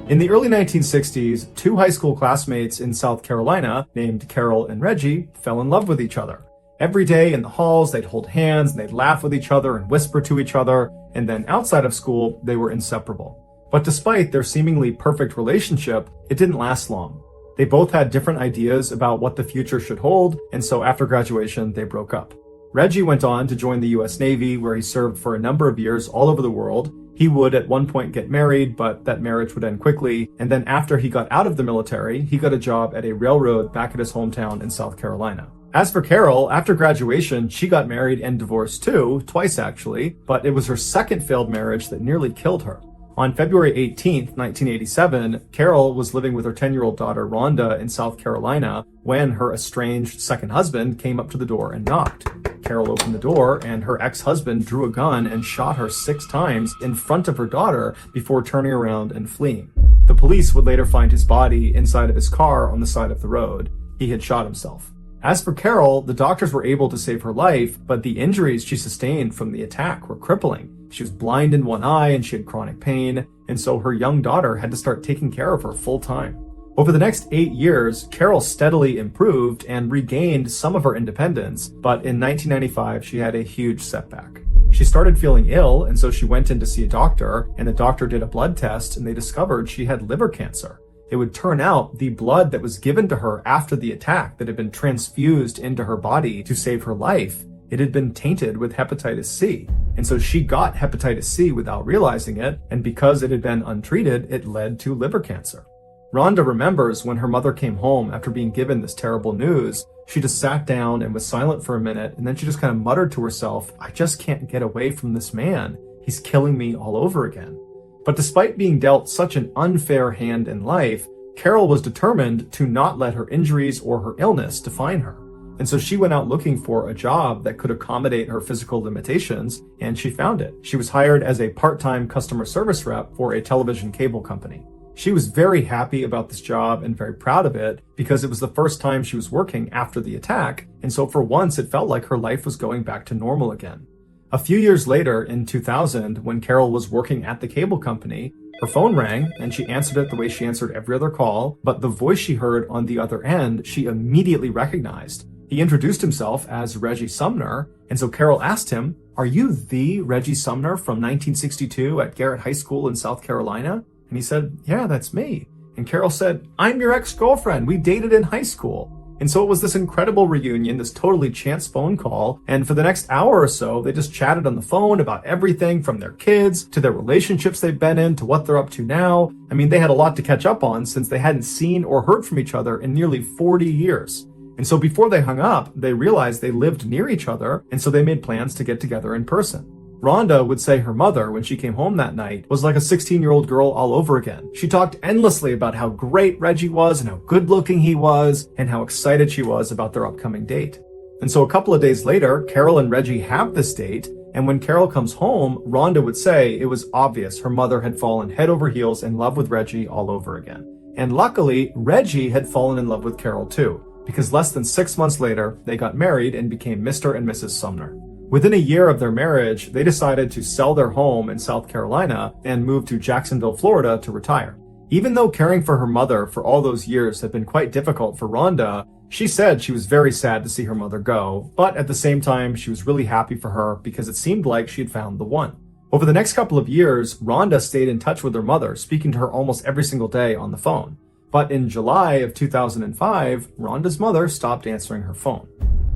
In the early 1960s, two high school classmates in South Carolina named Carol and Reggie fell in love with each other. Every day in the halls, they'd hold hands and they'd laugh with each other and whisper to each other, and then outside of school, they were inseparable. But despite their seemingly perfect relationship, it didn't last long. They both had different ideas about what the future should hold, and so after graduation, they broke up. Reggie went on to join the US Navy, where he served for a number of years all over the world. He would at one point get married, but that marriage would end quickly, and then after he got out of the military, he got a job at a railroad back at his hometown in South Carolina. As for Carol, after graduation, she got married and divorced too, twice actually, but it was her second failed marriage that nearly killed her. On February 18th, 1987, Carol was living with her 10-year-old daughter, Rhonda, in South Carolina when her estranged second husband came up to the door and knocked. Carol opened the door, and her ex-husband drew a gun and shot her 6 times in front of her daughter before turning around and fleeing. The police would later find his body inside of his car on the side of the road. He had shot himself. As for Carol, the doctors were able to save her life, but the injuries she sustained from the attack were crippling. She was blind in one eye and she had chronic pain, and so her young daughter had to start taking care of her full time. Over the next 8 years, Carol steadily improved and regained some of her independence, but in 1995, she had a huge setback. She started feeling ill, and so she went in to see a doctor, and the doctor did a blood test, and they discovered she had liver cancer. It would turn out the blood that was given to her after the attack that had been transfused into her body to save her life, it had been tainted with hepatitis C. And so she got hepatitis C without realizing it, and because it had been untreated, it led to liver cancer. Rhonda remembers when her mother came home after being given this terrible news, she just sat down and was silent for a minute, and then she just kind of muttered to herself, "I just can't get away from this man. He's killing me all over again." But despite being dealt such an unfair hand in life, Carol was determined to not let her injuries or her illness define her. And so she went out looking for a job that could accommodate her physical limitations, and she found it. She was hired as a part-time customer service rep for a television cable company. She was very happy about this job and very proud of it because it was the first time she was working after the attack, and so for once it felt like her life was going back to normal again. A few years later, in 2000, when Carol was working at the cable company, her phone rang and she answered it the way she answered every other call, but the voice she heard on the other end, she immediately recognized. He introduced himself as Reggie Sumner, and so Carol asked him, "Are you the Reggie Sumner from 1962 at Garrett High School in South Carolina?" And he said, "Yeah, that's me." And Carol said, "I'm your ex-girlfriend. We dated in high school." And so it was this incredible reunion, this totally chance phone call. And for the next hour or so, they just chatted on the phone about everything from their kids to their relationships they've been in to what they're up to now. I mean, they had a lot to catch up on since they hadn't seen or heard from each other in nearly 40 years. And so before they hung up, they realized they lived near each other. And so they made plans to get together in person. Rhonda would say her mother, when she came home that night, was like a 16-year-old girl all over again. She talked endlessly about how great Reggie was and how good-looking he was and how excited she was about their upcoming date. And so a couple of days later, Carol and Reggie have this date, and when Carol comes home, Rhonda would say it was obvious her mother had fallen head over heels in love with Reggie all over again. And luckily, Reggie had fallen in love with Carol too, because less than 6 months later, they got married and became Mr. and Mrs. Sumner. Within a year of their marriage, they decided to sell their home in South Carolina and move to Jacksonville, Florida to retire. Even though caring for her mother for all those years had been quite difficult for Rhonda, she said she was very sad to see her mother go, but at the same time, she was really happy for her because it seemed like she had found the one. Over the next couple of years, Rhonda stayed in touch with her mother, speaking to her almost every single day on the phone. But in July of 2005, Rhonda's mother stopped answering her phone.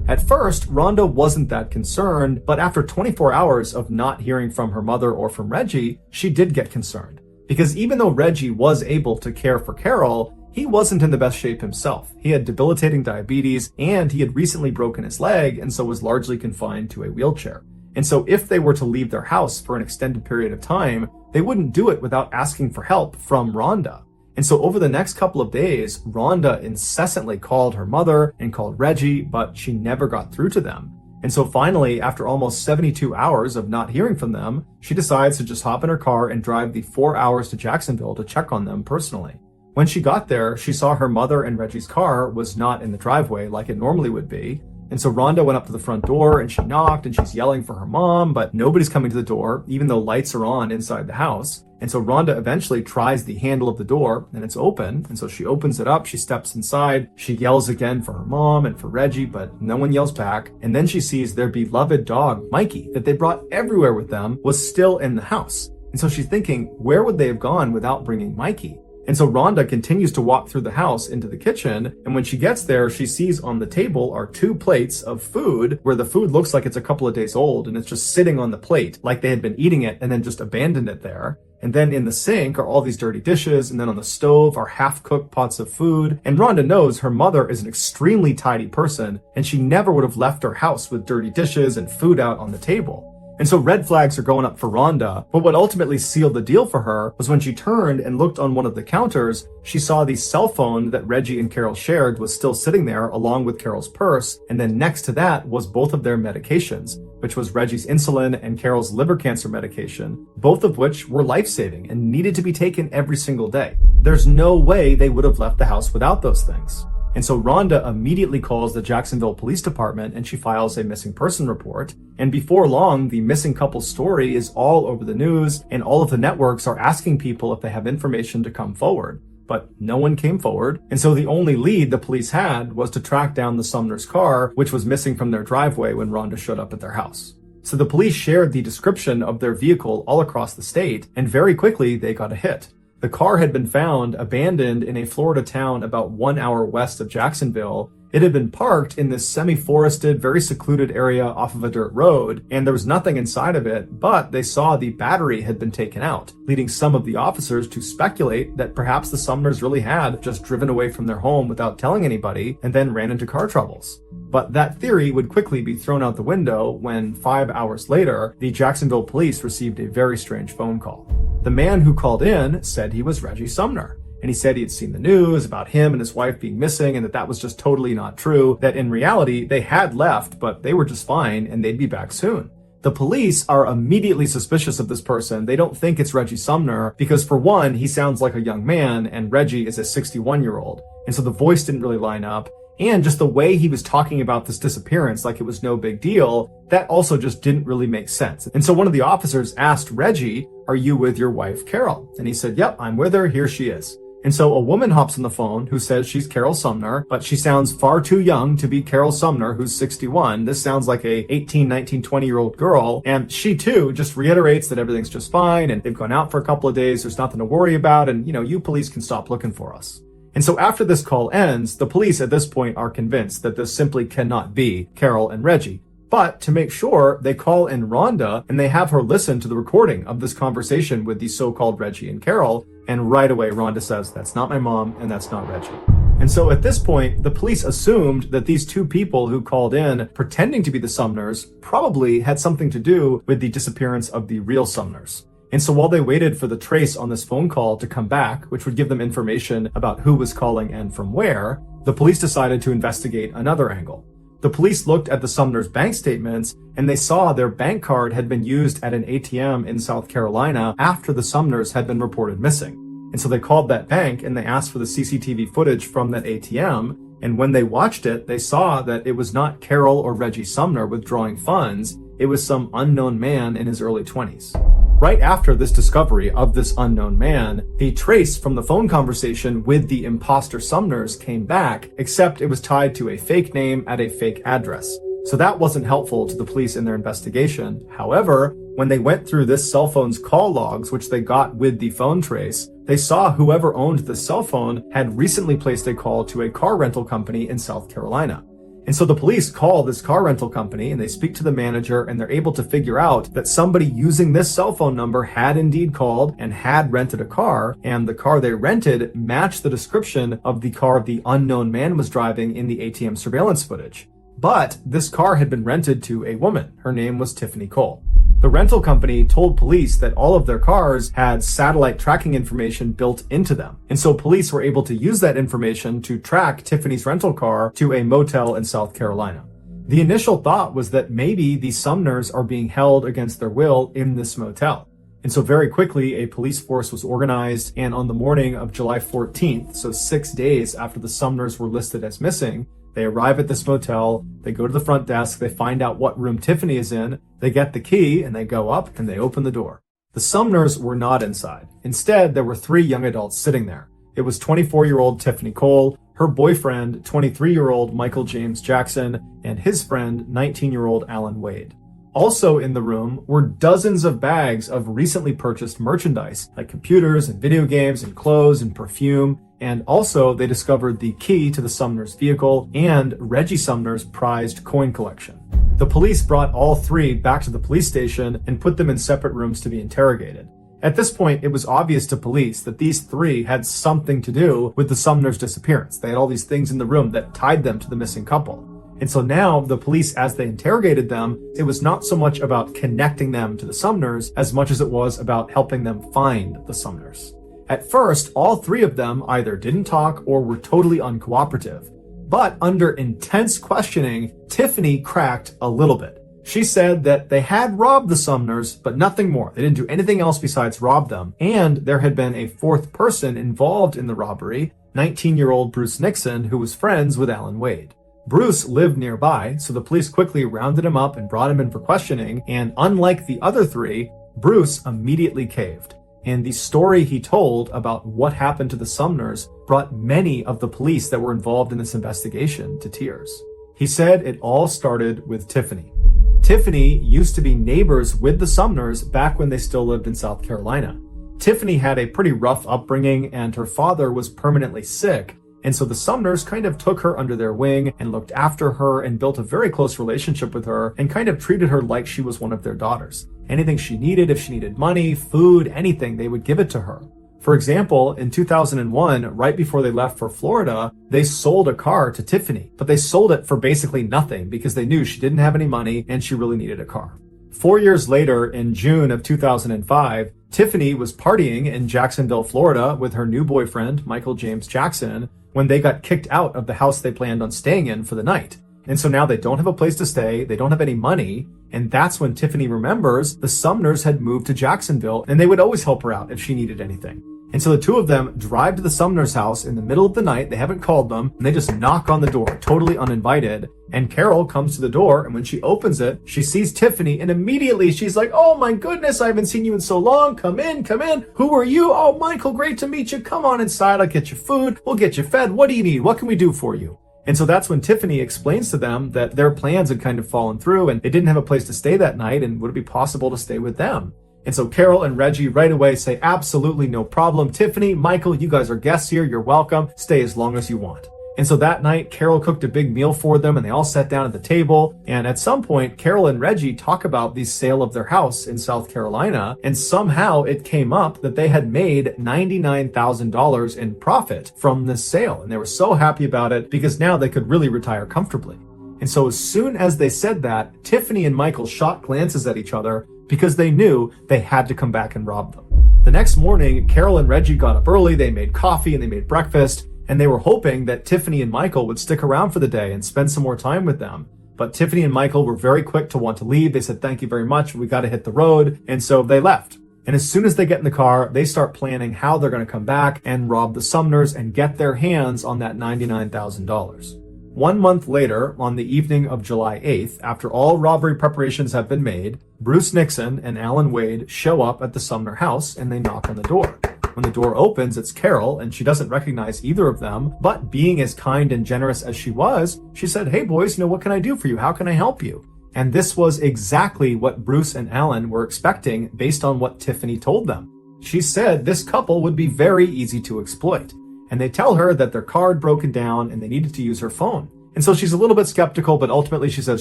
At first, Rhonda wasn't that concerned, but after 24 hours of not hearing from her mother or from Reggie, she did get concerned. Because even though Reggie was able to care for Carol, he wasn't in the best shape himself. He had debilitating diabetes, and he had recently broken his leg, and so was largely confined to a wheelchair. And so if they were to leave their house for an extended period of time, they wouldn't do it without asking for help from Rhonda. And so over the next couple of days, Rhonda incessantly called her mother and called Reggie, but she never got through to them. And so finally, after almost 72 hours of not hearing from them, she decides to just hop in her car and drive the 4 hours to Jacksonville to check on them personally. When she got there, she saw her mother and Reggie's car was not in the driveway like it normally would be. And so Rhonda went up to the front door and she knocked and she's yelling for her mom, but nobody's coming to the door, even though lights are on inside the house. And so Rhonda eventually tries the handle of the door and it's open. And so she opens it up, she steps inside, she yells again for her mom and for Reggie, but no one yells back. And then she sees their beloved dog, Mikey, that they brought everywhere with them, was still in the house. And so she's thinking, where would they have gone without bringing Mikey? And so Rhonda continues to walk through the house into the kitchen, and when she gets there, she sees on the table are 2 plates of food where the food looks like it's a couple of days old, and it's just sitting on the plate like they had been eating it and then just abandoned it there. And then in the sink are all these dirty dishes, and then on the stove are half-cooked pots of food. And Rhonda knows her mother is an extremely tidy person, and she never would have left her house with dirty dishes and food out on the table. And so red flags are going up for Rhonda, but what ultimately sealed the deal for her was when she turned and looked on one of the counters, she saw the cell phone that Reggie and Carol shared was still sitting there along with Carol's purse, and then next to that was both of their medications, which was Reggie's insulin and Carol's liver cancer medication, both of which were life-saving and needed to be taken every single day. There's no way they would have left the house without those things. And so Rhonda immediately calls the Jacksonville Police Department and she files a missing person report. And before long, the missing couple's story is all over the news and all of the networks are asking people if they have information to come forward. But no one came forward. And so the only lead the police had was to track down the Sumner's car, which was missing from their driveway when Rhonda showed up at their house. So the police shared the description of their vehicle all across the state, and very quickly they got a hit. The car had been found abandoned in a Florida town about 1 hour west of Jacksonville. It had been parked in this semi-forested, very secluded area off of a dirt road, and there was nothing inside of it, but they saw the battery had been taken out, leading some of the officers to speculate that perhaps the Sumners really had just driven away from their home without telling anybody and then ran into car troubles. But that theory would quickly be thrown out the window when 5 hours later, the Jacksonville police received a very strange phone call. The man who called in said he was Reggie Sumner. And he said he had seen the news about him and his wife being missing and that was just totally not true, that in reality, they had left, but they were just fine and they'd be back soon. The police are immediately suspicious of this person. They don't think it's Reggie Sumner because, for one, he sounds like a young man and Reggie is a 61-year-old. And so the voice didn't really line up. And just the way he was talking about this disappearance like it was no big deal, that also just didn't really make sense. And so one of the officers asked Reggie, "Are you with your wife, Carol?" And he said, "Yep, I'm with her. Here she is." And so a woman hops on the phone who says she's Carol Sumner, but she sounds far too young to be Carol Sumner, who's 61. This sounds like a 18, 19, 20-year-old girl. And she too just reiterates that everything's just fine and they've gone out for a couple of days. There's nothing to worry about. And, you police can stop looking for us. And so after this call ends, the police at this point are convinced that this simply cannot be Carol and Reggie. But to make sure, they call in Rhonda and they have her listen to the recording of this conversation with the so-called Reggie and Carol. And right away, Rhonda says, "That's not my mom and that's not Reggie." And so at this point, the police assumed that these two people who called in pretending to be the Sumners probably had something to do with the disappearance of the real Sumners. And so while they waited for the trace on this phone call to come back, which would give them information about who was calling and from where, the police decided to investigate another angle. The police looked at the Sumners' bank statements and they saw their bank card had been used at an ATM in South Carolina after the Sumners had been reported missing. And so they called that bank and they asked for the CCTV footage from that ATM. And when they watched it, they saw that it was not Carol or Reggie Sumner withdrawing funds. It was some unknown man in his early 20s. Right after this discovery of this unknown man, the trace from the phone conversation with the imposter Sumners came back, except it was tied to a fake name at a fake address. So that wasn't helpful to the police in their investigation. However, when they went through this cell phone's call logs, which they got with the phone trace, they saw whoever owned the cell phone had recently placed a call to a car rental company in South Carolina. And so the police call this car rental company and they speak to the manager and they're able to figure out that somebody using this cell phone number had indeed called and had rented a car, and the car they rented matched the description of the car the unknown man was driving in the ATM surveillance footage. But this car had been rented to a woman. Her name was Tiffany Cole. The rental company told police that all of their cars had satellite tracking information built into them. And so police were able to use that information to track Tiffany's rental car to a motel in South Carolina. The initial thought was that maybe the Sumners are being held against their will in this motel. And so very quickly, a police force was organized, and on the morning of July 14th, so 6 days after the Sumners were listed as missing, they arrive at this motel, they go to the front desk, they find out what room Tiffany is in, they get the key, and they go up and they open the door. The Sumners were not inside. Instead, there were 3 young adults sitting there. It was 24-year-old Tiffany Cole, her boyfriend, 23-year-old Michael James Jackson, and his friend, 19-year-old Alan Wade. Also in the room were dozens of bags of recently purchased merchandise, like computers and video games and clothes and perfume. And also they discovered the key to the Sumners' vehicle and Reggie Sumner's prized coin collection. The police brought all 3 back to the police station and put them in separate rooms to be interrogated. At this point, it was obvious to police that these 3 had something to do with the Sumners' disappearance. They had all these things in the room that tied them to the missing couple. And so now the police, as they interrogated them, it was not so much about connecting them to the Sumners as much as it was about helping them find the Sumners. At first, all 3 of them either didn't talk or were totally uncooperative. But under intense questioning, Tiffany cracked a little bit. She said that they had robbed the Sumners, but nothing more. They didn't do anything else besides rob them. And there had been a 4th person involved in the robbery, 19-year-old Bruce Nixon, who was friends with Alan Wade. Bruce lived nearby, so the police quickly rounded him up and brought him in for questioning, and unlike the other 3, Bruce immediately caved. And the story he told about what happened to the Sumners brought many of the police that were involved in this investigation to tears. He said it all started with Tiffany. Tiffany used to be neighbors with the Sumners back when they still lived in South Carolina. Tiffany had a pretty rough upbringing, and her father was permanently sick, And so the Sumners kind of took her under their wing and looked after her and built a very close relationship with her and kind of treated her like she was one of their daughters. Anything she needed, if she needed money, food, anything, they would give it to her. For example, in 2001, right before they left for Florida, they sold a car to Tiffany, but they sold it for basically nothing because they knew she didn't have any money and she really needed a car. 4 years later, in June of 2005, Tiffany was partying in Jacksonville, Florida with her new boyfriend, Michael James Jackson, when they got kicked out of the house they planned on staying in for the night. And so now they don't have a place to stay, they don't have any money, and that's when Tiffany remembers the Sumners had moved to Jacksonville and they would always help her out if she needed anything. And so the two of them drive to the Sumners' house in the middle of the night. They haven't called them, and they just knock on the door, totally uninvited. And Carol comes to the door, and when she opens it, she sees Tiffany, and immediately she's like, "Oh my goodness, I haven't seen you in so long. Come in, come in. Who are you? Oh, Michael, great to meet you. Come on inside. I'll get you food. We'll get you fed. What do you need? What can we do for you?" And so that's when Tiffany explains to them that their plans had kind of fallen through, and they didn't have a place to stay that night, and would it be possible to stay with them? And so Carol and Reggie right away say, "Absolutely no problem. Tiffany, Michael, you guys are guests here. You're welcome. Stay as long as you want." And so that night, Carol cooked a big meal for them and they all sat down at the table. And at some point, Carol and Reggie talk about the sale of their house in South Carolina. And somehow it came up that they had made $99,000 in profit from this sale. And they were so happy about it because now they could really retire comfortably. And so as soon as they said that, Tiffany and Michael shot glances at each other because they knew they had to come back and rob them. The next morning, Carol and Reggie got up early, they made coffee and they made breakfast, and they were hoping that Tiffany and Michael would stick around for the day and spend some more time with them. But Tiffany and Michael were very quick to want to leave. They said, "Thank you very much, we got to hit the road," and so they left. And as soon as they get in the car, they start planning how they're going to come back and rob the Sumners and get their hands on that $99,000. 1 month later, on the evening of July 8th, after all robbery preparations have been made, Bruce Nixon and Alan Wade show up at the Sumner house and they knock on the door. When the door opens, it's Carol, and she doesn't recognize either of them, but being as kind and generous as she was, she said, "Hey boys, what can I do for you? How can I help you?" And this was exactly what Bruce and Alan were expecting based on what Tiffany told them. She said this couple would be very easy to exploit. And they tell her that their car had broken down and they needed to use her phone. And so she's a little bit skeptical, but ultimately she says,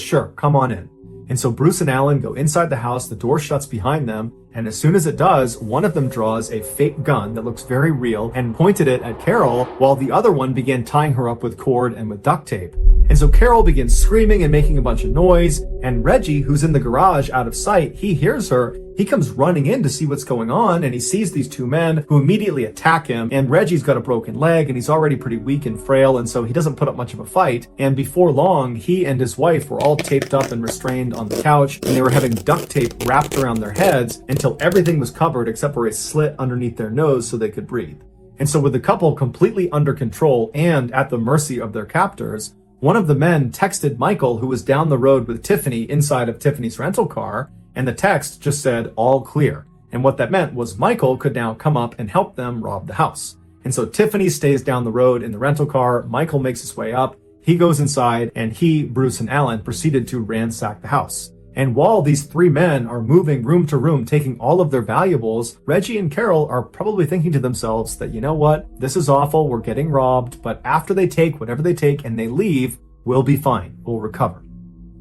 "Sure, come on in." And so Bruce and Alan go inside the house, the door shuts behind them, and as soon as it does, one of them draws a fake gun that looks very real and pointed it at Carol, while the other one began tying her up with cord and with duct tape. And so Carol begins screaming and making a bunch of noise, and Reggie, who's in the garage out of sight, he hears her. He comes running in to see what's going on, and he sees these two men who immediately attack him, and Reggie's got a broken leg, and he's already pretty weak and frail, and so he doesn't put up much of a fight. And before long, he and his wife were all taped up and restrained on the couch, and they were having duct tape wrapped around their heads until everything was covered except for a slit underneath their nose so they could breathe. And so with the couple completely under control and at the mercy of their captors, one of the men texted Michael, who was down the road with Tiffany inside of Tiffany's rental car, and the text just said, "All clear." And what that meant was Michael could now come up and help them rob the house. And so Tiffany stays down the road in the rental car. Michael makes his way up. He goes inside, and he, Bruce, and Alan proceeded to ransack the house. And while these three men are moving room to room, taking all of their valuables, Reggie and Carol are probably thinking to themselves that, you know what, this is awful, we're getting robbed, but after they take whatever they take and they leave, we'll be fine, we'll recover.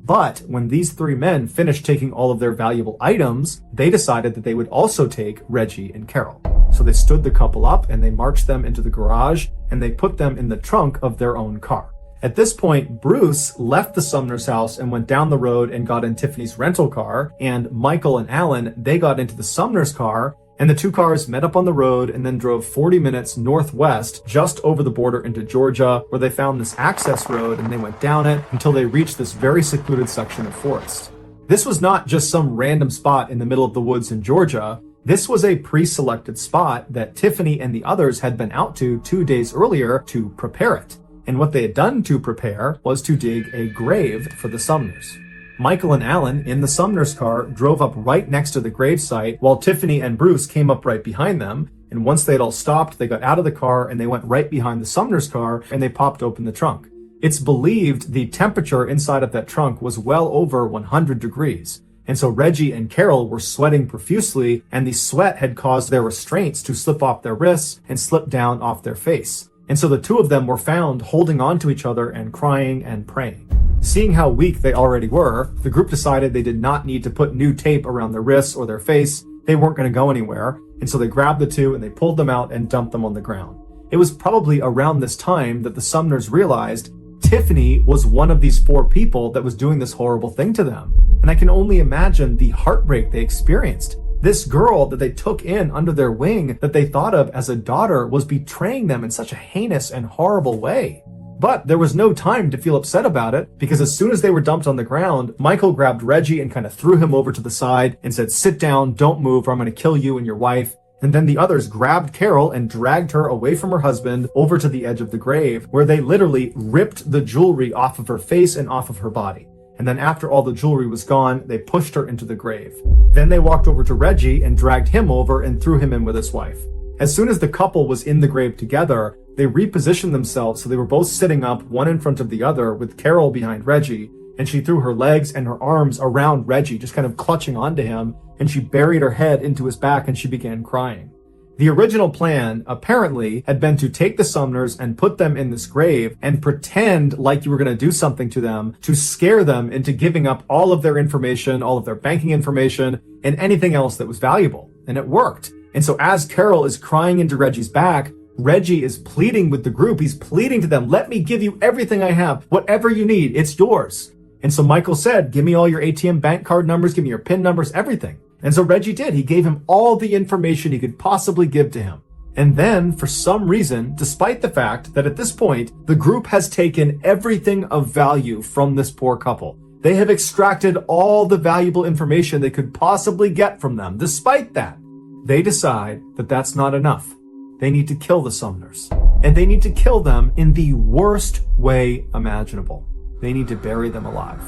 But when these three men finished taking all of their valuable items, they decided that they would also take Reggie and Carol. So they stood the couple up and they marched them into the garage and they put them in the trunk of their own car. At this point, Bruce left the Sumner's house and went down the road and got in Tiffany's rental car, and Michael and Alan, they got into the Sumner's car, and the two cars met up on the road and then drove 40 minutes northwest just over the border into Georgia, where they found this access road and they went down it until they reached this very secluded section of forest. This was not just some random spot in the middle of the woods in Georgia. This was a pre-selected spot that Tiffany and the others had been out to 2 days earlier to prepare it. And what they had done to prepare was to dig a grave for the Sumners. Michael and Alan, in the Sumner's car, drove up right next to the gravesite, while Tiffany and Bruce came up right behind them. And once they had all stopped, they got out of the car and they went right behind the Sumner's car and they popped open the trunk. It's believed the temperature inside of that trunk was well over 100 degrees. And so Reggie and Carol were sweating profusely, and the sweat had caused their restraints to slip off their wrists and slip down off their face. And so the two of them were found holding on to each other and crying and praying. Seeing how weak they already were, the group decided they did not need to put new tape around their wrists or their face. They weren't going to go anywhere. And so they grabbed the two and they pulled them out and dumped them on the ground. It was probably around this time that the Sumners realized Tiffany was one of these four people that was doing this horrible thing to them. And I can only imagine the heartbreak they experienced. This girl that they took in under their wing, that they thought of as a daughter, was betraying them in such a heinous and horrible way. But there was no time to feel upset about it, because as soon as they were dumped on the ground, Michael grabbed Reggie and kind of threw him over to the side and said, "Sit down, don't move, or I'm going to kill you and your wife." And then the others grabbed Carol and dragged her away from her husband over to the edge of the grave, where they literally ripped the jewelry off of her face and off of her body. And then after all the jewelry was gone, they pushed her into the grave. Then they walked over to Reggie and dragged him over and threw him in with his wife. As soon as the couple was in the grave together, they repositioned themselves so they were both sitting up, one in front of the other, with Carol behind Reggie, and she threw her legs and her arms around Reggie, just kind of clutching onto him, and she buried her head into his back and she began crying. The original plan, apparently, had been to take the Sumners and put them in this grave and pretend like you were going to do something to them to scare them into giving up all of their information, all of their banking information, and anything else that was valuable. And it worked. And so as Carol is crying into Reggie's back, Reggie is pleading with the group. He's pleading to them, "Let me give you everything I have. Whatever you need, it's yours." And so Michael said, "Give me all your ATM bank card numbers, give me your PIN numbers, everything." And so Reggie did. He gave him all the information he could possibly give to him. And then, for some reason, despite the fact that at this point, the group has taken everything of value from this poor couple, they have extracted all the valuable information they could possibly get from them. Despite that, they decide that that's not enough. They need to kill the Sumners. And they need to kill them in the worst way imaginable. They need to bury them alive.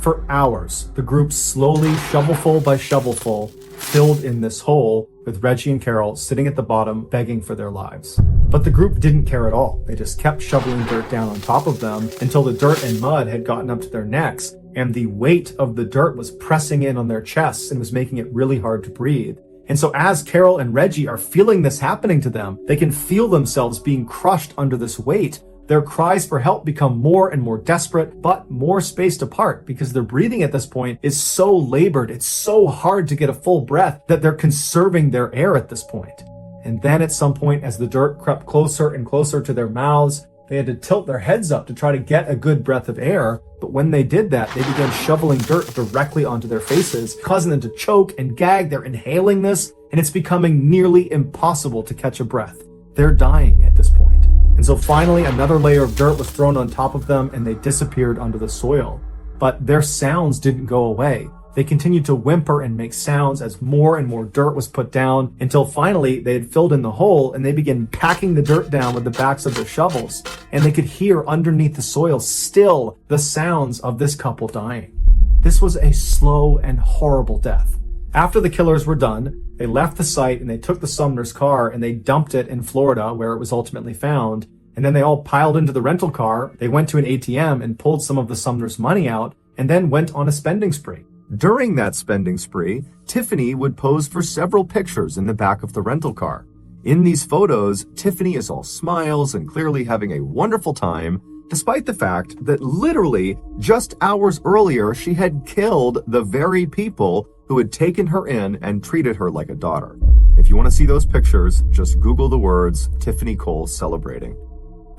For hours, the group slowly, shovelful by shovelful, filled in this hole with Reggie and Carol sitting at the bottom begging for their lives. But the group didn't care at all. They just kept shoveling dirt down on top of them until the dirt and mud had gotten up to their necks, and the weight of the dirt was pressing in on their chests and was making it really hard to breathe. And so as Carol and Reggie are feeling this happening to them, they can feel themselves being crushed under this weight. Their cries for help become more and more desperate, but more spaced apart, because their breathing at this point is so labored, it's so hard to get a full breath that they're conserving their air at this point. And then at some point, as the dirt crept closer and closer to their mouths, they had to tilt their heads up to try to get a good breath of air. But when they did that, they began shoveling dirt directly onto their faces, causing them to choke and gag. They're inhaling this, and it's becoming nearly impossible to catch a breath. They're dying at this point. And so finally, another layer of dirt was thrown on top of them and they disappeared under the soil. But their sounds didn't go away. They continued to whimper and make sounds as more and more dirt was put down, until finally they had filled in the hole and they began packing the dirt down with the backs of their shovels. And they could hear underneath the soil still the sounds of this couple dying. This was a slow and horrible death. After the killers were done, they left the site and they took the Sumner's car and they dumped it in Florida, where it was ultimately found. And then they all piled into the rental car. They went to an ATM and pulled some of the Sumner's money out and then went on a spending spree. During that spending spree, Tiffany would pose for several pictures in the back of the rental car. In these photos, Tiffany is all smiles and clearly having a wonderful time, despite the fact that literally just hours earlier she had killed the very people who had taken her in and treated her like a daughter. If you want to see those pictures, just Google the words Tiffany Cole celebrating.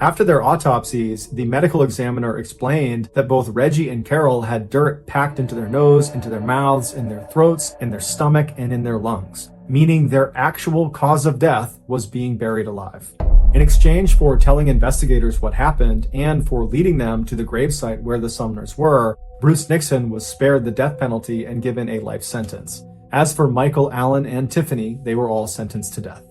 After their autopsies, the medical examiner explained that both Reggie and Carol had dirt packed into their nose, into their mouths, in their throats, in their stomach, and in their lungs, meaning their actual cause of death was being buried alive. In exchange for telling investigators what happened and for leading them to the gravesite where the Sumners were, Bruce Nixon was spared the death penalty and given a life sentence. As for Michael, Allen, and Tiffany, they were all sentenced to death.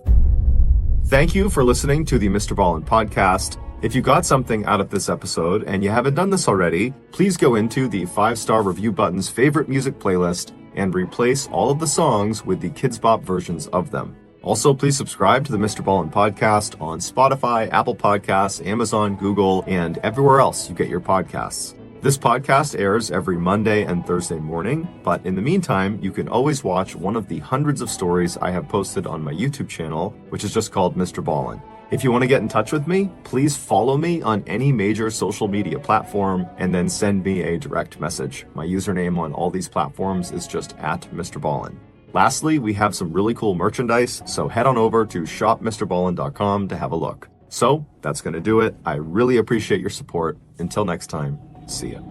Thank you for listening to the MrBallen podcast. If you got something out of this episode and you haven't done this already, please go into the 5-star review button's favorite music playlist and replace all of the songs with the Kids Bop versions of them. Also, please subscribe to the MrBallen podcast on Spotify, Apple Podcasts, Amazon, Google, and everywhere else you get your podcasts. This podcast airs every Monday and Thursday morning, but in the meantime, you can always watch one of the hundreds of stories I have posted on my YouTube channel, which is just called MrBallen. If you want to get in touch with me, please follow me on any major social media platform and then send me a direct message. My username on all these platforms is just @MrBallen. Lastly, we have some really cool merchandise, so head on over to shopmrballen.com to have a look. So, that's going to do it. I really appreciate your support. Until next time, see ya.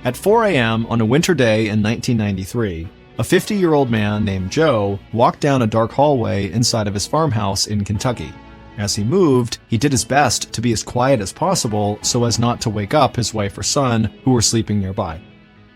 At 4 a.m. on a winter day in 1993, a 50-year-old man named Joe walked down a dark hallway inside of his farmhouse in Kentucky. As he moved, he did his best to be as quiet as possible so as not to wake up his wife or son who were sleeping nearby.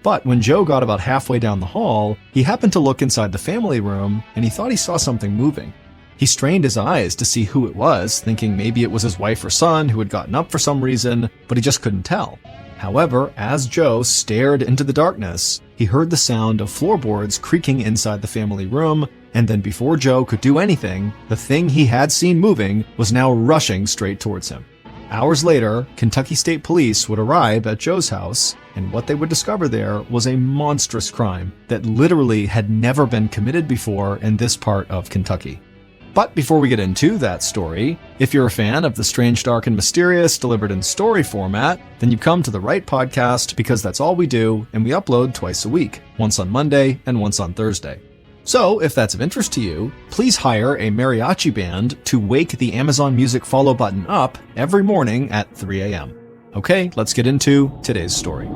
But when Joe got about halfway down the hall, he happened to look inside the family room and he thought he saw something moving. He strained his eyes to see who it was, thinking maybe it was his wife or son who had gotten up for some reason, but he just couldn't tell. However, as Joe stared into the darkness, he heard the sound of floorboards creaking inside the family room, and then before Joe could do anything, the thing he had seen moving was now rushing straight towards him. Hours later, Kentucky State Police would arrive at Joe's house, and what they would discover there was a monstrous crime that literally had never been committed before in this part of Kentucky. But before we get into that story, if you're a fan of the strange, dark, and mysterious delivered in story format, then you've come to the right podcast because that's all we do, and we upload twice a week, once on Monday and once on Thursday. So, if that's of interest to you, please hire a mariachi band to wake the Amazon Music follow button up every morning at 3 a.m. Okay, let's get into today's story.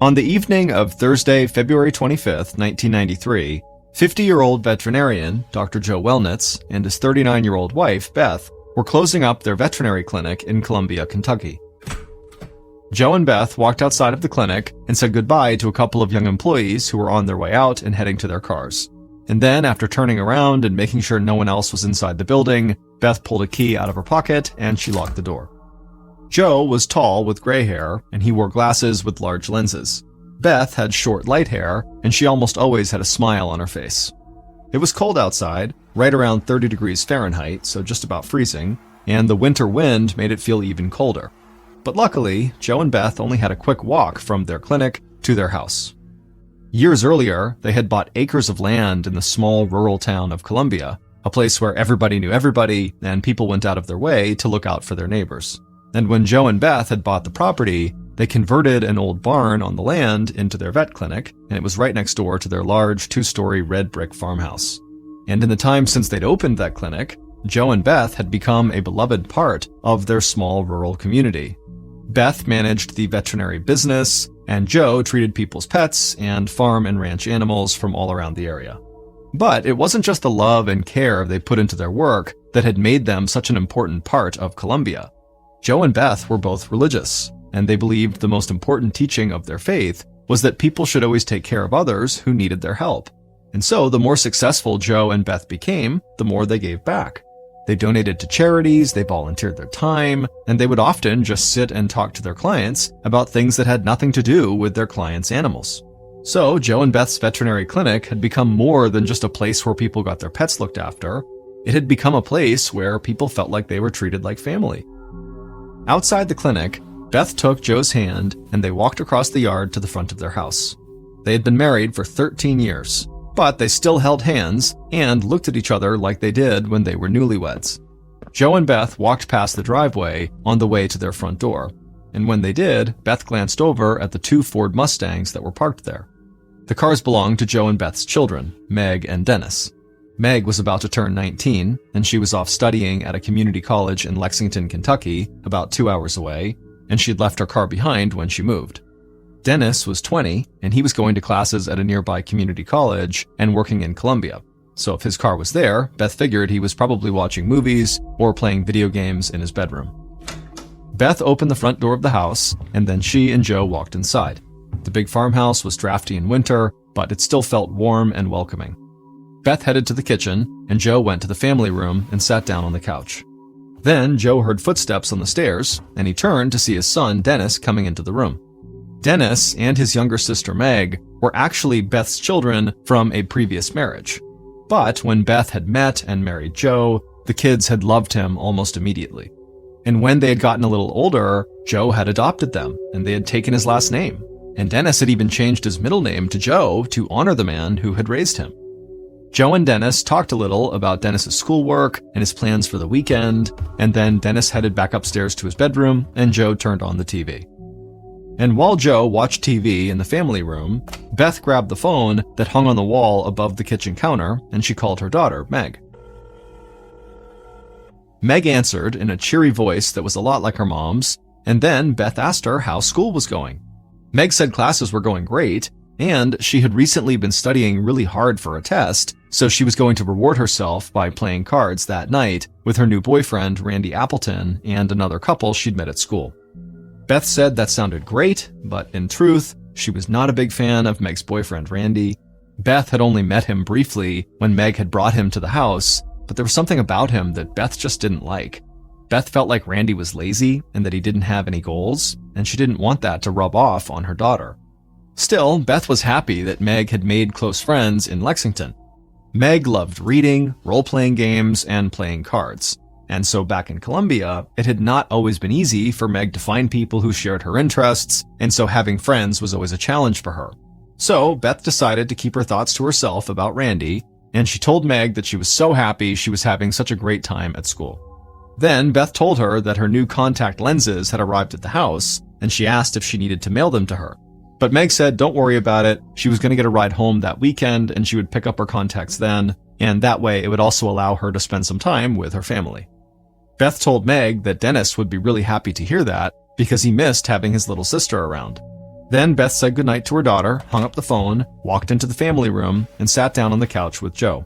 On the evening of Thursday, February 25th, 1993, 50-year-old veterinarian Dr. Joe Wellnitz and his 39-year-old wife, Beth, were closing up their veterinary clinic in Columbia, Kentucky. Joe and Beth walked outside of the clinic and said goodbye to a couple of young employees who were on their way out and heading to their cars. And then, after turning around and making sure no one else was inside the building, Beth pulled a key out of her pocket and she locked the door. Joe was tall with gray hair, and he wore glasses with large lenses. Beth had short, light hair, and she almost always had a smile on her face. It was cold outside, right around 30 degrees Fahrenheit, so just about freezing, and the winter wind made it feel even colder. But luckily, Joe and Beth only had a quick walk from their clinic to their house. Years earlier, they had bought acres of land in the small rural town of Columbia, a place where everybody knew everybody, and people went out of their way to look out for their neighbors. And when Joe and Beth had bought the property, they converted an old barn on the land into their vet clinic, and it was right next door to their large 2-story red brick farmhouse. And in the time since they'd opened that clinic, Joe and Beth had become a beloved part of their small rural community. Beth managed the veterinary business, and Joe treated people's pets and farm and ranch animals from all around the area. But it wasn't just the love and care they put into their work that had made them such an important part of Columbia. Joe and Beth were both religious, and they believed the most important teaching of their faith was that people should always take care of others who needed their help. And so the more successful Joe and Beth became, the more they gave back. They donated to charities, they volunteered their time, and they would often just sit and talk to their clients about things that had nothing to do with their clients' animals. So Joe and Beth's veterinary clinic had become more than just a place where people got their pets looked after. It had become a place where people felt like they were treated like family. Outside the clinic, Beth took Joe's hand and they walked across the yard to the front of their house. They had been married for 13 years, but they still held hands and looked at each other like they did when they were newlyweds. Joe and Beth walked past the driveway on the way to their front door, and when they did, Beth glanced over at the 2 Ford Mustangs that were parked there. The cars belonged to Joe and Beth's children, Meg and Dennis. Meg was about to turn 19, and she was off studying at a community college in Lexington, Kentucky, about 2 hours away, and she'd left her car behind when she moved. Dennis was 20, and he was going to classes at a nearby community college and working in Columbia. So if his car was there, Beth figured he was probably watching movies or playing video games in his bedroom. Beth opened the front door of the house, and then she and Joe walked inside. The big farmhouse was drafty in winter, but it still felt warm and welcoming. Beth headed to the kitchen, and Joe went to the family room and sat down on the couch. Then Joe heard footsteps on the stairs, and he turned to see his son, Dennis, coming into the room. Dennis and his younger sister, Meg, were actually Beth's children from a previous marriage. But when Beth had met and married Joe, the kids had loved him almost immediately. And when they had gotten a little older, Joe had adopted them, and they had taken his last name. And Dennis had even changed his middle name to Joe to honor the man who had raised him. Joe and Dennis talked a little about Dennis's schoolwork and his plans for the weekend, and then Dennis headed back upstairs to his bedroom, and Joe turned on the TV. And while Joe watched TV in the family room, Beth grabbed the phone that hung on the wall above the kitchen counter, and she called her daughter, Meg. Meg answered in a cheery voice that was a lot like her mom's, and then Beth asked her how school was going. Meg said classes were going great, and she had recently been studying really hard for a test, so she was going to reward herself by playing cards that night with her new boyfriend, Randy Appleton, and another couple she'd met at school. Beth said that sounded great, but in truth, she was not a big fan of Meg's boyfriend, Randy. Beth had only met him briefly when Meg had brought him to the house, but there was something about him that Beth just didn't like. Beth felt like Randy was lazy and that he didn't have any goals, and she didn't want that to rub off on her daughter. Still, Beth was happy that Meg had made close friends in Lexington. Meg loved reading, role-playing games, and playing cards. And so back in Columbia, it had not always been easy for Meg to find people who shared her interests, and so having friends was always a challenge for her. So Beth decided to keep her thoughts to herself about Randy, and she told Meg that she was so happy she was having such a great time at school. Then Beth told her that her new contact lenses had arrived at the house, and she asked if she needed to mail them to her. But Meg said don't worry about it, she was going to get a ride home that weekend and she would pick up her contacts then, and that way it would also allow her to spend some time with her family. Beth told Meg that Dennis would be really happy to hear that because he missed having his little sister around. Then Beth said goodnight to her daughter, hung up the phone, walked into the family room, and sat down on the couch with Joe.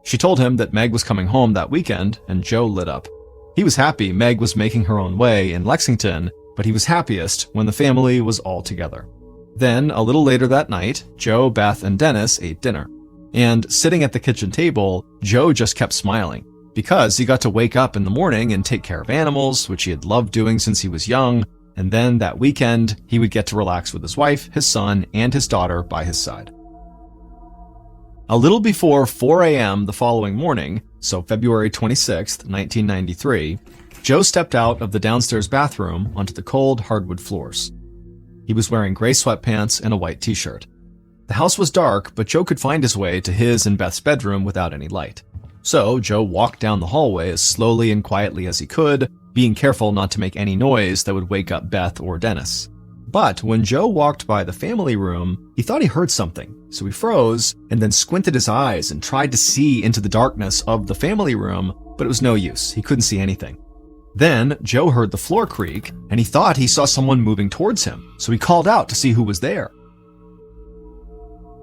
She told him that Meg was coming home that weekend, and Joe lit up. He was happy Meg was making her own way in Lexington, but he was happiest when the family was all together. Then, a little later that night, Joe, Beth, and Dennis ate dinner. And sitting at the kitchen table, Joe just kept smiling, because he got to wake up in the morning and take care of animals, which he had loved doing since he was young, and then that weekend, he would get to relax with his wife, his son, and his daughter by his side. A little before 4 a.m. the following morning, so February 26, 1993, Joe stepped out of the downstairs bathroom onto the cold hardwood floors. He was wearing gray sweatpants and a white t-shirt. The house was dark, but Joe could find his way to his and Beth's bedroom without any light. So Joe walked down the hallway as slowly and quietly as he could, being careful not to make any noise that would wake up Beth or Dennis. But when Joe walked by the family room, he thought he heard something, so he froze and then squinted his eyes and tried to see into the darkness of the family room, but it was no use. He couldn't see anything. Then Joe heard the floor creak, and he thought he saw someone moving towards him, so he called out to see who was there.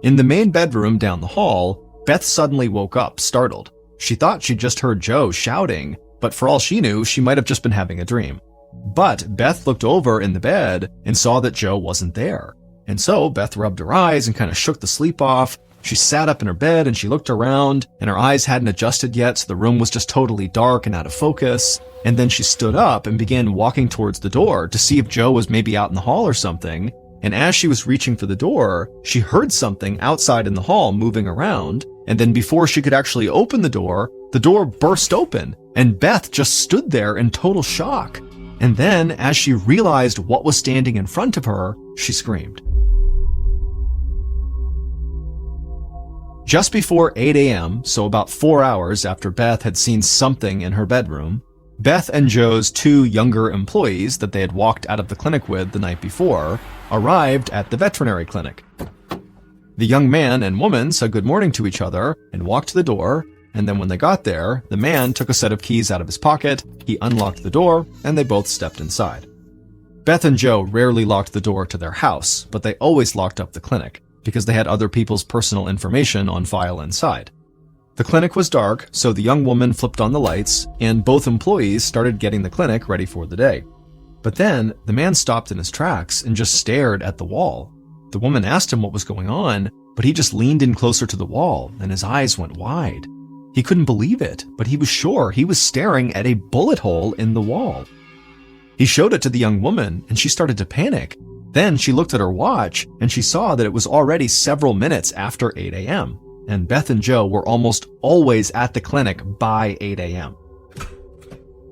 In the main bedroom down the hall, Beth suddenly woke up, startled. She thought she'd just heard Joe shouting, but for all she knew, she might have just been having a dream. But Beth looked over in the bed and saw that Joe wasn't there. And so Beth rubbed her eyes and kind of shook the sleep off. She sat up in her bed and she looked around, and her eyes hadn't adjusted yet, so the room was just totally dark and out of focus. And then she stood up and began walking towards the door to see if Joe was maybe out in the hall or something. And as she was reaching for the door, she heard something outside in the hall moving around. And then before she could actually open the door burst open, and Beth just stood there in total shock. And then, as she realized what was standing in front of her, she screamed. Just before 8 a.m., so about 4 hours after Beth had seen something in her bedroom, Beth and Joe's 2 younger employees that they had walked out of the clinic with the night before arrived at the veterinary clinic. The young man and woman said good morning to each other and walked to the door, and then when they got there, the man took a set of keys out of his pocket, he unlocked the door, and they both stepped inside. Beth and Joe rarely locked the door to their house, but they always locked up the clinic, because they had other people's personal information on file inside. The clinic was dark, so the young woman flipped on the lights, and both employees started getting the clinic ready for the day. But then, the man stopped in his tracks and just stared at the wall. The woman asked him what was going on, but he just leaned in closer to the wall and his eyes went wide. He couldn't believe it, but he was sure he was staring at a bullet hole in the wall. He showed it to the young woman and she started to panic. Then she looked at her watch and she saw that it was already several minutes after 8 a.m. and Beth and Joe were almost always at the clinic by 8 a.m.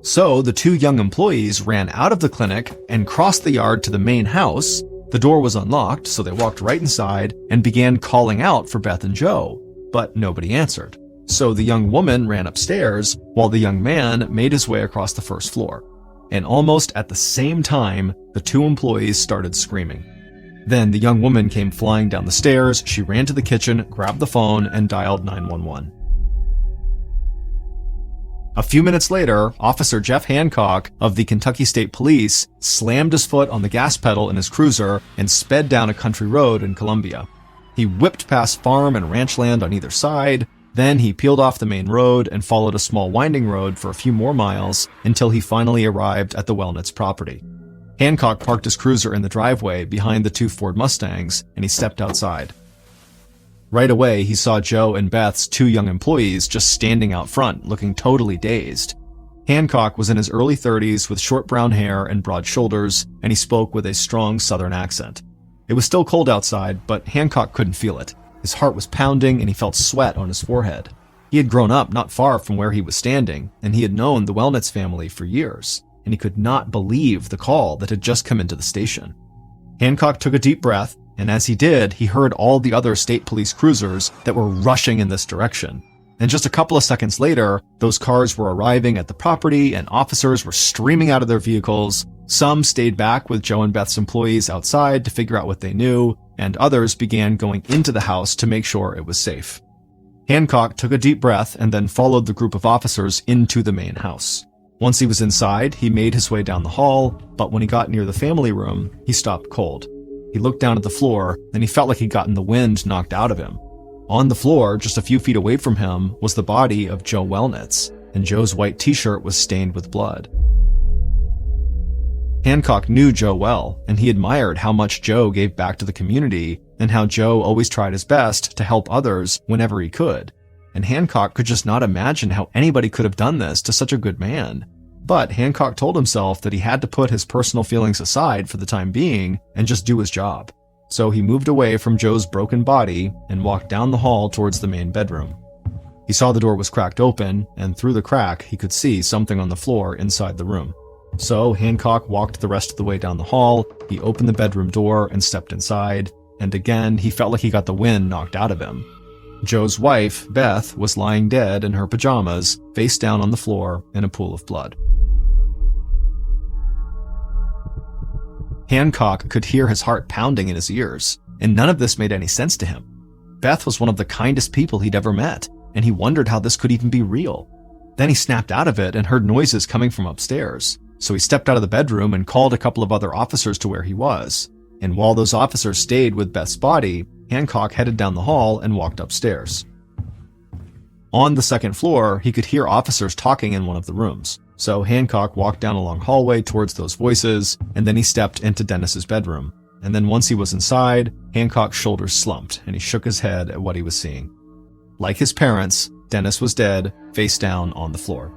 So the two young employees ran out of the clinic and crossed the yard to the main house. The door was unlocked, so they walked right inside and began calling out for Beth and Joe, but nobody answered. So the young woman ran upstairs while the young man made his way across the first floor. And almost at the same time, the two employees started screaming. Then the young woman came flying down the stairs. She ran to the kitchen, grabbed the phone, and dialed 911. A few minutes later, Officer Jeff Hancock of the Kentucky State Police slammed his foot on the gas pedal in his cruiser and sped down a country road in Columbia. He whipped past farm and ranch land on either side. Then he peeled off the main road and followed a small winding road for a few more miles until he finally arrived at the Wellnitz property. Hancock parked his cruiser in the driveway behind the two Ford Mustangs and he stepped outside. Right away, he saw Joe and Beth's two young employees just standing out front, looking totally dazed. Hancock was in his early 30s with short brown hair and broad shoulders, and he spoke with a strong southern accent. It was still cold outside, but Hancock couldn't feel it. His heart was pounding and he felt sweat on his forehead. He had grown up not far from where he was standing, and he had known the Wellnitz family for years, and he could not believe the call that had just come into the station. Hancock took a deep breath, and as he did, he heard all the other state police cruisers that were rushing in this direction. And just a couple of seconds later, those cars were arriving at the property and officers were streaming out of their vehicles. Some stayed back with Joe and Beth's employees outside to figure out what they knew, and others began going into the house to make sure it was safe. Hancock took a deep breath and then followed the group of officers into the main house. Once he was inside, he made his way down the hall, but when he got near the family room, he stopped cold. He looked down at the floor, and he felt like he'd gotten the wind knocked out of him. On the floor, just a few feet away from him, was the body of Joe Wellnitz, and Joe's white t-shirt was stained with blood. Hancock knew Joe well, and he admired how much Joe gave back to the community and how Joe always tried his best to help others whenever he could. And Hancock could just not imagine how anybody could have done this to such a good man. But Hancock told himself that he had to put his personal feelings aside for the time being and just do his job. So he moved away from Joe's broken body and walked down the hall towards the main bedroom. He saw the door was cracked open, and through the crack he could see something on the floor inside the room. So Hancock walked the rest of the way down the hall, he opened the bedroom door and stepped inside, and again he felt like he got the wind knocked out of him. Joe's wife, Beth, was lying dead in her pajamas, face down on the floor in a pool of blood. Hancock could hear his heart pounding in his ears, and none of this made any sense to him. Beth was one of the kindest people he'd ever met, and he wondered how this could even be real. Then he snapped out of it and heard noises coming from upstairs, so he stepped out of the bedroom and called a couple of other officers to where he was. And while those officers stayed with Beth's body, Hancock headed down the hall and walked upstairs. On the second floor, he could hear officers talking in one of the rooms. So Hancock walked down a long hallway towards those voices, and then he stepped into Dennis's bedroom. And then once he was inside, Hancock's shoulders slumped, and he shook his head at what he was seeing. Like his parents, Dennis was dead, face down on the floor.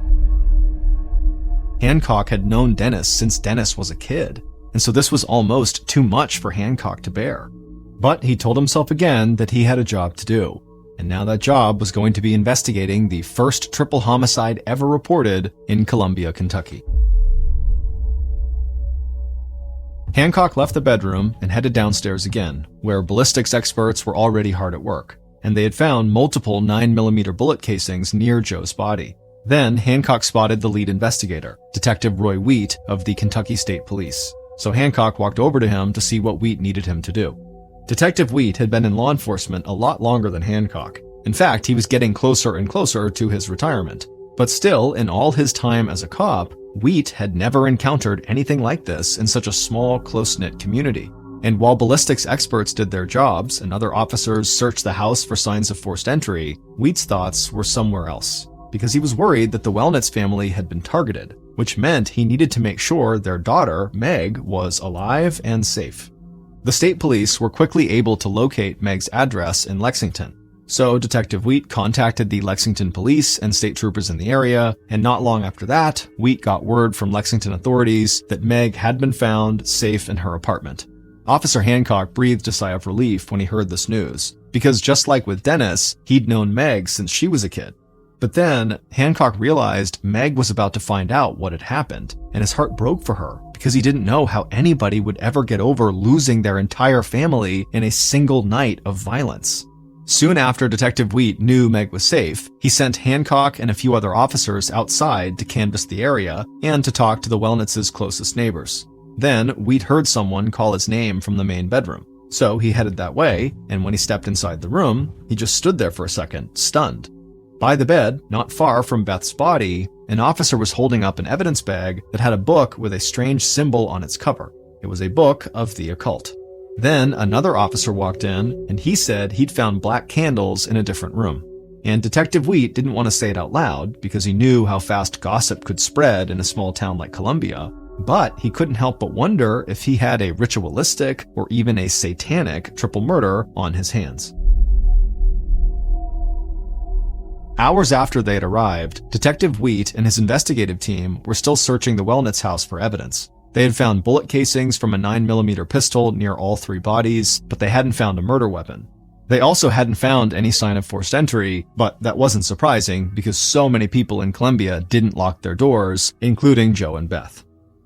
Hancock had known Dennis since Dennis was a kid, and so this was almost too much for Hancock to bear. But he told himself again that he had a job to do. And now that job was going to be investigating the first triple homicide ever reported in Columbia, Kentucky. Hancock left the bedroom and headed downstairs again, where ballistics experts were already hard at work, and they had found multiple 9mm bullet casings near Joe's body. Then Hancock spotted the lead investigator, Detective Roy Wheat of the Kentucky State Police. So Hancock walked over to him to see what Wheat needed him to do. Detective Wheat had been in law enforcement a lot longer than Hancock. In fact, he was getting closer and closer to his retirement. But still, in all his time as a cop, Wheat had never encountered anything like this in such a small, close-knit community. And while ballistics experts did their jobs and other officers searched the house for signs of forced entry, Wheat's thoughts were somewhere else, because he was worried that the Wellnitz family had been targeted, which meant he needed to make sure their daughter, Meg, was alive and safe. The state police were quickly able to locate Meg's address in Lexington. So Detective Wheat contacted the Lexington police and state troopers in the area, and not long after that, Wheat got word from Lexington authorities that Meg had been found safe in her apartment. Officer Hancock breathed a sigh of relief when he heard this news, because just like with Dennis, he'd known Meg since she was a kid. But then, Hancock realized Meg was about to find out what had happened, and his heart broke for her because he didn't know how anybody would ever get over losing their entire family in a single night of violence. Soon after Detective Wheat knew Meg was safe, he sent Hancock and a few other officers outside to canvass the area and to talk to the Wellnitz's closest neighbors. Then, Wheat heard someone call his name from the main bedroom. So he headed that way, and when he stepped inside the room, he just stood there for a second, stunned. By the bed, not far from Beth's body, an officer was holding up an evidence bag that had a book with a strange symbol on its cover. It was a book of the occult. Then another officer walked in, and he said he'd found black candles in a different room. And Detective Wheat didn't want to say it out loud because he knew how fast gossip could spread in a small town like Columbia, but he couldn't help but wonder if he had a ritualistic or even a satanic triple murder on his hands. Hours after they had arrived, Detective Wheat and his investigative team were still searching the Wellnitz house for evidence. They had found bullet casings from a 9mm pistol near all three bodies, but they hadn't found a murder weapon. They also hadn't found any sign of forced entry, but that wasn't surprising because so many people in Columbia didn't lock their doors, including Joe and Beth.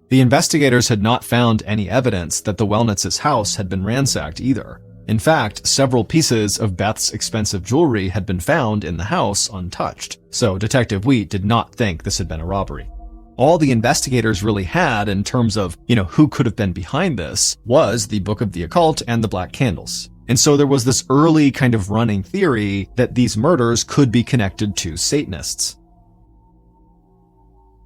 The investigators had not found any evidence that the Wellnitz's house had been ransacked either. In fact, several pieces of Beth's expensive jewelry had been found in the house untouched, so Detective Wheat did not think this had been a robbery. All the investigators really had in terms of, who could have been behind this was the Book of the Occult and the Black Candles. And so there was this early kind of running theory that these murders could be connected to Satanists.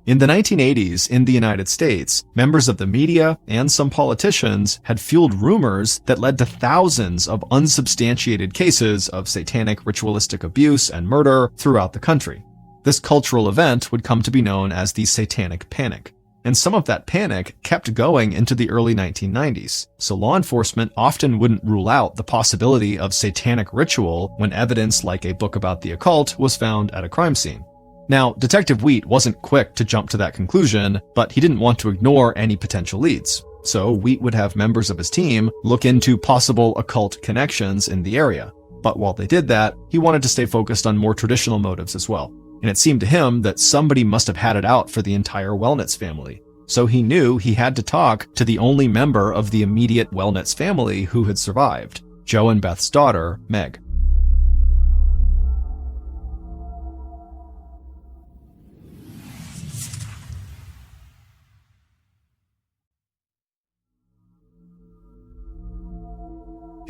In the 1980s, in the United States, members of the media and some politicians had fueled rumors that led to thousands of unsubstantiated cases of satanic ritualistic abuse and murder throughout the country. This cultural event would come to be known as the Satanic Panic. And some of that panic kept going into the early 1990s, so law enforcement often wouldn't rule out the possibility of satanic ritual when evidence like a book about the occult was found at a crime scene. Now, Detective Wheat wasn't quick to jump to that conclusion, but he didn't want to ignore any potential leads. So Wheat would have members of his team look into possible occult connections in the area. But while they did that, he wanted to stay focused on more traditional motives as well. And it seemed to him that somebody must have had it out for the entire Wellnitz family. So he knew he had to talk to the only member of the immediate Wellnitz family who had survived, Joe and Beth's daughter, Meg.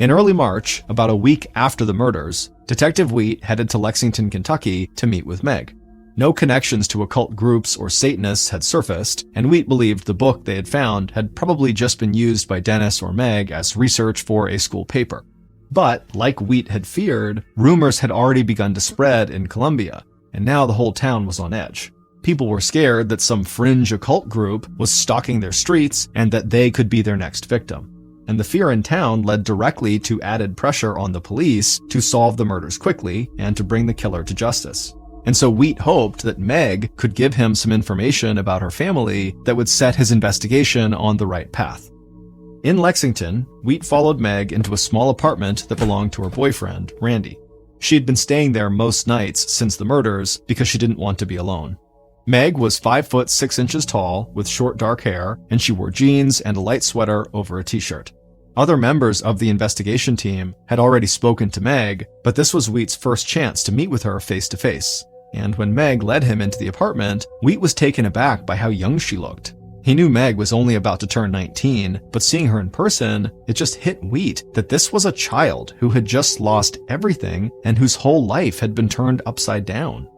In early March, about a week after the murders, Detective Wheat headed to Lexington, Kentucky to meet with Meg. No connections to occult groups or Satanists had surfaced, and Wheat believed the book they had found had probably just been used by Dennis or Meg as research for a school paper. But, like Wheat had feared, rumors had already begun to spread in Columbia, and now the whole town was on edge. People were scared that some fringe occult group was stalking their streets and that they could be their next victim. And the fear in town led directly to added pressure on the police to solve the murders quickly and to bring the killer to justice. And so Wheat hoped that Meg could give him some information about her family that would set his investigation on the right path. In Lexington, Wheat followed Meg into a small apartment that belonged to her boyfriend, Randy. She had been staying there most nights since the murders because she didn't want to be alone. Meg was 5 foot 6 inches tall with short dark hair, and she wore jeans and a light sweater over a t-shirt. Other members of the investigation team had already spoken to Meg, but this was Wheat's first chance to meet with her face to face. And when Meg led him into the apartment, Wheat was taken aback by how young she looked. He knew Meg was only about to turn 19, but seeing her in person, it just hit Wheat that this was a child who had just lost everything and whose whole life had been turned upside down.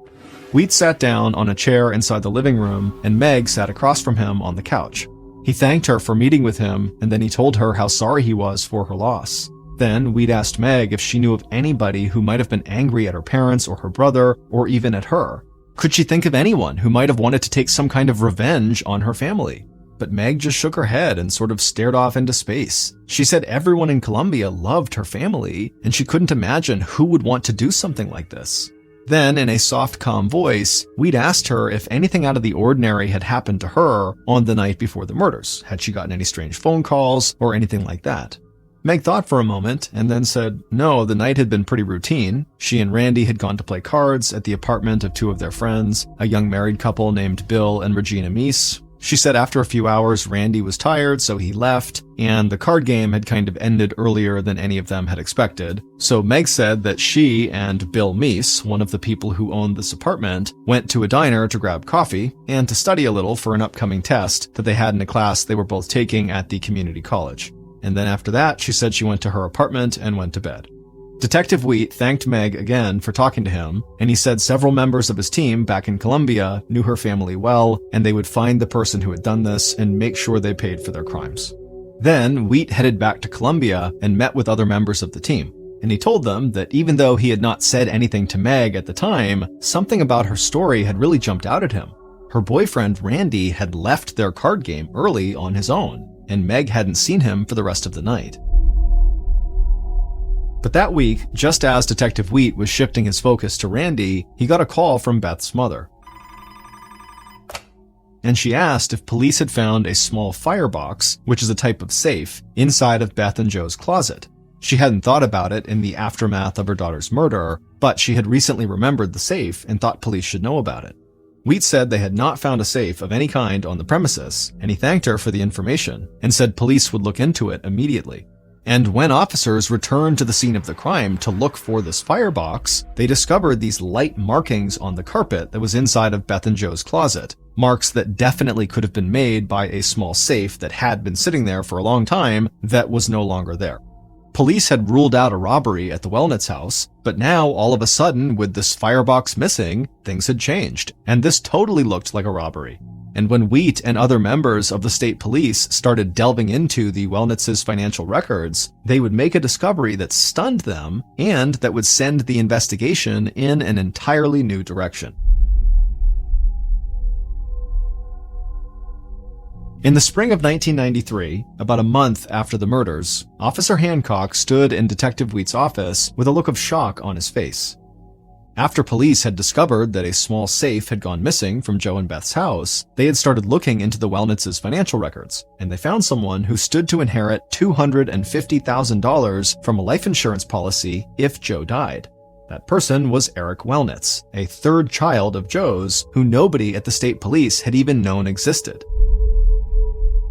Wheat sat down on a chair inside the living room, and Meg sat across from him on the couch. He thanked her for meeting with him, and then he told her how sorry he was for her loss. Then Wheat asked Meg if she knew of anybody who might have been angry at her parents or her brother, or even at her. Could she think of anyone who might have wanted to take some kind of revenge on her family? but Meg just shook her head and sort of stared off into space. She said everyone in Colombia loved her family, and she couldn't imagine who would want to do something like this. Then, in a soft, calm voice, Wheat asked her if anything out of the ordinary had happened to her on the night before the murders. Had she gotten any strange phone calls or anything like that? Meg thought for a moment and then said, no, the night had been pretty routine. She and Randy had gone to play cards at the apartment of two of their friends, a young married couple named Bill and Regina Meese. She said after a few hours, Randy was tired, so he left, and the card game had kind of ended earlier than any of them had expected. So Meg said that she and Bill Meese, one of the people who owned this apartment, went to a diner to grab coffee and to study a little for an upcoming test that they had in a class they were both taking at the community college. And then after that, she said she went to her apartment and went to bed. Detective Wheat thanked Meg again for talking to him, and he said several members of his team back in Colombia knew her family well, and they would find the person who had done this and make sure they paid for their crimes. Then, Wheat headed back to Colombia and met with other members of the team, and he told them that even though he had not said anything to Meg at the time, something about her story had really jumped out at him. Her boyfriend, Randy, had left their card game early on his own, and Meg hadn't seen him for the rest of the night. But that week, just as Detective Wheat was shifting his focus to Randy, he got a call from Beth's mother. And she asked if police had found a small firebox, which is a type of safe, inside of Beth and Joe's closet. She hadn't thought about it in the aftermath of her daughter's murder, but she had recently remembered the safe and thought police should know about it. Wheat said they had not found a safe of any kind on the premises, and he thanked her for the information and said police would look into it immediately. And when officers returned to the scene of the crime to look for this firebox, they discovered these light markings on the carpet that was inside of Beth and Joe's closet. Marks that definitely could have been made by a small safe that had been sitting there for a long time that was no longer there. Police had ruled out a robbery at the Wellnitz house, but now all of a sudden, with this firebox missing, things had changed, and this totally looked like a robbery. And when Wheat and other members of the state police started delving into the Wellnitz's financial records, they would make a discovery that stunned them and that would send the investigation in an entirely new direction. In the spring of 1993, about a month after the murders, Officer Hancock stood in Detective Wheat's office with a look of shock on his face. After police had discovered that a small safe had gone missing from Joe and Beth's house, they had started looking into the Wellnitz's financial records, and they found someone who stood to inherit $250,000 from a life insurance policy if Joe died. That person was Eric Wellnitz, a third child of Joe's who nobody at the state police had even known existed.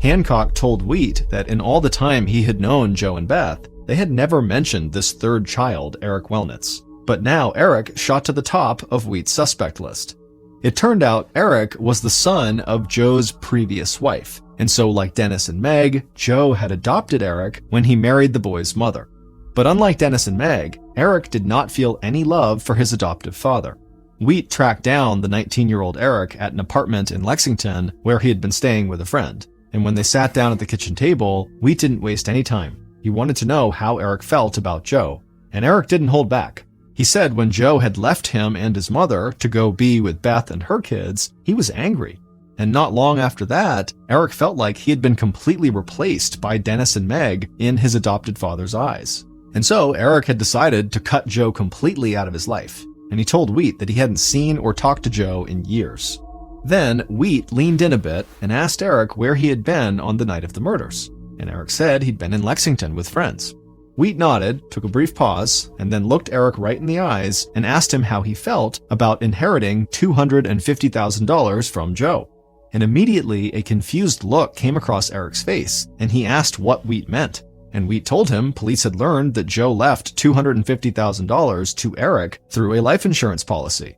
Hancock told Wheat that in all the time he had known Joe and Beth, they had never mentioned this third child, Eric Wellnitz. But now Eric shot to the top of Wheat's suspect list. It turned out Eric was the son of Joe's previous wife, and so like Dennis and Meg, Joe had adopted Eric when he married the boy's mother. But unlike Dennis and Meg, Eric did not feel any love for his adoptive father. Wheat tracked down the 19-year-old Eric at an apartment in Lexington where he had been staying with a friend. And when they sat down at the kitchen table, Wheat didn't waste any time. He wanted to know how Eric felt about Joe, and Eric didn't hold back. He said when Joe had left him and his mother to go be with Beth and her kids, he was angry. And not long after that, Eric felt like he had been completely replaced by Dennis and Meg in his adopted father's eyes. And so Eric had decided to cut Joe completely out of his life, and he told Wheat that he hadn't seen or talked to Joe in years. Then Wheat leaned in a bit and asked Eric where he had been on the night of the murders, and Eric said he'd been in Lexington with friends. Wheat nodded, took a brief pause, and then looked Eric right in the eyes and asked him how he felt about inheriting $250,000 from Joe. And immediately a confused look came across Eric's face, and he asked what Wheat meant. And Wheat told him police had learned that Joe left $250,000 to Eric through a life insurance policy.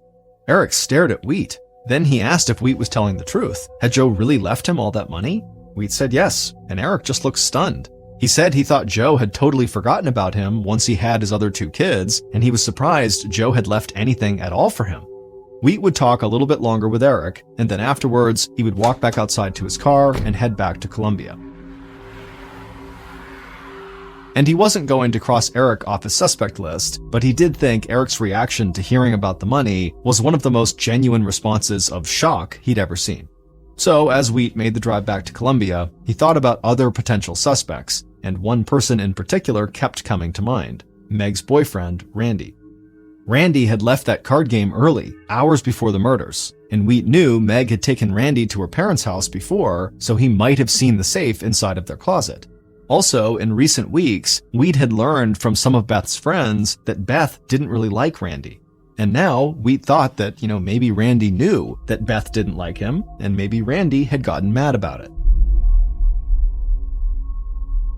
Eric stared at Wheat. Then he asked if Wheat was telling the truth. Had Joe really left him all that money? Wheat said yes, and Eric just looked stunned. He said he thought Joe had totally forgotten about him once he had his other two kids, and he was surprised Joe had left anything at all for him. Wheat would talk a little bit longer with Eric, and then afterwards, he would walk back outside to his car and head back to Columbia. And he wasn't going to cross Eric off his suspect list, but he did think Eric's reaction to hearing about the money was one of the most genuine responses of shock he'd ever seen. So as Wheat made the drive back to Columbia, he thought about other potential suspects, and one person in particular kept coming to mind: Meg's boyfriend, Randy. Randy had left that card game early, hours before the murders, and Wheat knew Meg had taken Randy to her parents' house before, so he might have seen the safe inside of their closet. Also, in recent weeks, Wheat had learned from some of Beth's friends that Beth didn't really like Randy. And now, Wheat thought that, maybe Randy knew that Beth didn't like him, and maybe Randy had gotten mad about it.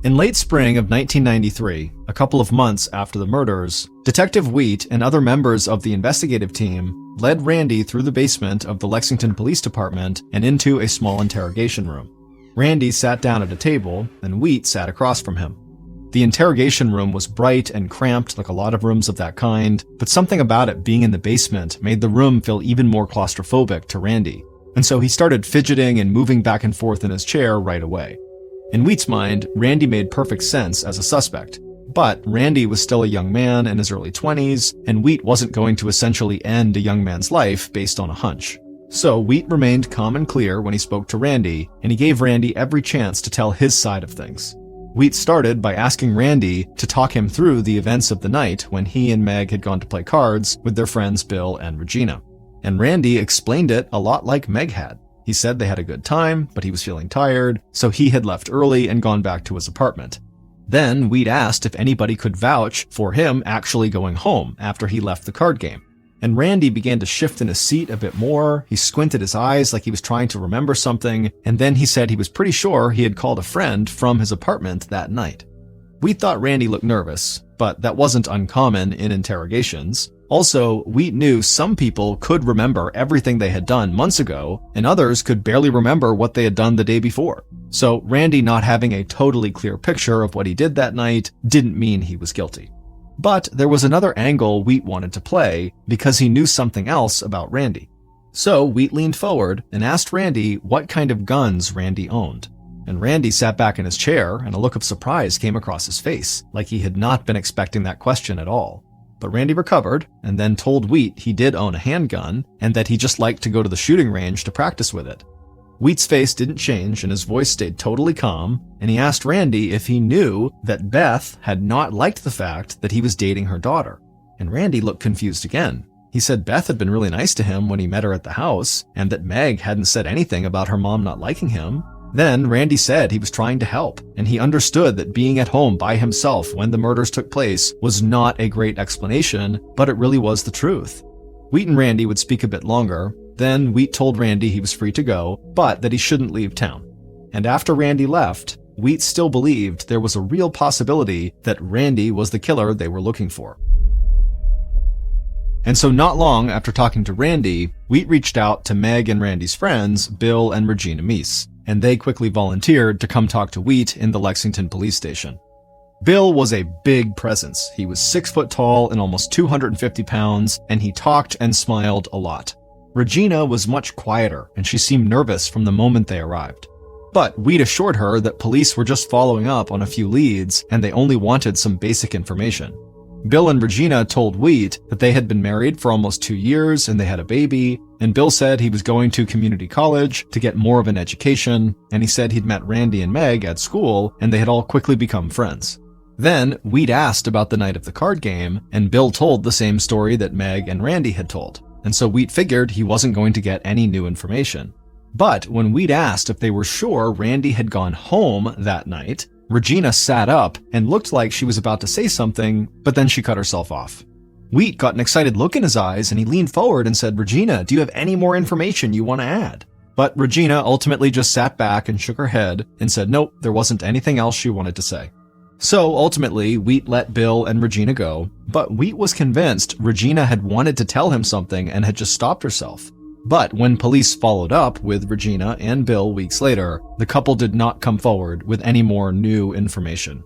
In late spring of 1993, a couple of months after the murders, Detective Wheat and other members of the investigative team led Randy through the basement of the Lexington Police Department and into a small interrogation room. Randy sat down at a table, and Wheat sat across from him. The interrogation room was bright and cramped like a lot of rooms of that kind, but something about it being in the basement made the room feel even more claustrophobic to Randy, and so he started fidgeting and moving back and forth in his chair right away. In Wheat's mind, Randy made perfect sense as a suspect, but Randy was still a young man in his early 20s, and Wheat wasn't going to essentially end a young man's life based on a hunch. So Wheat remained calm and clear when he spoke to Randy, and he gave Randy every chance to tell his side of things. Wheat started by asking Randy to talk him through the events of the night when he and Meg had gone to play cards with their friends Bill and Regina. And Randy explained it a lot like Meg had. He said they had a good time, but he was feeling tired, so he had left early and gone back to his apartment. Then Wheat asked if anybody could vouch for him actually going home after he left the card game. And Randy began to shift in his seat a bit more. He squinted his eyes like he was trying to remember something, and then he said he was pretty sure he had called a friend from his apartment that night. Wheat thought Randy looked nervous, but that wasn't uncommon in interrogations. Also, Wheat knew some people could remember everything they had done months ago, and others could barely remember what they had done the day before. So Randy not having a totally clear picture of what he did that night didn't mean he was guilty. But there was another angle Wheat wanted to play because he knew something else about Randy. So Wheat leaned forward and asked Randy what kind of guns Randy owned. And Randy sat back in his chair, and a look of surprise came across his face, like he had not been expecting that question at all. But Randy recovered, and then told Wheat he did own a handgun, and that he just liked to go to the shooting range to practice with it. Wheat's face didn't change, and his voice stayed totally calm, and he asked Randy if he knew that Beth had not liked the fact that he was dating her daughter. And Randy looked confused again. He said Beth had been really nice to him when he met her at the house, and that Meg hadn't said anything about her mom not liking him. Then Randy said he was trying to help, and he understood that being at home by himself when the murders took place was not a great explanation, but it really was the truth. Wheat and Randy would speak a bit longer. Then Wheat told Randy he was free to go, but that he shouldn't leave town. And after Randy left, Wheat still believed there was a real possibility that Randy was the killer they were looking for. And so not long after talking to Randy, Wheat reached out to Meg and Randy's friends, Bill and Regina Meese, and they quickly volunteered to come talk to Wheat in the Lexington police station. Bill was a big presence. He was 6 foot tall and almost 250 pounds, and he talked and smiled a lot. Regina was much quieter, and she seemed nervous from the moment they arrived. But Wheat assured her that police were just following up on a few leads, and they only wanted some basic information. Bill and Regina told Wheat that they had been married for almost 2 years and they had a baby, and Bill said he was going to community college to get more of an education, and he said he'd met Randy and Meg at school and they had all quickly become friends. Then Wheat asked about the night of the card game, and Bill told the same story that Meg and Randy had told, and so Wheat figured he wasn't going to get any new information. But when Wheat asked if they were sure Randy had gone home that night, Regina sat up and looked like she was about to say something, but then she cut herself off. Wheat got an excited look in his eyes, and he leaned forward and said, "Regina, do you have any more information you want to add?" But Regina ultimately just sat back and shook her head and said nope, there wasn't anything else she wanted to say. So ultimately, Wheat let Bill and Regina go, but Wheat was convinced Regina had wanted to tell him something and had just stopped herself. But when police followed up with Regina and Bill weeks later, the couple did not come forward with any more new information.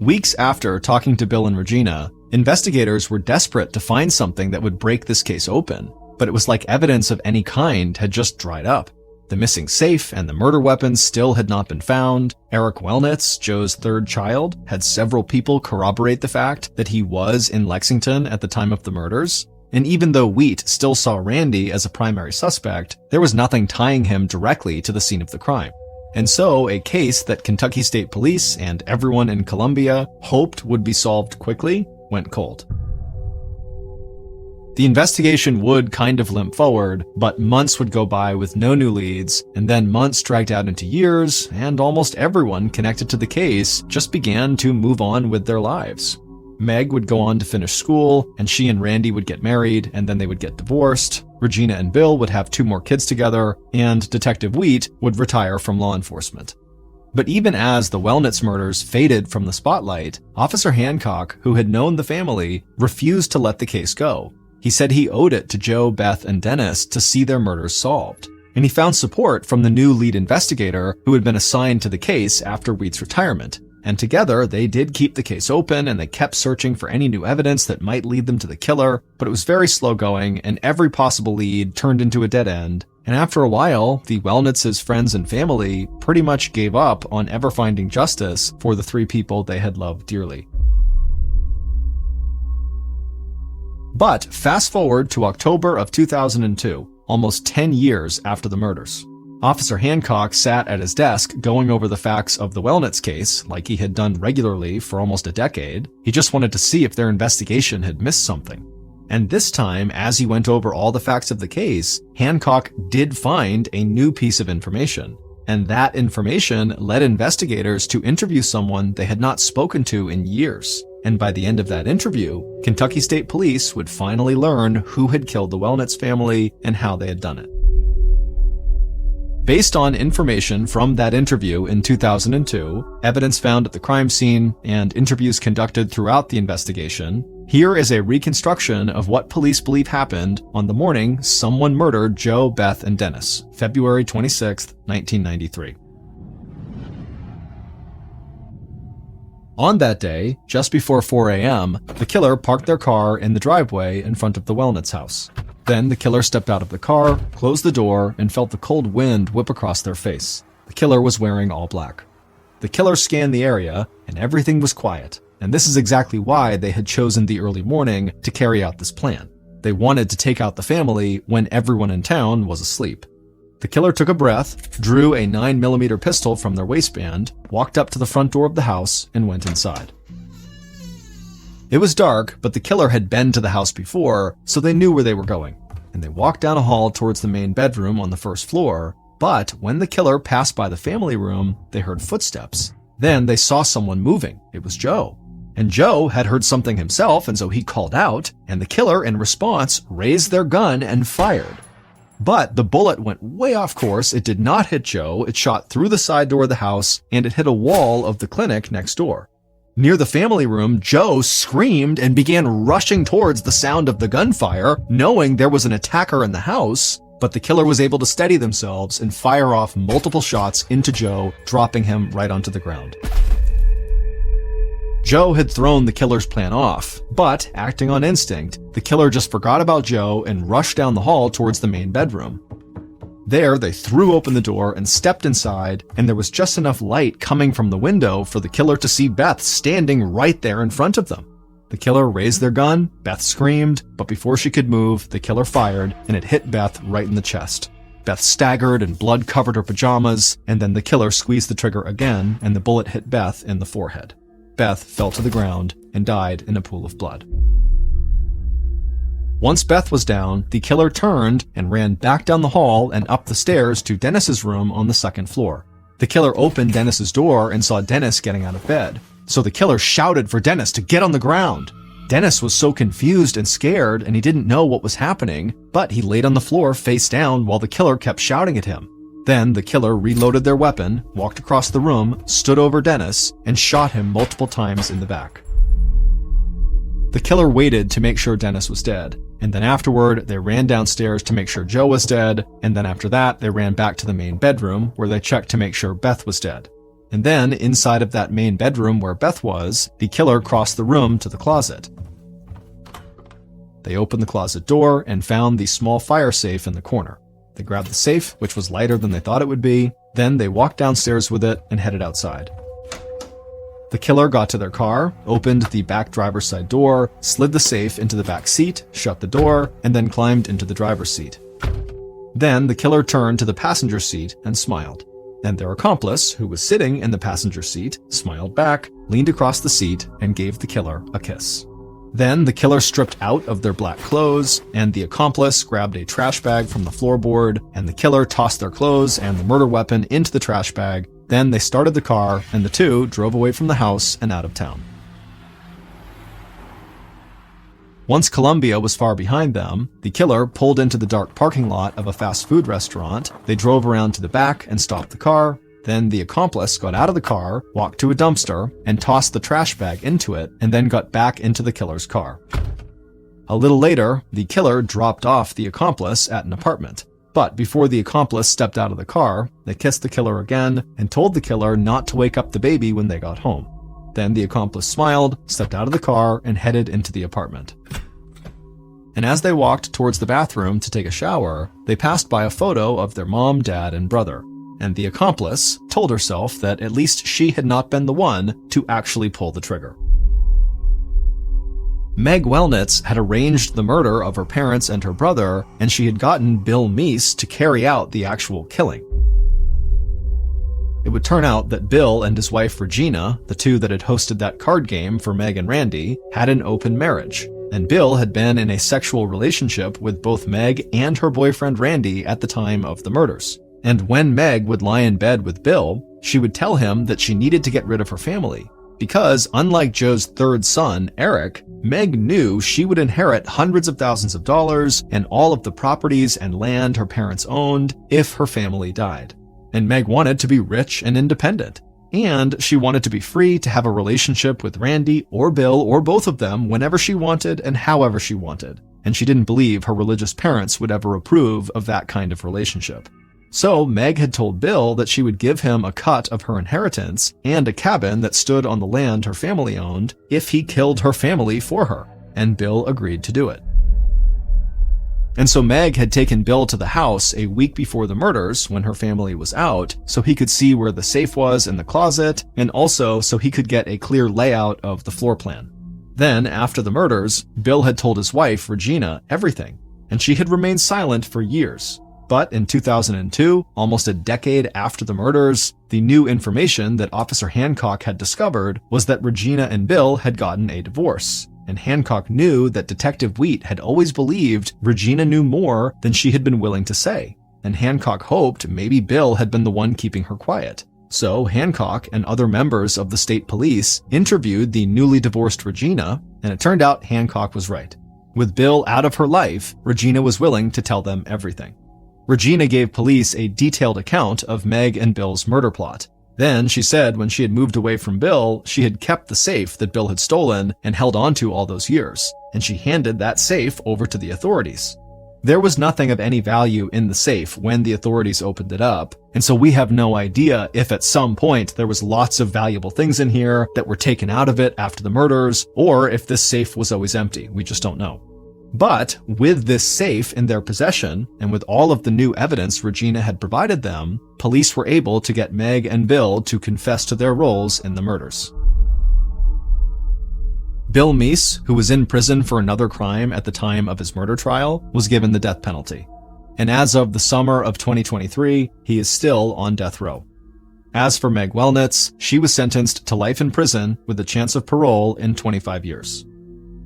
Weeks after talking to Bill and Regina, investigators were desperate to find something that would break this case open, but it was like evidence of any kind had just dried up. The missing safe and the murder weapons still had not been found. Eric Wellnitz, Joe's third child, had several people corroborate the fact that he was in Lexington at the time of the murders. and even though Wheat still saw Randy as a primary suspect, there was nothing tying him directly to the scene of the crime. And so, a case that Kentucky State Police and everyone in Columbia hoped would be solved quickly went cold. The investigation would kind of limp forward, but months would go by with no new leads, and then months dragged out into years, and almost everyone connected to the case just began to move on with their lives. Meg would go on to finish school, and she and Randy would get married, and then they would get divorced. Regina and Bill would have 2 more kids together, and Detective Wheat would retire from law enforcement. But even as the Wellnitz murders faded from the spotlight, Officer Hancock, who had known the family, refused to let the case go. He said he owed it to Joe, Beth, and Dennis to see their murders solved. And he found support from the new lead investigator who had been assigned to the case after Wheat's retirement. And together, they did keep the case open, and they kept searching for any new evidence that might lead them to the killer, but it was very slow going, and every possible lead turned into a dead end. And after a while, the Wellnitz's friends and family pretty much gave up on ever finding justice for the 3 people they had loved dearly. But fast forward to October of 2002, almost 10 years after the murders. Officer Hancock sat at his desk going over the facts of the Wellnitz case like he had done regularly for almost a decade. He just wanted to see if their investigation had missed something. And this time, as he went over all the facts of the case, Hancock did find a new piece of information. And that information led investigators to interview someone they had not spoken to in years. And by the end of that interview, Kentucky State Police would finally learn who had killed the Wellnitz family and how they had done it. Based on information from that interview in 2002, evidence found at the crime scene, and interviews conducted throughout the investigation, here is a reconstruction of what police believe happened on the morning someone murdered Joe, Beth, and Dennis, February 26, 1993. On that day, just before 4 a.m., the killer parked their car in the driveway in front of the Wellnitz house. Then the killer stepped out of the car, closed the door, and felt the cold wind whip across their face. The killer was wearing all black. The killer scanned the area, and everything was quiet. And this is exactly why they had chosen the early morning to carry out this plan. They wanted to take out the family when everyone in town was asleep. The killer took a breath, drew a 9mm pistol from their waistband, walked up to the front door of the house, and went inside. It was dark, but the killer had been to the house before, so they knew where they were going. And they walked down a hall towards the main bedroom on the first floor, but when the killer passed by the family room, they heard footsteps. Then they saw someone moving. It was Joe. And Joe had heard something himself, and so he called out, and the killer, in response, raised their gun and fired. But the bullet went way off course. It did not hit Joe. It shot through the side door of the house, and it hit a wall of the clinic next door. Near the family room, Joe screamed and began rushing towards the sound of the gunfire, knowing there was an attacker in the house, but the killer was able to steady themselves and fire off multiple shots into Joe, dropping him right onto the ground. Joe had thrown the killer's plan off, but, acting on instinct, the killer just forgot about Joe and rushed down the hall towards the main bedroom. There, they threw open the door and stepped inside, and there was just enough light coming from the window for the killer to see Beth standing right there in front of them. The killer raised their gun, Beth screamed, but before she could move, the killer fired, and it hit Beth right in the chest. Beth staggered and blood covered her pajamas, and then the killer squeezed the trigger again, and the bullet hit Beth in the forehead. Beth fell to the ground and died in a pool of blood. Once Beth was down, the killer turned and ran back down the hall and up the stairs to Dennis's room on the second floor. The killer opened Dennis's door and saw Dennis getting out of bed. So the killer shouted for Dennis to get on the ground. Dennis was so confused and scared, and he didn't know what was happening, but he laid on the floor face down while the killer kept shouting at him. Then the killer reloaded their weapon, walked across the room, stood over Dennis, and shot him multiple times in the back. The killer waited to make sure Dennis was dead, and then afterward, they ran downstairs to make sure Joe was dead, and then after that, they ran back to the main bedroom, where they checked to make sure Beth was dead. And then, inside of that main bedroom where Beth was, the killer crossed the room to the closet. They opened the closet door and found the small fire safe in the corner. They grabbed the safe, which was lighter than they thought it would be, then they walked downstairs with it and headed outside. The killer got to their car, opened the back driver's side door, slid the safe into the back seat, shut the door, and then climbed into the driver's seat. Then the killer turned to the passenger seat and smiled. And their accomplice, who was sitting in the passenger seat, smiled back, leaned across the seat, and gave the killer a kiss. Then the killer stripped out of their black clothes, and the accomplice grabbed a trash bag from the floorboard, and the killer tossed their clothes and the murder weapon into the trash bag. Then they started the car, and the two drove away from the house and out of town. Once Columbia was far behind them, the killer pulled into the dark parking lot of a fast food restaurant. They drove around to the back and stopped the car. Then the accomplice got out of the car, walked to a dumpster, and tossed the trash bag into it, and then got back into the killer's car. A little later, the killer dropped off the accomplice at an apartment. But before the accomplice stepped out of the car, they kissed the killer again and told the killer not to wake up the baby when they got home. Then the accomplice smiled, stepped out of the car, and headed into the apartment. And as they walked towards the bathroom to take a shower, they passed by a photo of their mom, dad, and brother. And the accomplice told herself that at least she had not been the one to actually pull the trigger. Meg Wellnitz had arranged the murder of her parents and her brother, and she had gotten Bill Meese to carry out the actual killing. It would turn out that Bill and his wife Regina, the two that had hosted that card game for Meg and Randy, had an open marriage, and Bill had been in a sexual relationship with both Meg and her boyfriend Randy at the time of the murders. And when Meg would lie in bed with Bill, she would tell him that she needed to get rid of her family. Because, unlike Joe's third son, Eric, Meg knew she would inherit hundreds of thousands of dollars and all of the properties and land her parents owned if her family died. And Meg wanted to be rich and independent. And she wanted to be free to have a relationship with Randy or Bill or both of them whenever she wanted and however she wanted. And she didn't believe her religious parents would ever approve of that kind of relationship. So Meg had told Bill that she would give him a cut of her inheritance and a cabin that stood on the land her family owned if he killed her family for her, and Bill agreed to do it. And so Meg had taken Bill to the house a week before the murders when her family was out so he could see where the safe was in the closet and also so he could get a clear layout of the floor plan. Then, after the murders, Bill had told his wife, Regina, everything, and she had remained silent for years. But in 2002, almost a decade after the murders, the new information that Officer Hancock had discovered was that Regina and Bill had gotten a divorce. And Hancock knew that Detective Wheat had always believed Regina knew more than she had been willing to say. And Hancock hoped maybe Bill had been the one keeping her quiet. So Hancock and other members of the state police interviewed the newly divorced Regina, and it turned out Hancock was right. With Bill out of her life, Regina was willing to tell them everything. Regina gave police a detailed account of Meg and Bill's murder plot. Then she said when she had moved away from Bill, she had kept the safe that Bill had stolen and held onto all those years, and she handed that safe over to the authorities. There was nothing of any value in the safe when the authorities opened it up, and so we have no idea if at some point there was lots of valuable things in here that were taken out of it after the murders, or if this safe was always empty. We just don't know. But with this safe in their possession, and with all of the new evidence Regina had provided them, police were able to get Meg and Bill to confess to their roles in the murders. Bill Meese, who was in prison for another crime at the time of his murder trial, was given the death penalty. And as of the summer of 2023, he is still on death row. As for Meg Wellnitz, she was sentenced to life in prison with a chance of parole in 25 years.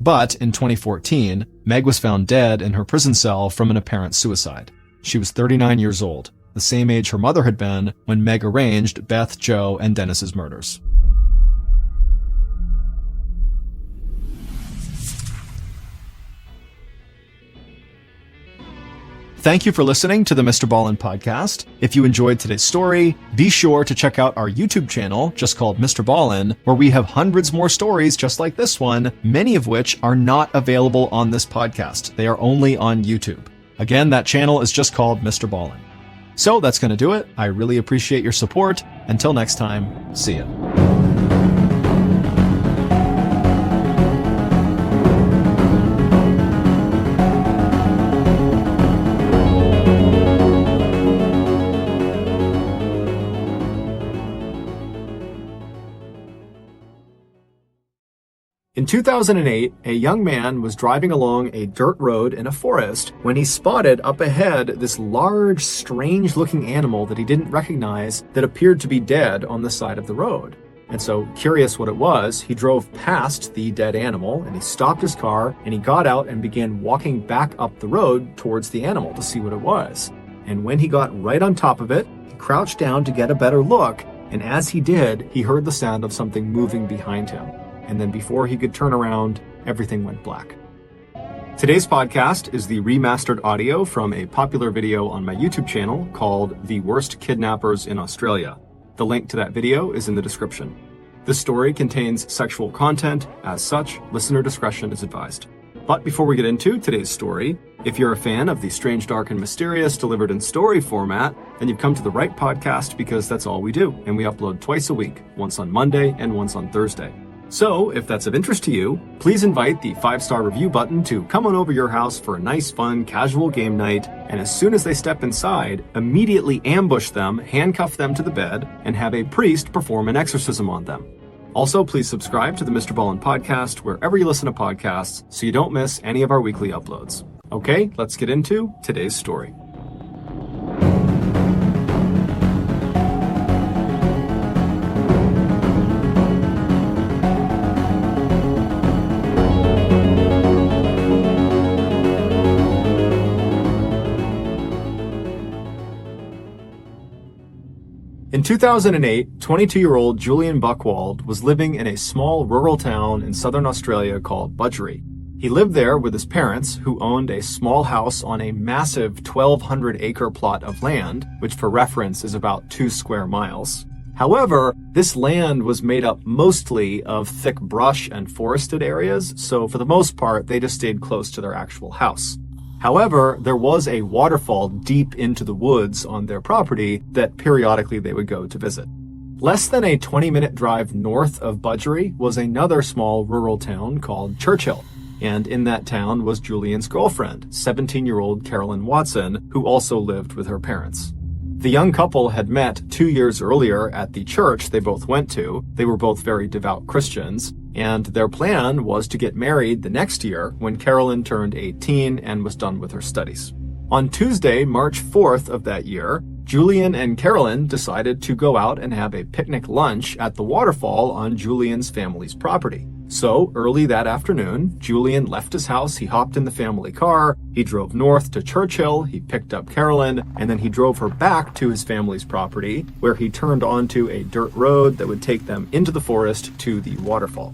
But in 2014, Meg was found dead in her prison cell from an apparent suicide. She was 39 years old, the same age her mother had been when Meg arranged Beth, Joe, and Dennis's murders. Thank you for listening to the MrBallen podcast. If you enjoyed today's story, be sure to check out our YouTube channel, just called MrBallen, where we have hundreds more stories just like this one, many of which are not available on this podcast. They are only on YouTube. Again, that channel is just called MrBallen. So that's going to do it. I really appreciate your support. Until next time, see ya. In 2008, a young man was driving along a dirt road in a forest when he spotted up ahead this large, strange-looking animal that he didn't recognize that appeared to be dead on the side of the road. And so, curious what it was, he drove past the dead animal and he stopped his car and he got out and began walking back up the road towards the animal to see what it was. And when he got right on top of it, he crouched down to get a better look, and as he did, he heard the sound of something moving behind him. And then before he could turn around, everything went black. Today's podcast is the remastered audio from a popular video on my YouTube channel called The Worst Kidnappers in Australia. The link to that video is in the description. This story contains sexual content. As such, listener discretion is advised. But before we get into today's story, if you're a fan of the strange, dark, and mysterious delivered in story format, then you've come to the right podcast because that's all we do, and we upload twice a week, once on Monday and once on Thursday. So, if that's of interest to you, please invite the 5-star review button to come on over your house for a nice, fun, casual game night, and as soon as they step inside, immediately ambush them, handcuff them to the bed, and have a priest perform an exorcism on them. Also, please subscribe to the MrBallen podcast wherever you listen to podcasts so you don't miss any of our weekly uploads. Okay, let's get into today's story. In 2008, 22-year-old Julian Buchwald was living in a small rural town in southern Australia called Budgeree. He lived there with his parents, who owned a small house on a massive 1,200-acre plot of land, which for reference is about 2 square miles. However, this land was made up mostly of thick brush and forested areas, so for the most part, they just stayed close to their actual house. However, there was a waterfall deep into the woods on their property that periodically they would go to visit. Less than a 20-minute drive north of Budgeree was another small rural town called Churchill, and in that town was Julian's girlfriend, 17-year-old Carolyn Watson, who also lived with her parents. The young couple had met 2 years earlier at the church they both went to. They were both very devout Christians, and their plan was to get married the next year when Carolyn turned 18 and was done with her studies. On Tuesday, March 4th of that year, Julian and Carolyn decided to go out and have a picnic lunch at the waterfall on Julian's family's property. So, early that afternoon, Julian left his house, he hopped in the family car, he drove north to Churchill, he picked up Carolyn, and then he drove her back to his family's property, where he turned onto a dirt road that would take them into the forest to the waterfall.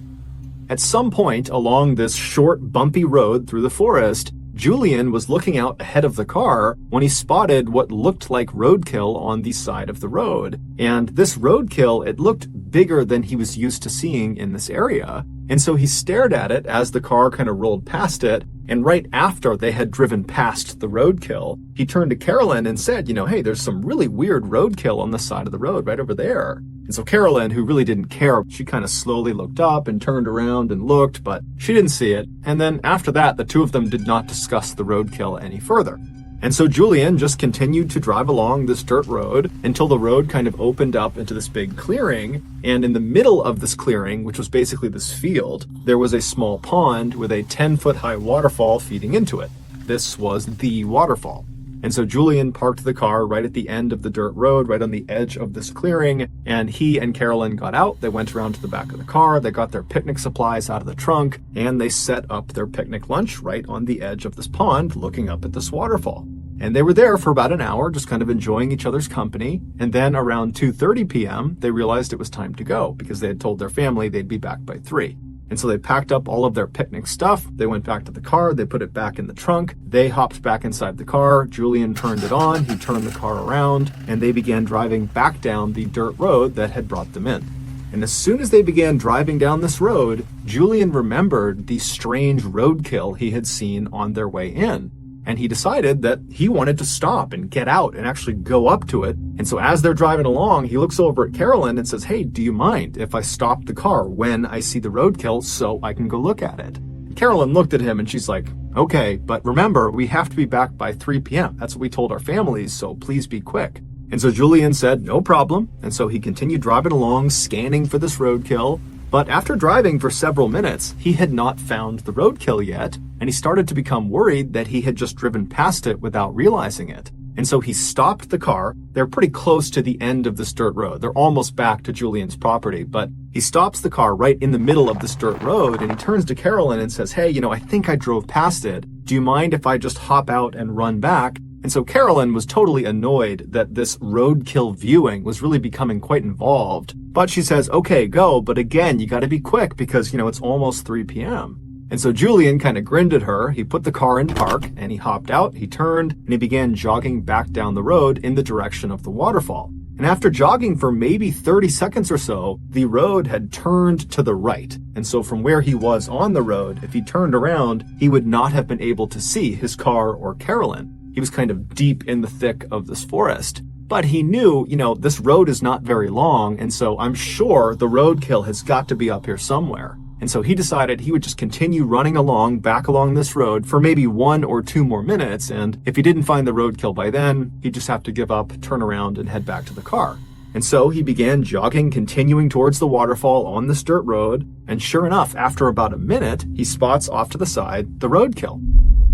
At some point along this short, bumpy road through the forest, Julian was looking out ahead of the car when he spotted what looked like roadkill on the side of the road. And this roadkill, it looked bigger than he was used to seeing in this area. And so he stared at it as the car kind of rolled past it. And right after they had driven past the roadkill, he turned to Carolyn and said, hey, there's some really weird roadkill on the side of the road right over there. And so Carolyn, who really didn't care, she kind of slowly looked up and turned around and looked, but she didn't see it. And then after that, the two of them did not discuss the roadkill any further. And so Julian just continued to drive along this dirt road until the road kind of opened up into this big clearing. And in the middle of this clearing, which was basically this field, there was a small pond with a 10-foot-high waterfall feeding into it. This was the waterfall. And so Julian parked the car right at the end of the dirt road, right on the edge of this clearing, and he and Carolyn got out. They went around to the back of the car, they got their picnic supplies out of the trunk, and they set up their picnic lunch right on the edge of this pond, looking up at this waterfall. And they were there for about an hour, just kind of enjoying each other's company. And then around 2:30 p.m., they realized it was time to go because they had told their family they'd be back by 3. And so they packed up all of their picnic stuff. They went back to the car. They put it back in the trunk. They hopped back inside the car. Julian turned it on. He turned the car around, and they began driving back down the dirt road that had brought them in. And as soon as they began driving down this road, Julian remembered the strange roadkill he had seen on their way in. And he decided that he wanted to stop and get out and actually go up to it. And so as they're driving along, he looks over at Carolyn and says, "Hey, do you mind if I stop the car when I see the roadkill so I can go look at it?" Carolyn looked at him and she's like, "Okay, but remember, we have to be back by 3 p.m. That's what we told our families, so please be quick." And so Julian said, "No problem." And so he continued driving along, scanning for this roadkill. But after driving for several minutes, he had not found the roadkill yet, and he started to become worried that he had just driven past it without realizing it. And so he stopped the car. They're pretty close to the end of this dirt road. They're almost back to Julian's property, but he stops the car right in the middle of this dirt road, and he turns to Carolyn and says, "Hey, I think I drove past it. Do you mind if I just hop out and run back?" And so Carolyn was totally annoyed that this roadkill viewing was really becoming quite involved. But she says, "Okay, go, but again, you gotta be quick because, it's almost 3 p.m. And so Julian kind of grinned at her. He put the car in park and he hopped out, he turned, and he began jogging back down the road in the direction of the waterfall. And after jogging for maybe 30 seconds or so, the road had turned to the right. And so from where he was on the road, if he turned around, he would not have been able to see his car or Carolyn. He was kind of deep in the thick of this forest. But he knew, this road is not very long, and so I'm sure the roadkill has got to be up here somewhere. And so he decided he would just continue running back along this road for maybe 1 or 2 more minutes, and if he didn't find the roadkill by then, he'd just have to give up, turn around, and head back to the car. And so he began jogging, continuing towards the waterfall on this dirt road, and sure enough, after about a minute, he spots off to the side the roadkill.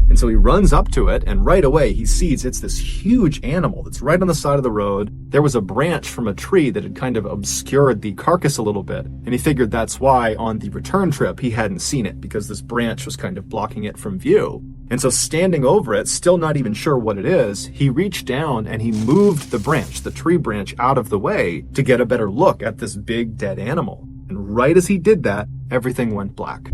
And so he runs up to it, and right away he sees it's this huge animal that's right on the side of the road. There was a branch from a tree that had kind of obscured the carcass a little bit, and he figured that's why on the return trip he hadn't seen it, because this branch was kind of blocking it from view. And so standing over it, still not even sure what it is, he reached down and he moved the branch, the tree branch, out of the way to get a better look at this big dead animal. And right as he did that, everything went black.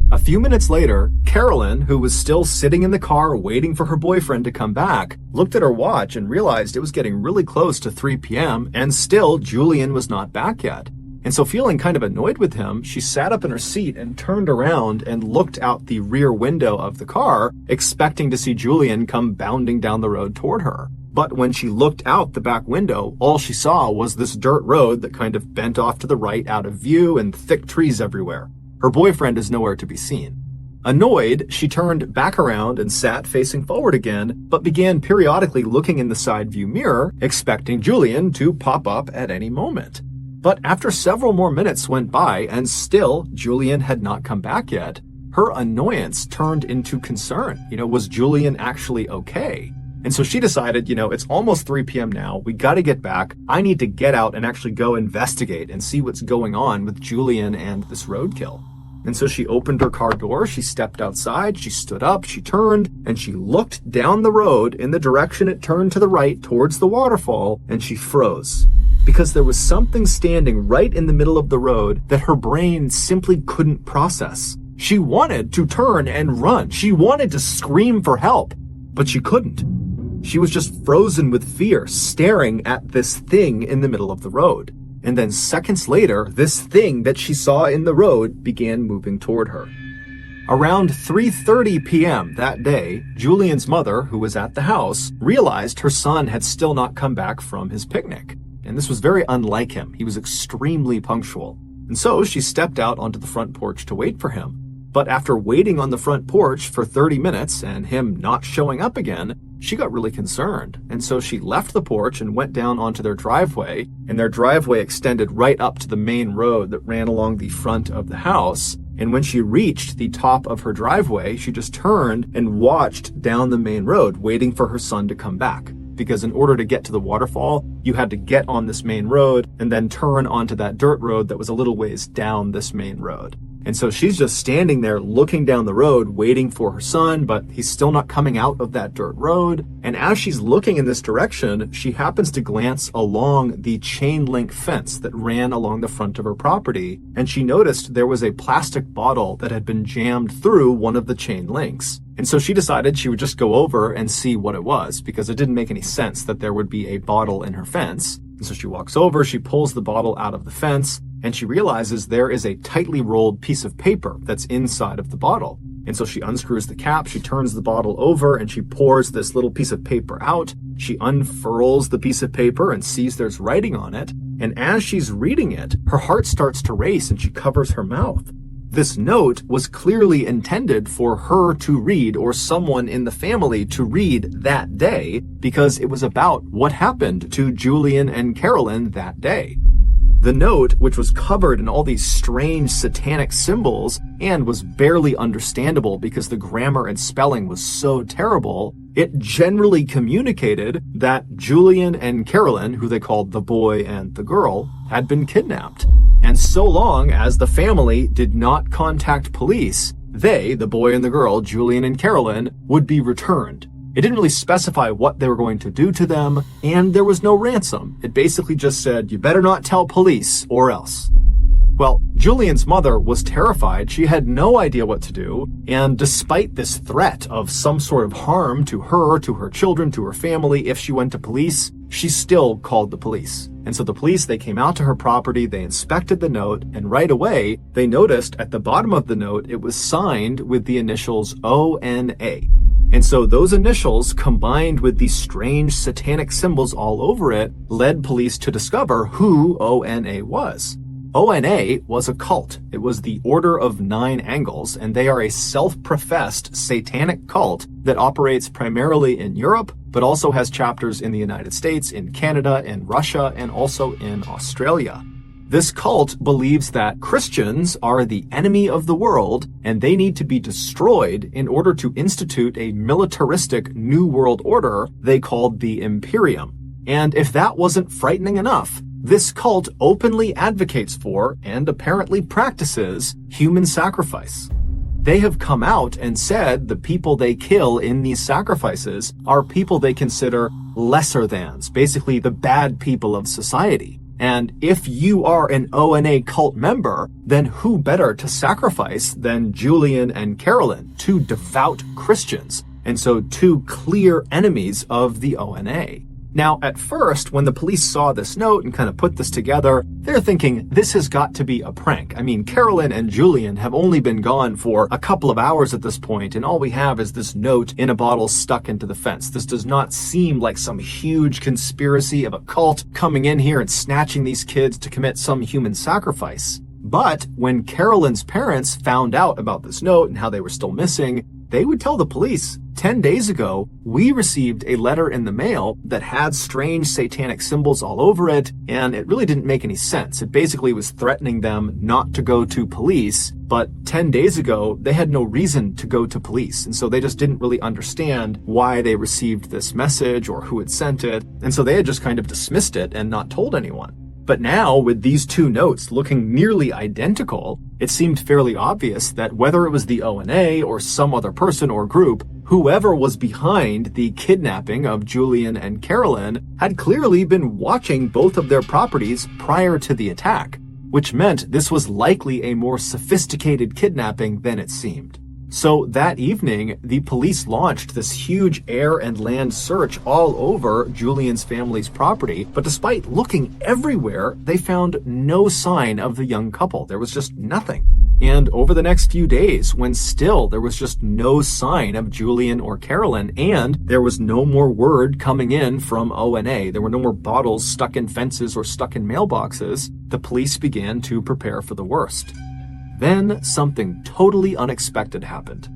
A few minutes later, Carolyn, who was still sitting in the car waiting for her boyfriend to come back, looked at her watch and realized it was getting really close to 3 p.m. and still Julian was not back yet. And so feeling kind of annoyed with him, she sat up in her seat and turned around and looked out the rear window of the car, expecting to see Julian come bounding down the road toward her. But when she looked out the back window, all she saw was this dirt road that kind of bent off to the right out of view and thick trees everywhere. Her boyfriend is nowhere to be seen. Annoyed, she turned back around and sat facing forward again, but began periodically looking in the side view mirror, expecting Julian to pop up at any moment. But after several more minutes went by and still Julian had not come back yet, her annoyance turned into concern. Was Julian actually okay? And so she decided, it's almost 3 p.m. now. We got to get back. I need to get out and actually go investigate and see what's going on with Julian and this roadkill. And so she opened her car door. She stepped outside. She stood up. She turned and she looked down the road in the direction it turned to the right towards the waterfall, and she froze. Because there was something standing right in the middle of the road that her brain simply couldn't process. She wanted to turn and run. She wanted to scream for help, but she couldn't. She was just frozen with fear, staring at this thing in the middle of the road. And then seconds later, this thing that she saw in the road began moving toward her. Around 3:30 p.m. that day, Julian's mother, who was at the house, realized her son had still not come back from his picnic. And this was very unlike him. He was extremely punctual. And so she stepped out onto the front porch to wait for him. But after waiting on the front porch for 30 minutes and him not showing up again, she got really concerned. And so she left the porch and went down onto their driveway, and their driveway extended right up to the main road that ran along the front of the house. And when she reached the top of her driveway, she just turned and watched down the main road, waiting for her son to come back. Because in order to get to the waterfall, you had to get on this main road and then turn onto that dirt road that was a little ways down this main road. And so she's just standing there looking down the road, waiting for her son, but he's still not coming out of that dirt road. And as she's looking in this direction, she happens to glance along the chain link fence that ran along the front of her property, and she noticed there was a plastic bottle that had been jammed through one of the chain links. And so she decided she would just go over and see what it was, because it didn't make any sense that there would be a bottle in her fence. And so she walks over, she pulls the bottle out of the fence, and she realizes there is a tightly rolled piece of paper that's inside of the bottle. And so she unscrews the cap, she turns the bottle over, and she pours this little piece of paper out. She unfurls the piece of paper and sees there's writing on it. And as she's reading it, her heart starts to race and she covers her mouth. This note was clearly intended for her to read, or someone in the family to read that day, because it was about what happened to Julian and Carolyn that day. The note, which was covered in all these strange satanic symbols and was barely understandable because the grammar and spelling was so terrible, it generally communicated that Julian and Carolyn, who they called the boy and the girl, had been kidnapped. And so long as the family did not contact police, they, the boy and the girl, Julian and Carolyn, would be returned. It didn't really specify what they were going to do to them, and there was no ransom. It basically just said, you better not tell police or else. Well, Julian's mother was terrified. She had no idea what to do, and despite this threat of some sort of harm to her, to her children, to her family, if she went to police, she still called the police. And so the police, they came out to her property, they inspected the note, and right away, they noticed at the bottom of the note, it was signed with the initials O-N-A. And so those initials, combined with these strange satanic symbols all over it, led police to discover who ONA was. ONA was a cult. It was the Order of Nine Angles, and they are a self-professed satanic cult that operates primarily in Europe, but also has chapters in the United States, in Canada, in Russia, and also in Australia. This cult believes that Christians are the enemy of the world and they need to be destroyed in order to institute a militaristic new world order they called the Imperium. And if that wasn't frightening enough, this cult openly advocates for and apparently practices human sacrifice. They have come out and said the people they kill in these sacrifices are people they consider lesser thans, basically the bad people of society. And if you are an ONA cult member, then who better to sacrifice than Julian and Carolyn, two devout Christians, and so two clear enemies of the ONA. Now, at first, when the police saw this note and kind of put this together, they're thinking, this has got to be a prank. I mean, Carolyn and Julian have only been gone for a couple of hours at this point, and all we have is this note in a bottle stuck into the fence. This does not seem like some huge conspiracy of a cult coming in here and snatching these kids to commit some human sacrifice. But when Carolyn's parents found out about this note and how they were still missing, they would tell the police, 10 days ago, we received a letter in the mail that had strange satanic symbols all over it, and it really didn't make any sense. It basically was threatening them not to go to police, but 10 days ago, they had no reason to go to police, and so they just didn't really understand why they received this message or who had sent it, and so they had just kind of dismissed it and not told anyone. But now, with these two notes looking nearly identical, it seemed fairly obvious that whether it was the ONA or some other person or group, whoever was behind the kidnapping of Julian and Carolyn had clearly been watching both of their properties prior to the attack, which meant this was likely a more sophisticated kidnapping than it seemed. So that evening, the police launched this huge air and land search all over Julian's family's property, but despite looking everywhere, they found no sign of the young couple. There was just nothing. And over the next few days, when still there was just no sign of Julian or Carolyn, and there was no more word coming in from ONA, there were no more bottles stuck in fences or stuck in mailboxes, the police began to prepare for the worst. Then something totally unexpected happened.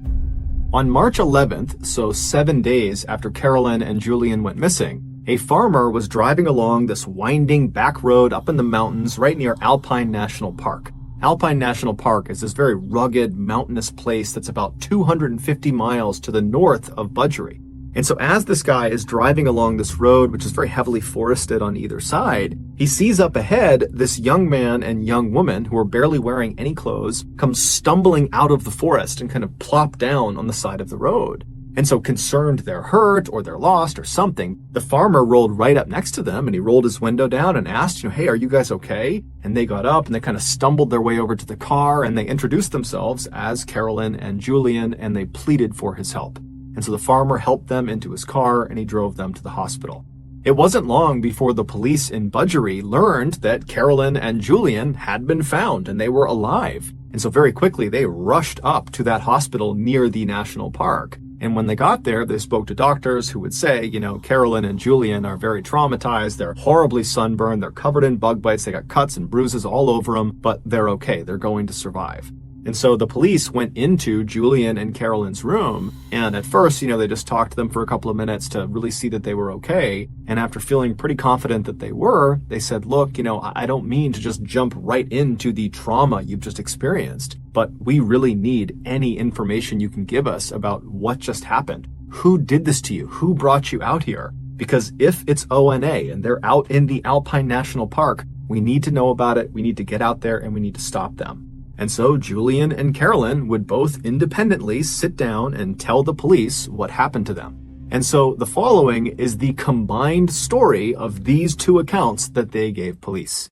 On March 11th, so 7 days after Carolyn and Julian went missing, a farmer was driving along this winding back road up in the mountains right near Alpine National Park. Alpine National Park is this very rugged, mountainous place that's about 250 miles to the north of Budgeree. And so as this guy is driving along this road, which is very heavily forested on either side, he sees up ahead this young man and young woman who are barely wearing any clothes come stumbling out of the forest and kind of plop down on the side of the road. And so concerned they're hurt or they're lost or something, the farmer rolled right up next to them and he rolled his window down and asked, hey, are you guys okay? And they got up and they kind of stumbled their way over to the car and they introduced themselves as Carolyn and Julian and they pleaded for his help. And so the farmer helped them into his car and he drove them to the hospital. It wasn't long before the police in Budgeree learned that Carolyn and Julian had been found and they were alive. And so very quickly they rushed up to that hospital near the national park. And when they got there, they spoke to doctors who would say, Carolyn and Julian are very traumatized. They're horribly sunburned. They're covered in bug bites. They got cuts and bruises all over them, but they're okay. They're going to survive. And so the police went into Julian and Carolyn's room, and at first, they just talked to them for a couple of minutes to really see that they were okay. And after feeling pretty confident that they were, they said, look, I don't mean to just jump right into the trauma you've just experienced, but we really need any information you can give us about what just happened. Who did this to you? Who brought you out here? Because if it's ONA and they're out in the Alpine National Park, we need to know about it, we need to get out there, and we need to stop them. And so Julian and Carolyn would both independently sit down and tell the police what happened to them. And so the following is the combined story of these two accounts that they gave police.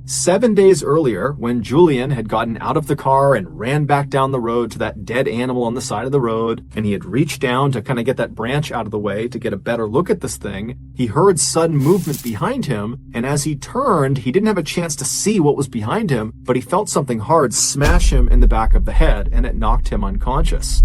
7 days earlier, when Julian had gotten out of the car and ran back down the road to that dead animal on the side of the road, and he had reached down to kind of get that branch out of the way to get a better look at this thing, he heard sudden movement behind him, and as he turned, he didn't have a chance to see what was behind him, but he felt something hard smash him in the back of the head, and it knocked him unconscious.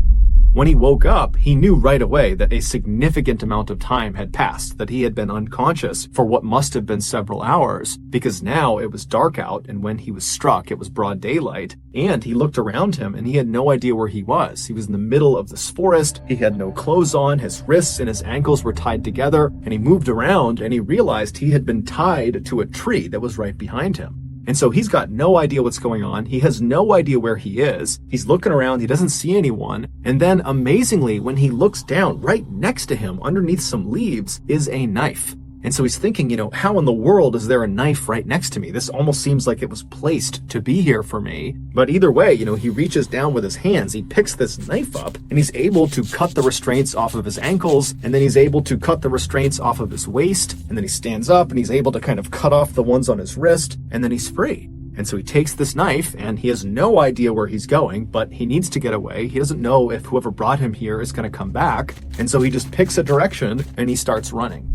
When he woke up, he knew right away that a significant amount of time had passed, that he had been unconscious for what must have been several hours, because now it was dark out, and when he was struck, it was broad daylight, and he looked around him and he had no idea where he was. He was in the middle of this forest, he had no clothes on, his wrists and his ankles were tied together, and he moved around and he realized he had been tied to a tree that was right behind him. And so he's got no idea what's going on. He has no idea where he is. He's looking around. He doesn't see anyone. And then amazingly, when he looks down, right next to him, underneath some leaves, is a knife. And so he's thinking, how in the world is there a knife right next to me? This almost seems like it was placed to be here for me. But either way, he reaches down with his hands, he picks this knife up, and he's able to cut the restraints off of his ankles, and then he's able to cut the restraints off of his waist, and then he stands up and he's able to kind of cut off the ones on his wrist, and then he's free. And so he takes this knife, and he has no idea where he's going, but he needs to get away. He doesn't know if whoever brought him here is going to come back, and so he just picks a direction and he starts running.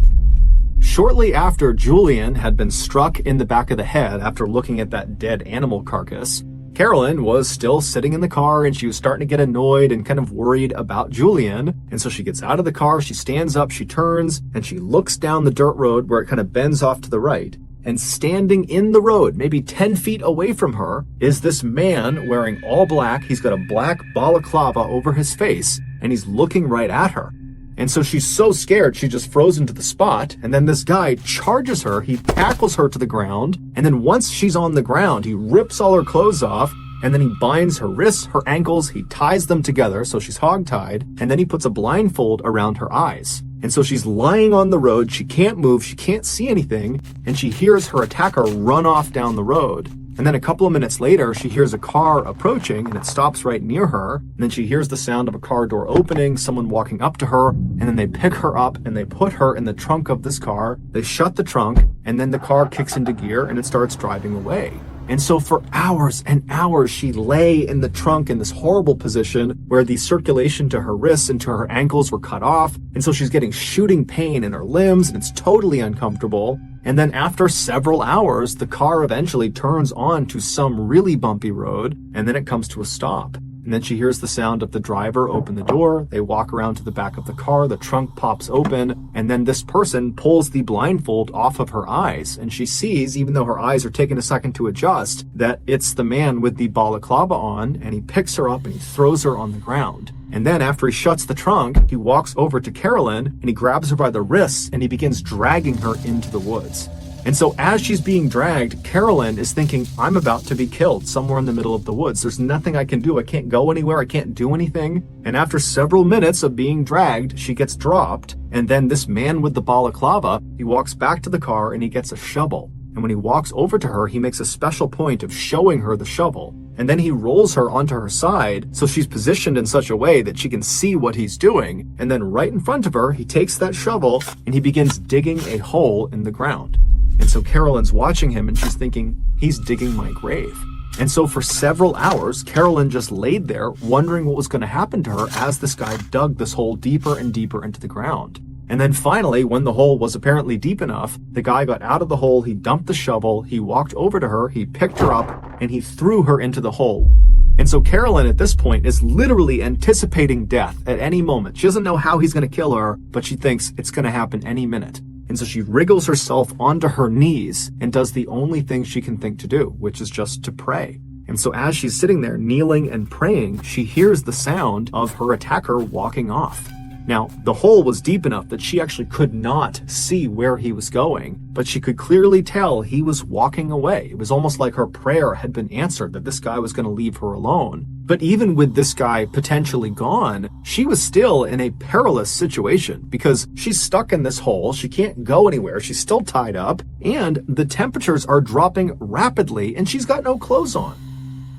Shortly after Julian had been struck in the back of the head after looking at that dead animal carcass, Carolyn was still sitting in the car and she was starting to get annoyed and kind of worried about Julian. And so she gets out of the car, she stands up, she turns, and she looks down the dirt road where it kind of bends off to the right. And standing in the road, maybe 10 feet away from her, is this man wearing all black. He's got a black balaclava over his face, and he's looking right at her. And so she's so scared, she just frozen to the spot. And then this guy charges her, he tackles her to the ground. And then once she's on the ground, he rips all her clothes off. And then he binds her wrists, her ankles, he ties them together so she's hogtied. And then he puts a blindfold around her eyes. And so she's lying on the road, she can't move, she can't see anything. And she hears her attacker run off down the road. And then a couple of minutes later, she hears a car approaching and it stops right near her. And then she hears the sound of a car door opening, someone walking up to her, and then they pick her up and they put her in the trunk of this car. They shut the trunk, and then the car kicks into gear and it starts driving away. And so for hours and hours, she lay in the trunk in this horrible position where the circulation to her wrists and to her ankles were cut off. And so she's getting shooting pain in her limbs and it's totally uncomfortable. And then after several hours, the car eventually turns on to some really bumpy road, and then it comes to a stop. And then she hears the sound of the driver open the door. They walk around to the back of the car, the trunk pops open, and then this person pulls the blindfold off of her eyes. And she sees, even though her eyes are taking a second to adjust, that it's the man with the balaclava on, and he picks her up and he throws her on the ground. And then after he shuts the trunk, he walks over to Carolyn and he grabs her by the wrists and he begins dragging her into the woods. And so as she's being dragged, Carolyn is thinking, I'm about to be killed somewhere in the middle of the woods. There's nothing I can do. I can't go anywhere. I can't do anything. And after several minutes of being dragged, she gets dropped. And then this man with the balaclava, he walks back to the car and he gets a shovel. And when he walks over to her, he makes a special point of showing her the shovel. And then he rolls her onto her side, so she's positioned in such a way that she can see what he's doing. And then right in front of her, he takes that shovel and he begins digging a hole in the ground. And so Carolyn's watching him and she's thinking, he's digging my grave. And so for several hours, Carolyn just laid there wondering what was going to happen to her as this guy dug this hole deeper and deeper into the ground. And then finally, when the hole was apparently deep enough, the guy got out of the hole, he dumped the shovel, he walked over to her, he picked her up, and he threw her into the hole. And so Carolyn at this point is literally anticipating death at any moment. She doesn't know how he's going to kill her, but she thinks it's going to happen any minute. And so she wriggles herself onto her knees and does the only thing she can think to do, which is just to pray. And so as she's sitting there kneeling and praying, she hears the sound of her attacker walking off. Now, the hole was deep enough that she actually could not see where he was going, but she could clearly tell he was walking away. It was almost like her prayer had been answered, that this guy was going to leave her alone. But even with this guy potentially gone, she was still in a perilous situation because she's stuck in this hole. She can't go anywhere. She's still tied up, and the temperatures are dropping rapidly, and she's got no clothes on.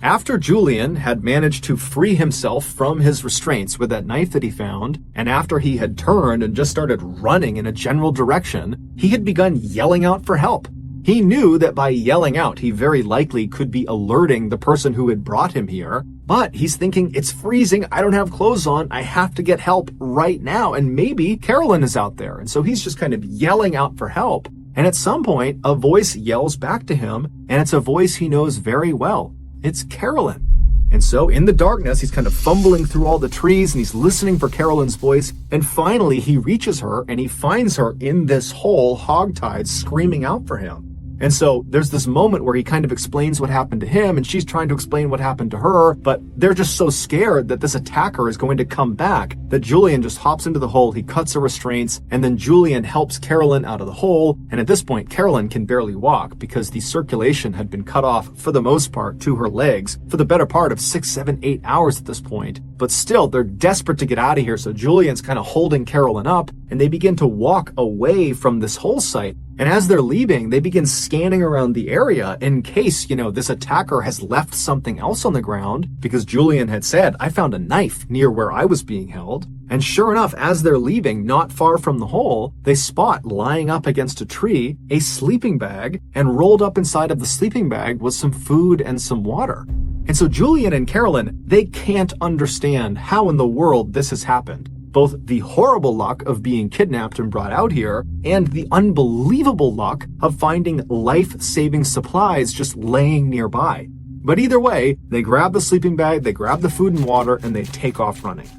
After Julian had managed to free himself from his restraints with that knife that he found, and after he had turned and just started running in a general direction, he had begun yelling out for help. He knew that by yelling out, he very likely could be alerting the person who had brought him here, but he's thinking, it's freezing, I don't have clothes on, I have to get help right now, and maybe Carolyn is out there. And so he's just kind of yelling out for help, and at some point, a voice yells back to him, and it's a voice he knows very well. It's Carolyn. And so in the darkness, he's kind of fumbling through all the trees and he's listening for Carolyn's voice. And finally, he reaches her and he finds her in this hole, hogtied, screaming out for him. And so there's this moment where he kind of explains what happened to him and she's trying to explain what happened to her, but they're just so scared that this attacker is going to come back that Julian just hops into the hole, he cuts her restraints, and then Julian helps Carolyn out of the hole. And at this point, Carolyn can barely walk because the circulation had been cut off for the most part to her legs for the better part of 6, 7, 8 hours at this point. But still, they're desperate to get out of here, so Julian's kind of holding Carolyn up, and they begin to walk away from this hole site. And as they're leaving, they begin scanning around the area in case, this attacker has left something else on the ground, because Julian had said, I found a knife near where I was being held. And sure enough, as they're leaving, not far from the hole, they spot lying up against a tree, a sleeping bag, and rolled up inside of the sleeping bag was some food and some water. And so Julian and Carolyn, they can't understand how in the world this has happened. Both the horrible luck of being kidnapped and brought out here, and the unbelievable luck of finding life-saving supplies just laying nearby. But either way, they grab the sleeping bag, they grab the food and water, and they take off running.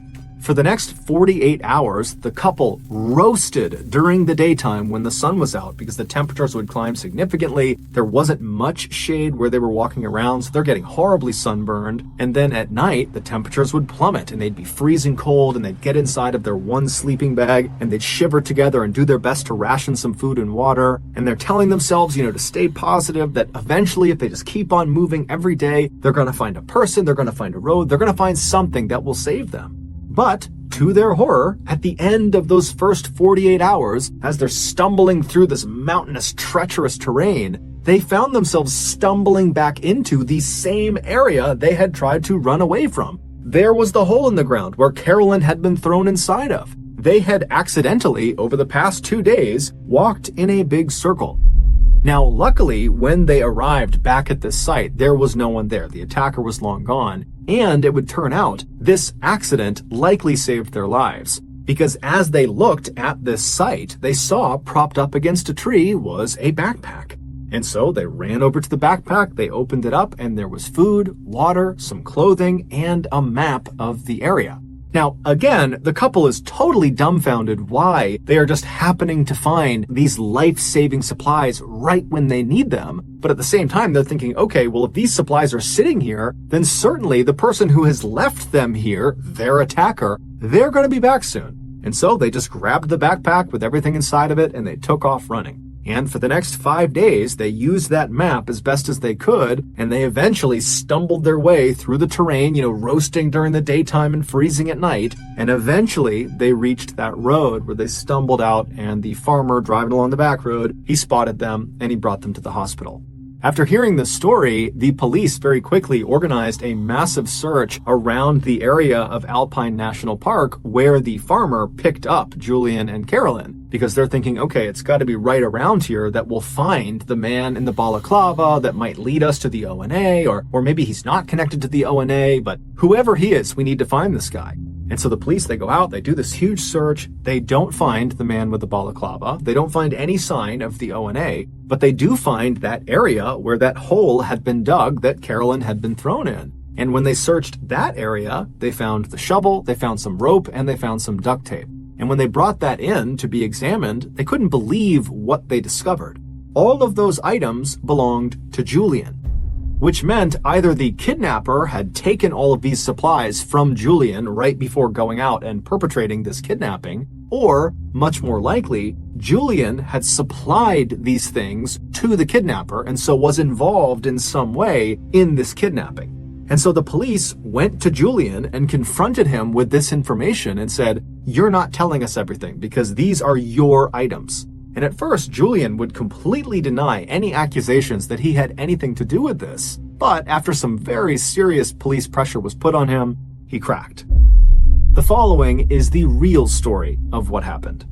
For the next 48 hours, the couple roasted during the daytime when the sun was out because the temperatures would climb significantly. There wasn't much shade where they were walking around, so they're getting horribly sunburned. And then at night, the temperatures would plummet and they'd be freezing cold and they'd get inside of their one sleeping bag and they'd shiver together and do their best to ration some food and water. And they're telling themselves, to stay positive, that eventually if they just keep on moving every day, they're going to find a person, they're going to find a road, they're going to find something that will save them. But, to their horror, at the end of those first 48 hours, as they're stumbling through this mountainous, treacherous terrain, they found themselves stumbling back into the same area they had tried to run away from. There was the hole in the ground where Carolyn had been thrown inside of. They had accidentally, over the past 2 days, walked in a big circle. Now, luckily, when they arrived back at this site, there was no one there. The attacker was long gone. And it would turn out this accident likely saved their lives, because as they looked at this site, they saw propped up against a tree was a backpack. And so they ran over to the backpack, they opened it up, and there was food, water, some clothing, and a map of the area. Now, again, the couple is totally dumbfounded why they are just happening to find these life-saving supplies right when they need them. But at the same time, they're thinking, okay, well, if these supplies are sitting here, then certainly the person who has left them here, their attacker, they're going to be back soon. And so they just grabbed the backpack with everything inside of it and they took off running. And for the next 5 days, they used that map as best as they could, and they eventually stumbled their way through the terrain, roasting during the daytime and freezing at night. And eventually, they reached that road where they stumbled out, and the farmer driving along the back road, he spotted them, and he brought them to the hospital. After hearing this story, the police very quickly organized a massive search around the area of Alpine National Park where the farmer picked up Julian and Carolyn, because they're thinking, okay, it's got to be right around here that we'll find the man in the balaclava that might lead us to the ONA, or maybe he's not connected to the ONA, but whoever he is, we need to find this guy. And so the police, they go out, they do this huge search, they don't find the man with the balaclava, they don't find any sign of the ONA, but they do find that area where that hole had been dug that Carolyn had been thrown in. And when they searched that area, they found the shovel, they found some rope, and they found some duct tape. And when they brought that in to be examined, they couldn't believe what they discovered. All of those items belonged to Julian. which meant either the kidnapper had taken all of these supplies from Julian right before going out and perpetrating this kidnapping, or, much more likely, Julian had supplied these things to the kidnapper and so was involved in some way in this kidnapping. And so the police went to Julian and confronted him with this information and said, "You're not telling us everything because these are your items." And at first, Julian would completely deny any accusations that he had anything to do with this. But after some very serious police pressure was put on him, he cracked. The following is the real story of what happened.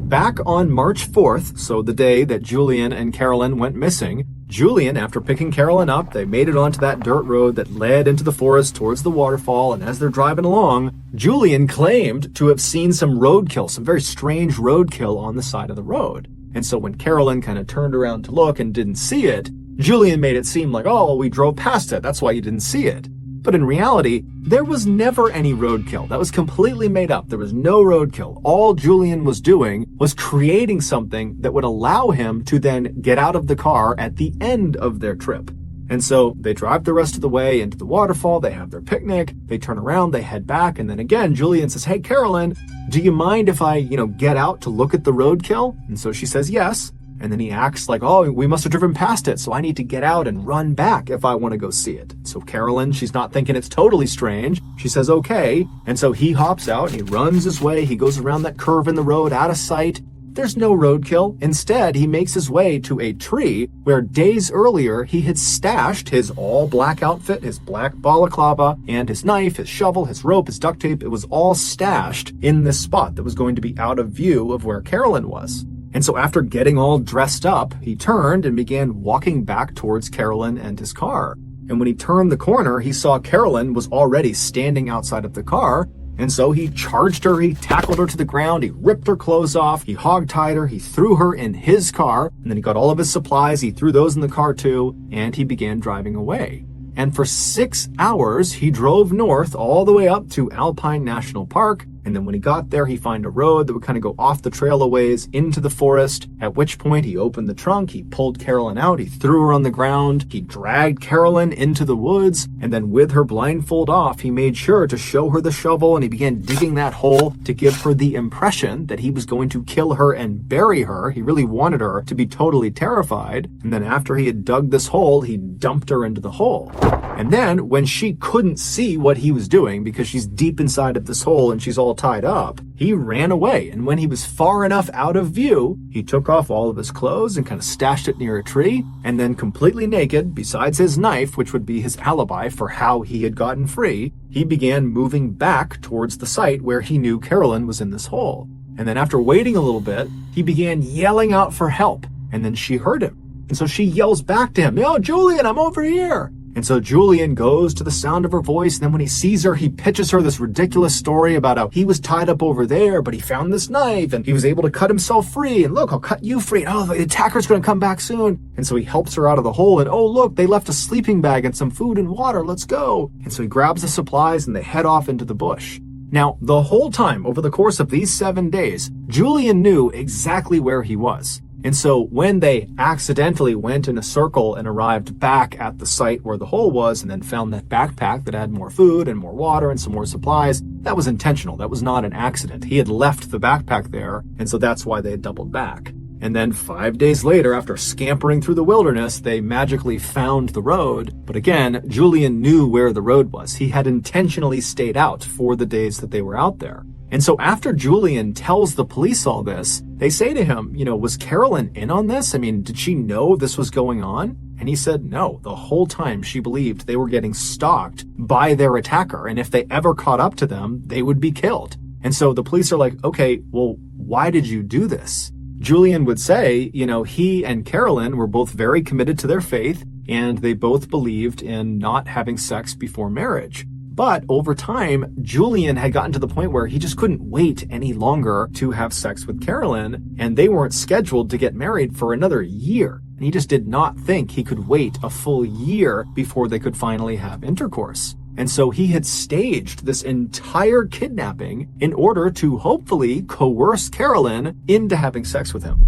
Back on March 4th, so the day that Julian and Carolyn went missing, Julian, after picking Carolyn up, they made it onto that dirt road that led into the forest towards the waterfall, and as they're driving along, Julian claimed to have seen some roadkill, some very strange roadkill on the side of the road. And so when Carolyn kind of turned around to look and didn't see it, Julian made it seem like, oh, well, we drove past it, that's why you didn't see it. But in reality, there was never any roadkill. That was completely made up. There was no roadkill. All Julian was doing was creating something that would allow him to then get out of the car at the end of their trip. And so they drive the rest of the way into the waterfall, they have their picnic, they turn around, they head back, and then again, Julian says, "Hey, Carolyn, do you mind if I, get out to look at the roadkill?" And so she says yes. And then he acts like, "Oh, we must have driven past it, so I need to get out and run back if I want to go see it." So Carolyn, she's not thinking it's totally strange. She says, "Okay." And so he hops out and he runs his way. He goes around that curve in the road out of sight. There's no roadkill. Instead, he makes his way to a tree where days earlier he had stashed his all-black outfit, his black balaclava, and his knife, his shovel, his rope, his duct tape. It was all stashed in this spot that was going to be out of view of where Carolyn was. And so after getting all dressed up, he turned and began walking back towards Carolyn and his car. And when he turned the corner, he saw Carolyn was already standing outside of the car. And so he charged her, he tackled her to the ground, he ripped her clothes off, he hogtied her, he threw her in his car, and then he got all of his supplies, he threw those in the car too, and he began driving away. And for 6 hours, he drove north all the way up to Alpine National Park. And then when he got there, he found a road that would kind of go off the trail a ways into the forest, at which point he opened the trunk, he pulled Carolyn out, he threw her on the ground, he dragged Carolyn into the woods, and then with her blindfold off, he made sure to show her the shovel, and he began digging that hole to give her the impression that he was going to kill her and bury her. He really wanted her to be totally terrified. And then after he had dug this hole, he dumped her into the hole. And then when she couldn't see what he was doing because she's deep inside of this hole and she's all tied up, he ran away. And when he was far enough out of view, he took off all of his clothes and kind of stashed it near a tree. And then completely naked, besides his knife, which would be his alibi for how he had gotten free, he began moving back towards the site where he knew Carolyn was in this hole. And then after waiting a little bit, he began yelling out for help. And then she heard him. And so she yells back to him, "Yo, Julian, I'm over here." And so Julian goes to the sound of her voice, and then when he sees her, he pitches her this ridiculous story about how he was tied up over there, but he found this knife, and he was able to cut himself free, and look, I'll cut you free, and oh, the attacker's gonna come back soon. And so he helps her out of the hole, and oh, look, they left a sleeping bag and some food and water, let's go. And so he grabs the supplies, and they head off into the bush. Now, the whole time, over the course of these 7 days, Julian knew exactly where he was. And so when they accidentally went in a circle and arrived back at the site where the hole was and then found that backpack that had more food and more water and some more supplies, that was intentional. That was not an accident. He had left the backpack there, and so that's why they had doubled back. And then 5 days later, after scampering through the wilderness, they magically found the road. But again, Julian knew where the road was. He had intentionally stayed out for the days that they were out there. And so after Julian tells the police all this, they say to him, was Carolyn in on this? I mean, did she know this was going on? And he said no. The whole time she believed they were getting stalked by their attacker, and if they ever caught up to them, they would be killed. And so the police are like, okay, well, why did you do this? Julian would say, he and Carolyn were both very committed to their faith, and they both believed in not having sex before marriage. But over time, Julian had gotten to the point where he just couldn't wait any longer to have sex with Carolyn, and they weren't scheduled to get married for another year. And he just did not think he could wait a full year before they could finally have intercourse. And so he had staged this entire kidnapping in order to hopefully coerce Carolyn into having sex with him.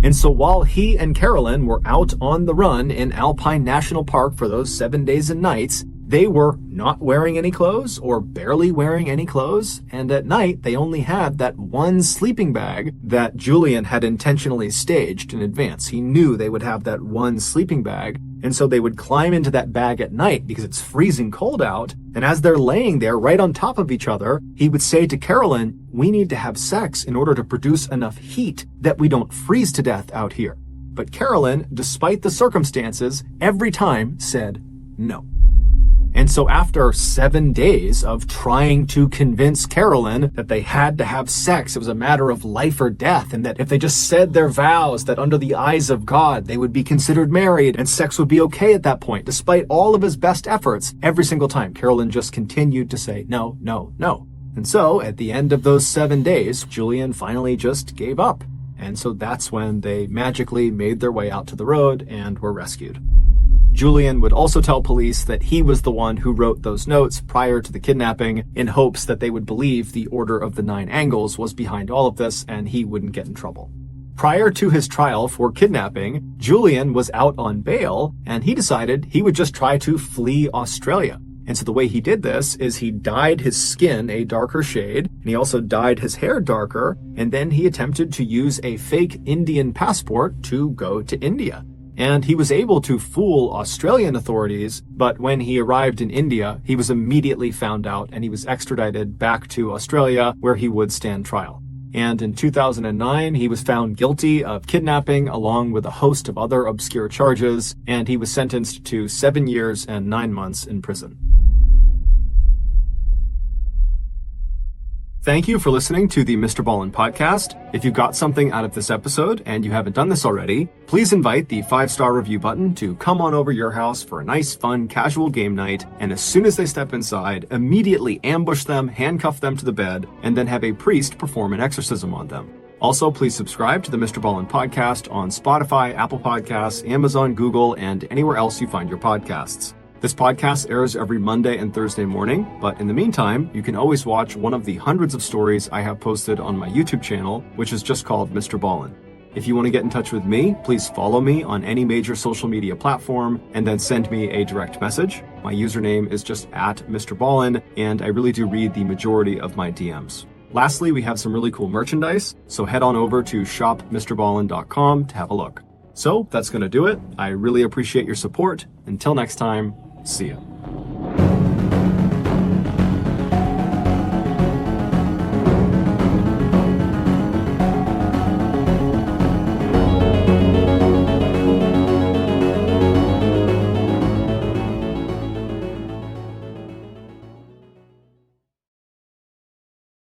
And so while he and Carolyn were out on the run in Alpine National Park for those 7 days and nights, they were not wearing any clothes or barely wearing any clothes, and at night they only had that one sleeping bag that Julian had intentionally staged in advance. He knew they would have that one sleeping bag, and so they would climb into that bag at night because it's freezing cold out, and as they're laying there right on top of each other, he would say to Carolyn, "We need to have sex in order to produce enough heat that we don't freeze to death out here." But Carolyn, despite the circumstances, every time said no. And so after 7 days of trying to convince Carolyn that they had to have sex, it was a matter of life or death, and that if they just said their vows, that under the eyes of God, they would be considered married and sex would be okay at that point, despite all of his best efforts, every single time Carolyn just continued to say no, no, no. And so at the end of those 7 days, Julian finally just gave up. And so that's when they magically made their way out to the road and were rescued. Julian would also tell police that he was the one who wrote those notes prior to the kidnapping in hopes that they would believe the Order of the Nine Angles was behind all of this and he wouldn't get in trouble. Prior to his trial for kidnapping, Julian was out on bail and he decided he would just try to flee Australia. And so the way he did this is he dyed his skin a darker shade, and he also dyed his hair darker, and then he attempted to use a fake Indian passport to go to India. And he was able to fool Australian authorities, but when he arrived in India, he was immediately found out and he was extradited back to Australia where he would stand trial. And in 2009, he was found guilty of kidnapping along with a host of other obscure charges, and he was sentenced to 7 years and 9 months in prison. Thank you for listening to the MrBallen podcast. If you got something out of this episode and you haven't done this already, please invite the 5-star review button to come on over your house for a nice, fun, casual game night. And as soon as they step inside, immediately ambush them, handcuff them to the bed, and then have a priest perform an exorcism on them. Also, please subscribe to the MrBallen podcast on Spotify, Apple Podcasts, Amazon, Google, and anywhere else you find your podcasts. This podcast airs every Monday and Thursday morning, but in the meantime, you can always watch one of the hundreds of stories I have posted on my YouTube channel, which is just called MrBallen. If you want to get in touch with me, please follow me on any major social media platform and then send me a direct message. My username is just @MrBallen, and I really do read the majority of my DMs. Lastly, we have some really cool merchandise, so head on over to shopmrballen.com to have a look. So that's going to do it. I really appreciate your support. Until next time, see ya.